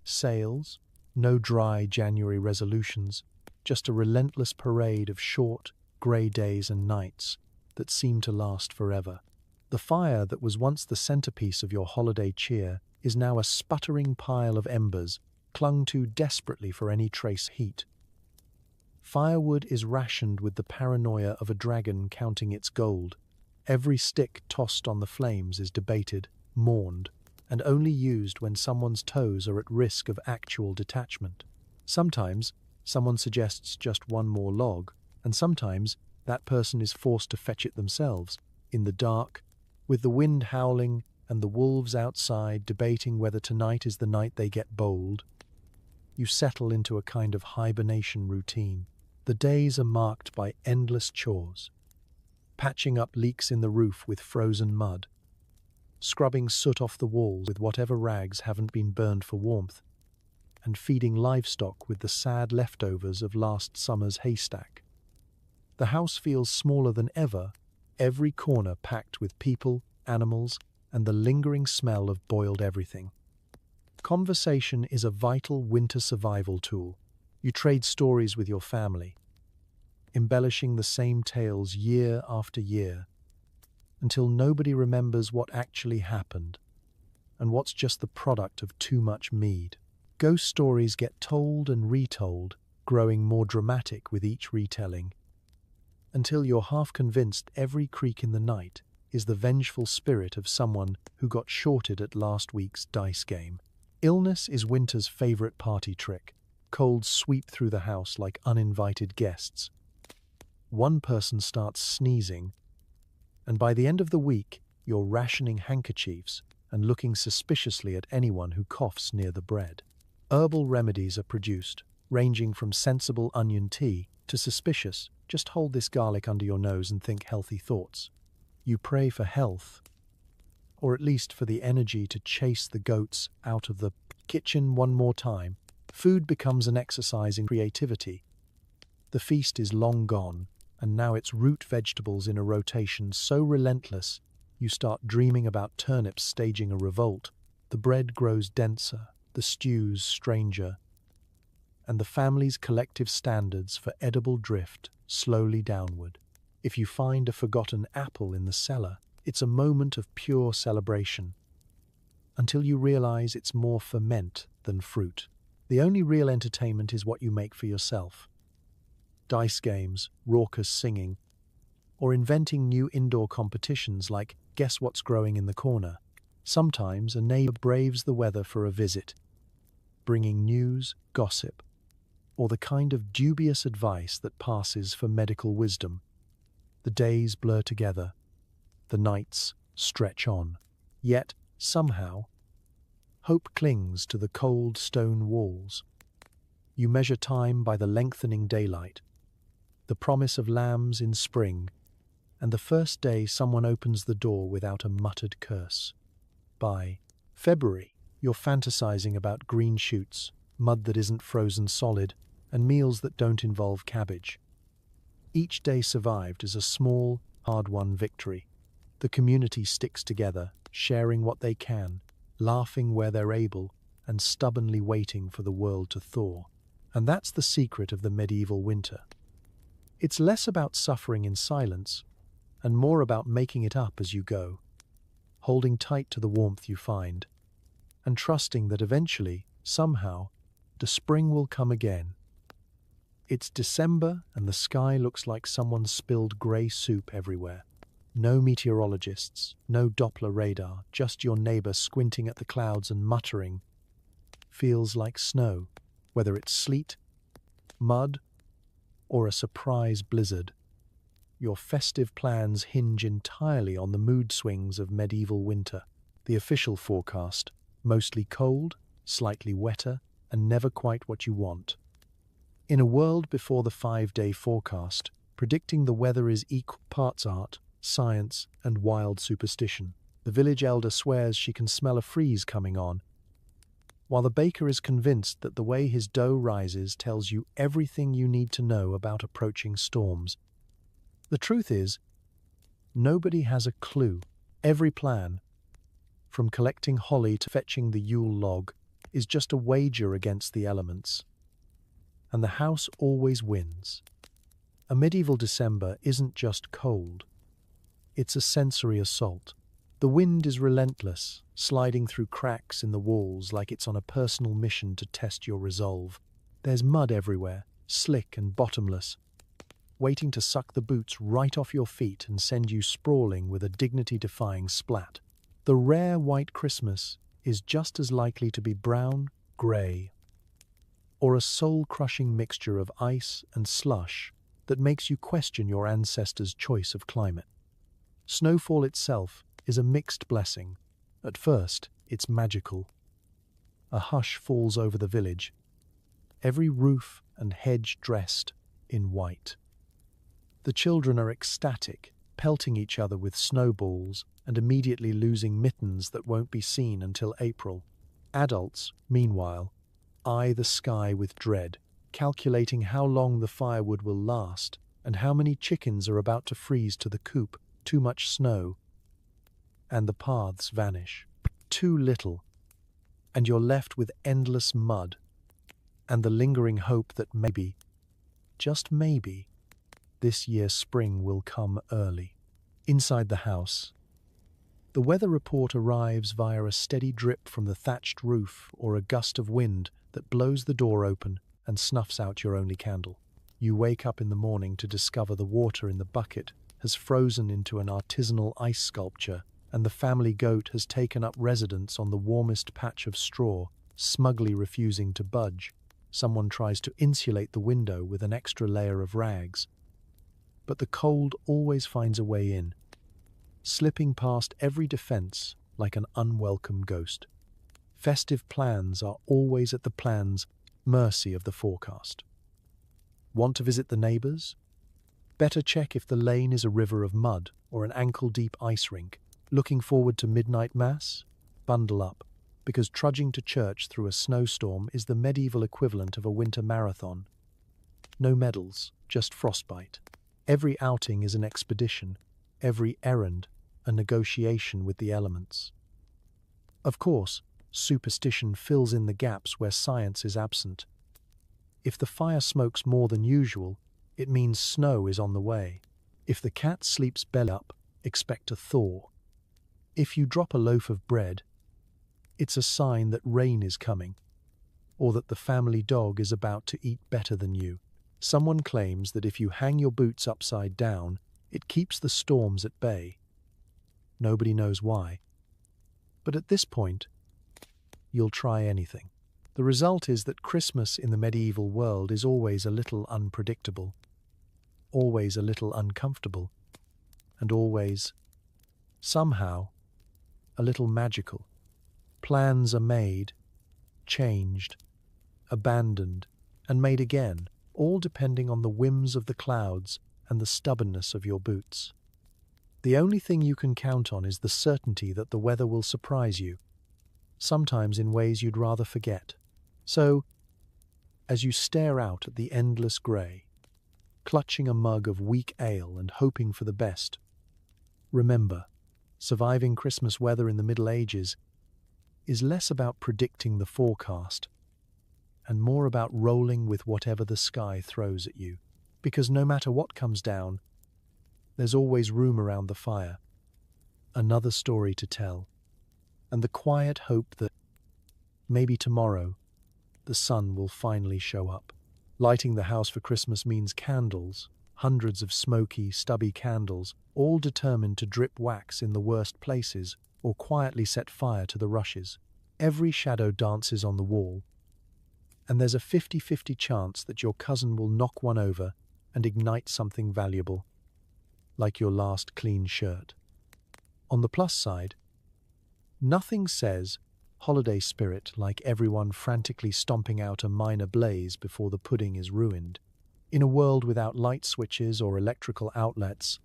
sales, no dry January resolutions, just a relentless parade of short, grey days and nights that seem to last forever. The fire that was once the centerpiece of your holiday cheer is now a sputtering pile of embers, clung to desperately for any trace heat. Firewood is rationed with the paranoia of a dragon counting its gold. Every stick tossed on the flames is debated, mourned, and only used when someone's toes are at risk of actual detachment. Sometimes, someone suggests just one more log, and sometimes that person is forced to fetch it themselves, in the dark, with the wind howling and the wolves outside debating whether tonight is the night they get bold. You settle into a kind of hibernation routine. The days are marked by endless chores. Patching up leaks in the roof with frozen mud. Scrubbing soot off the walls with whatever rags haven't been burned for warmth. And feeding livestock with the sad leftovers of last summer's haystack. The house feels smaller than ever, every corner packed with people, animals, and the lingering smell of boiled everything. Conversation is a vital winter survival tool. You trade stories with your family, embellishing the same tales year after year, until nobody remembers what actually happened, and what's just the product of too much mead. Ghost stories get told and retold, growing more dramatic with each retelling, until you're half convinced every creak in the night is the vengeful spirit of someone who got shorted at last week's dice game. Illness is winter's favorite party trick. Colds sweep through the house like uninvited guests. One person starts sneezing, and by the end of the week, you're rationing handkerchiefs and looking suspiciously at anyone who coughs near the bread. Herbal remedies are produced, ranging from sensible onion tea to suspicious, just hold this garlic under your nose and think healthy thoughts. You pray for health, or at least for the energy to chase the goats out of the kitchen one more time. Food becomes an exercise in creativity. The feast is long gone, and now it's root vegetables in a rotation so relentless you start dreaming about turnips staging a revolt. The bread grows denser, the stews stranger, and the family's collective standards for edible drift slowly downward. If you find a forgotten apple in the cellar, it's a moment of pure celebration, until you realize it's more ferment than fruit. The only real entertainment is what you make for yourself. Dice games, raucous singing, or inventing new indoor competitions like Guess What's Growing in the Corner. Sometimes a neighbor braves the weather for a visit, bringing news, gossip, or the kind of dubious advice that passes for medical wisdom. The days blur together, the nights stretch on. Yet, somehow, hope clings to the cold stone walls. You measure time by the lengthening daylight, the promise of lambs in spring, and the first day someone opens the door without a muttered curse. By February, you're fantasizing about green shoots, mud that isn't frozen solid, and meals that don't involve cabbage. Each day survived is a small, hard-won victory. The community sticks together, sharing what they can, laughing where they're able, and stubbornly waiting for the world to thaw. And that's the secret of the medieval winter. It's less about suffering in silence, and more about making it up as you go, holding tight to the warmth you find, and trusting that eventually, somehow, the spring will come again. It's December and the sky looks like someone spilled grey soup everywhere. No meteorologists, no Doppler radar, just your neighbor squinting at the clouds and muttering, "Feels like snow." Whether it's sleet, mud, or a surprise blizzard, your festive plans hinge entirely on the mood swings of medieval winter. The official forecast: mostly cold, slightly wetter, and never quite what you want. In a world before the 5-day forecast, predicting the weather is equal parts art, science, and wild superstition. The village elder swears she can smell a freeze coming on, while the baker is convinced that the way his dough rises tells you everything you need to know about approaching storms. The truth is, nobody has a clue. Every plan, from collecting holly to fetching the Yule log, is just a wager against the elements. And the house always wins. A medieval December isn't just cold. It's a sensory assault. The wind is relentless, sliding through cracks in the walls like it's on a personal mission to test your resolve. There's mud everywhere, slick and bottomless, waiting to suck the boots right off your feet and send you sprawling with a dignity-defying splat. The rare white Christmas is just as likely to be brown, grey, or a soul-crushing mixture of ice and slush that makes you question your ancestors' choice of climate. Snowfall itself is a mixed blessing. At first, it's magical. A hush falls over the village, every roof and hedge dressed in white. The children are ecstatic, pelting each other with snowballs and immediately losing mittens that won't be seen until April. Adults, meanwhile, eye the sky with dread, calculating how long the firewood will last and how many chickens are about to freeze to the coop. Too much snow, and the paths vanish. Too little, and you're left with endless mud and the lingering hope that maybe, just maybe, this year's spring will come early. Inside the house, the weather report arrives via a steady drip from the thatched roof or a gust of wind that blows the door open and snuffs out your only candle. You wake up in the morning to discover the water in the bucket has frozen into an artisanal ice sculpture, and the family goat has taken up residence on the warmest patch of straw, smugly refusing to budge. Someone tries to insulate the window with an extra layer of rags, but the cold always finds a way in, slipping past every defense like an unwelcome ghost. Festive plans are always at the plan's mercy of the forecast. Want to visit the neighbours? Better check if the lane is a river of mud or an ankle-deep ice rink. Looking forward to midnight mass? Bundle up, because trudging to church through a snowstorm is the medieval equivalent of a winter marathon. No medals, just frostbite. Every outing is an expedition, every errand a negotiation with the elements. Of course, superstition fills in the gaps where science is absent. If the fire smokes more than usual, it means snow is on the way. If the cat sleeps belly up, expect a thaw. If you drop a loaf of bread, it's a sign that rain is coming, or that the family dog is about to eat better than you. Someone claims that if you hang your boots upside down, it keeps the storms at bay. Nobody knows why. But at this point, you'll try anything. The result is that Christmas in the medieval world is always a little unpredictable, always a little uncomfortable, and always, somehow, a little magical. Plans are made, changed, abandoned, and made again, all depending on the whims of the clouds and the stubbornness of your boots. The only thing you can count on is the certainty that the weather will surprise you, sometimes in ways you'd rather forget. So, as you stare out at the endless grey, clutching a mug of weak ale and hoping for the best, remember, surviving Christmas weather in the Middle Ages is less about predicting the forecast and more about rolling with whatever the sky throws at you. Because no matter what comes down, there's always room around the fire, another story to tell, and the quiet hope that maybe tomorrow the sun will finally show up. Lighting the house for Christmas means candles, hundreds of smoky, stubby candles, all determined to drip wax in the worst places or quietly set fire to the rushes. Every shadow dances on the wall, and there's a 50-50 chance that your cousin will knock one over and ignite something valuable, like your last clean shirt. On the plus side, nothing says holiday spirit like everyone frantically stomping out a minor blaze before the pudding is ruined. In a world without light switches or electrical outlets,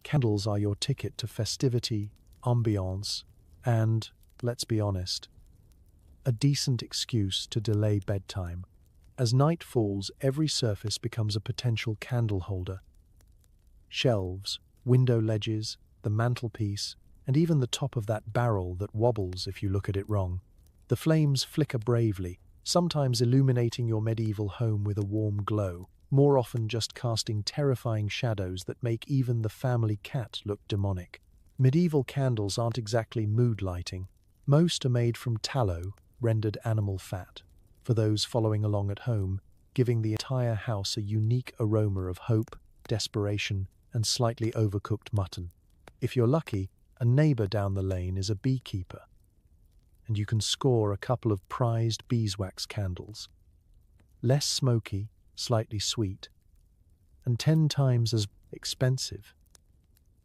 candles are your ticket to festivity, ambiance, and, let's be honest, a decent excuse to delay bedtime. As night falls, every surface becomes a potential candle holder. Shelves, window ledges, the mantelpiece, and even the top of that barrel that wobbles if you look at it wrong. The flames flicker bravely, sometimes illuminating your medieval home with a warm glow, more often just casting terrifying shadows that make even the family cat look demonic. Medieval candles aren't exactly mood lighting. Most are made from tallow, rendered animal fat, for those following along at home, giving the entire house a unique aroma of hope, desperation, and slightly overcooked mutton. If you're lucky, a neighbor down the lane is a beekeeper, and you can score a couple of prized beeswax candles. Less smoky, slightly sweet, and 10 times as expensive.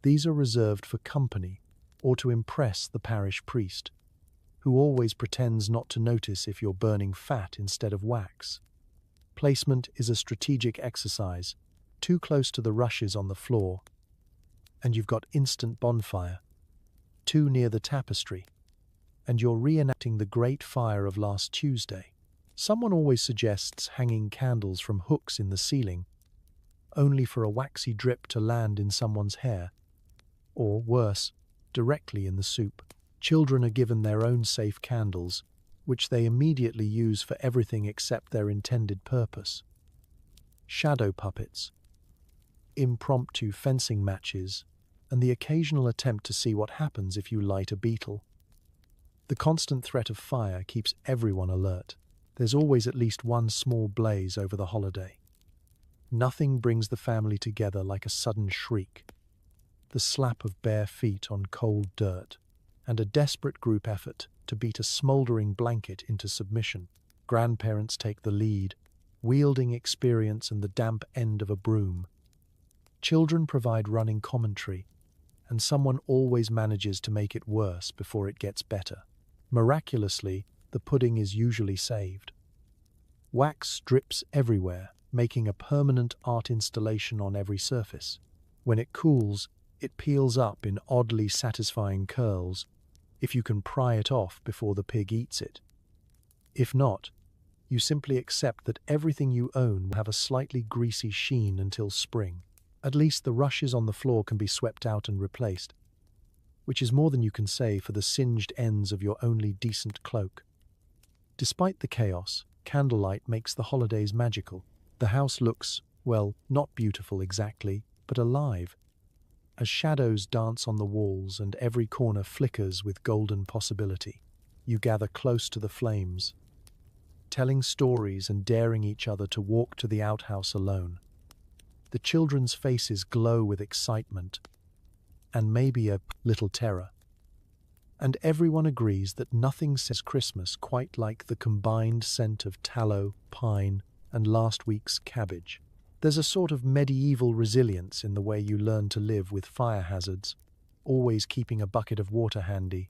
These are reserved for company or to impress the parish priest, who always pretends not to notice if you're burning fat instead of wax. Placement is a strategic exercise. Too close to the rushes on the floor, and you've got instant bonfire. Too near the tapestry, and you're reenacting the great fire of last Tuesday. Someone always suggests hanging candles from hooks in the ceiling, only for a waxy drip to land in someone's hair, or worse, directly in the soup. Children are given their own safe candles, which they immediately use for everything except their intended purpose. Shadow puppets, impromptu fencing matches, and the occasional attempt to see what happens if you light a beetle. The constant threat of fire keeps everyone alert. There's always at least one small blaze over the holiday. Nothing brings the family together like a sudden shriek, the slap of bare feet on cold dirt, and a desperate group effort to beat a smoldering blanket into submission. Grandparents take the lead, wielding experience and the damp end of a broom. Children provide running commentary, and someone always manages to make it worse before it gets better. Miraculously, the pudding is usually saved. Wax drips everywhere, making a permanent art installation on every surface. When it cools, it peels up in oddly satisfying curls, if you can pry it off before the pig eats it. If not, you simply accept that everything you own will have a slightly greasy sheen until spring. At least the rushes on the floor can be swept out and replaced, which is more than you can say for the singed ends of your only decent cloak. Despite the chaos, candlelight makes the holidays magical. The house looks, well, not beautiful exactly, but alive, as shadows dance on the walls and every corner flickers with golden possibility. You gather close to the flames, telling stories and daring each other to walk to the outhouse alone. The children's faces glow with excitement and maybe a little terror. And everyone agrees that nothing says Christmas quite like the combined scent of tallow, pine, and last week's cabbage. There's a sort of medieval resilience in the way you learn to live with fire hazards, always keeping a bucket of water handy,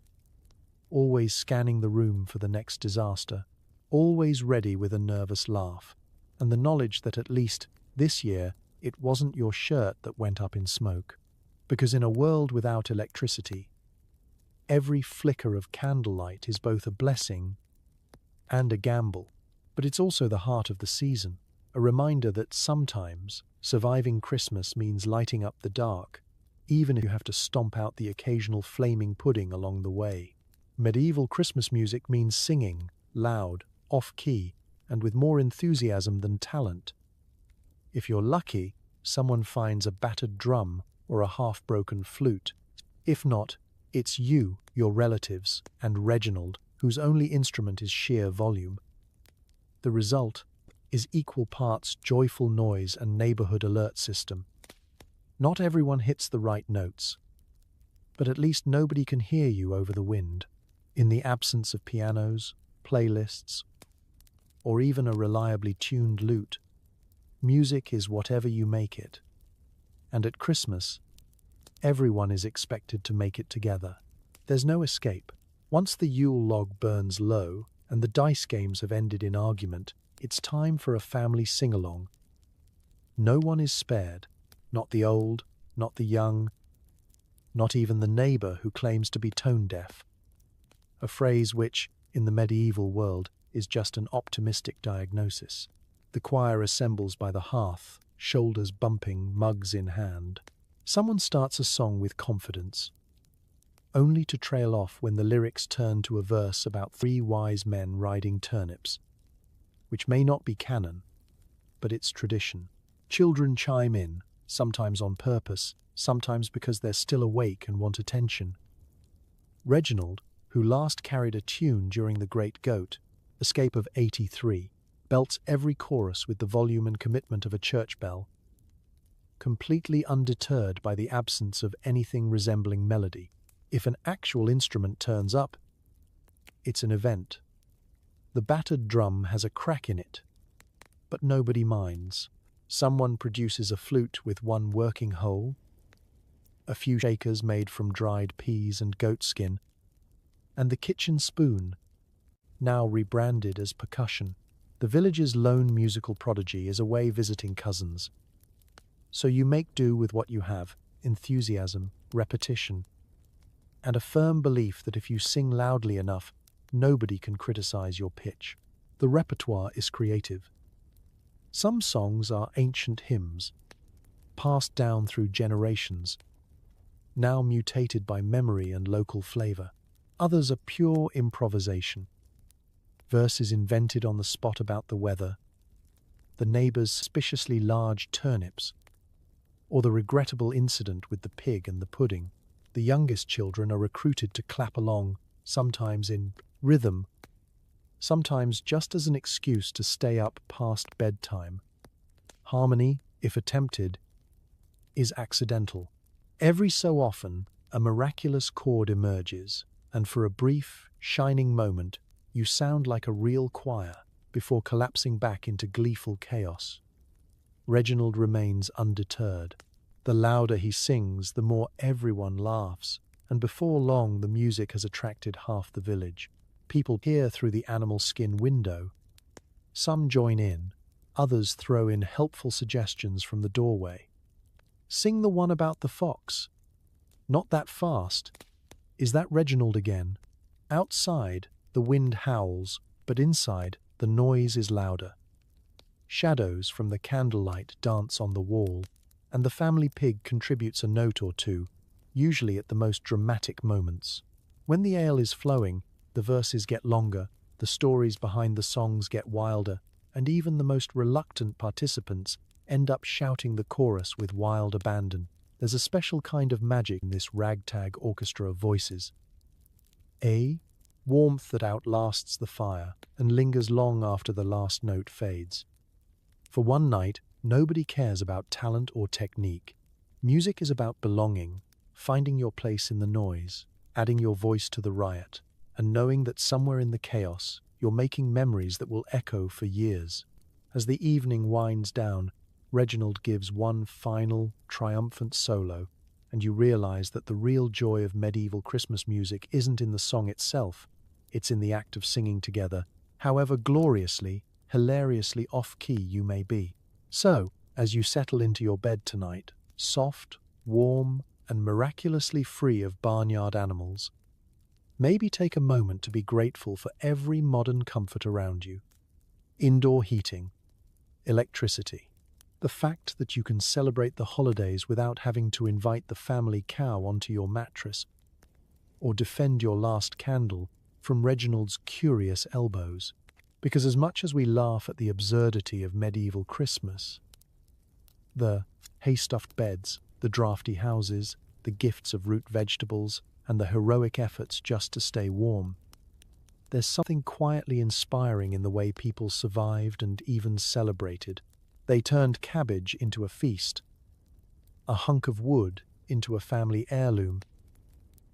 always scanning the room for the next disaster, always ready with a nervous laugh, and the knowledge that at least this year it wasn't your shirt that went up in smoke. Because in a world without electricity, every flicker of candlelight is both a blessing and a gamble. But it's also the heart of the season, a reminder that sometimes surviving Christmas means lighting up the dark, even if you have to stomp out the occasional flaming pudding along the way. Medieval Christmas music means singing, loud, off-key, and with more enthusiasm than talent. If you're lucky, someone finds a battered drum or a half-broken flute. If not, it's you, your relatives, and Reginald, whose only instrument is sheer volume. The result is equal parts joyful noise and neighborhood alert system. Not everyone hits the right notes, but at least nobody can hear you over the wind. In the absence of pianos, playlists, or even a reliably tuned lute. Music is whatever you make it. And at Christmas, everyone is expected to make it together. There's no escape. Once the Yule log burns low and the dice games have ended in argument, it's time for a family sing-along. No one is spared. Not the old, not the young, not even the neighbour who claims to be tone-deaf. A phrase which, in the medieval world, is just an optimistic diagnosis. The choir assembles by the hearth, shoulders bumping, mugs in hand. Someone starts a song with confidence, only to trail off when the lyrics turn to a verse about three wise men riding turnips, which may not be canon, but it's tradition. Children chime in, sometimes on purpose, sometimes because they're still awake and want attention. Reginald, who last carried a tune during the Great Goat, Escape of 83, belts every chorus with the volume and commitment of a church bell, completely undeterred by the absence of anything resembling melody. If an actual instrument turns up, it's an event. The battered drum has a crack in it, but nobody minds. Someone produces a flute with one working hole, a few shakers made from dried peas and goat skin, and the kitchen spoon, now rebranded as percussion. The village's lone musical prodigy is away visiting cousins. So you make do with what you have: enthusiasm, repetition, and a firm belief that if you sing loudly enough, nobody can criticize your pitch. The repertoire is creative. Some songs are ancient hymns, passed down through generations, now mutated by memory and local flavor. Others are pure improvisation. Verses invented on the spot about the weather, the neighbor's suspiciously large turnips, or the regrettable incident with the pig and the pudding. The youngest children are recruited to clap along, sometimes in rhythm, sometimes just as an excuse to stay up past bedtime. Harmony, if attempted, is accidental. Every so often, a miraculous chord emerges, and for a brief, shining moment, you sound like a real choir before collapsing back into gleeful chaos. Reginald remains undeterred. The louder he sings, the more everyone laughs, and before long the music has attracted half the village. People peer through the animal skin window. Some join in, others throw in helpful suggestions from the doorway. Sing the one about the fox. Not that fast. Is that Reginald again? Outside, the wind howls, but inside, the noise is louder. Shadows from the candlelight dance on the wall, and the family pig contributes a note or two, usually at the most dramatic moments. When the ale is flowing, the verses get longer, the stories behind the songs get wilder, and even the most reluctant participants end up shouting the chorus with wild abandon. There's a special kind of magic in this ragtag orchestra of voices. Warmth that outlasts the fire and lingers long after the last note fades. For one night, nobody cares about talent or technique. Music is about belonging, finding your place in the noise, adding your voice to the riot, and knowing that somewhere in the chaos, you're making memories that will echo for years. As the evening winds down, Reginald gives one final, triumphant solo, and you realize that the real joy of medieval Christmas music isn't in the song itself, it's in the act of singing together, however gloriously, hilariously off-key you may be. So, as you settle into your bed tonight, soft, warm, and miraculously free of barnyard animals, maybe take a moment to be grateful for every modern comfort around you. Indoor heating, electricity, the fact that you can celebrate the holidays without having to invite the family cow onto your mattress, or defend your last candle from Reginald's curious elbows. Because as much as we laugh at the absurdity of medieval Christmas, the hay-stuffed beds, the drafty houses, the gifts of root vegetables, and the heroic efforts just to stay warm, there's something quietly inspiring in the way people survived and even celebrated. They turned cabbage into a feast, a hunk of wood into a family heirloom,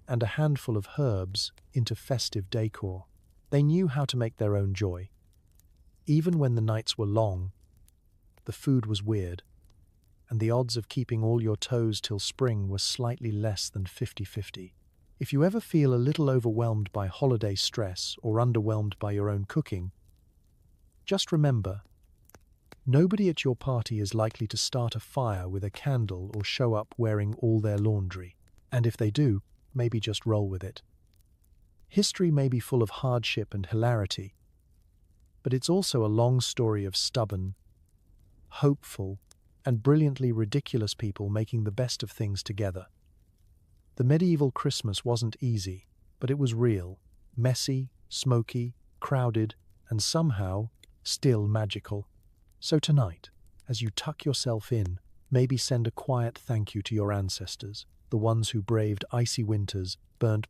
and a handful of herbs into festive decor. They knew how to make their own joy. Even when the nights were long, the food was weird, and the odds of keeping all your toes till spring were slightly less than 50-50. If you ever feel a little overwhelmed by holiday stress or underwhelmed by your own cooking, just remember, nobody at your party is likely to start a fire with a candle or show up wearing all their laundry. And if they do, maybe just roll with it. History may be full of hardship and hilarity, but it's also a long story of stubborn, hopeful, and brilliantly ridiculous people making the best of things together. The medieval Christmas wasn't easy, but it was real, messy, smoky, crowded, and somehow still magical. So tonight, as you tuck yourself in, maybe send a quiet thank you to your ancestors, the ones who braved icy winters, burnt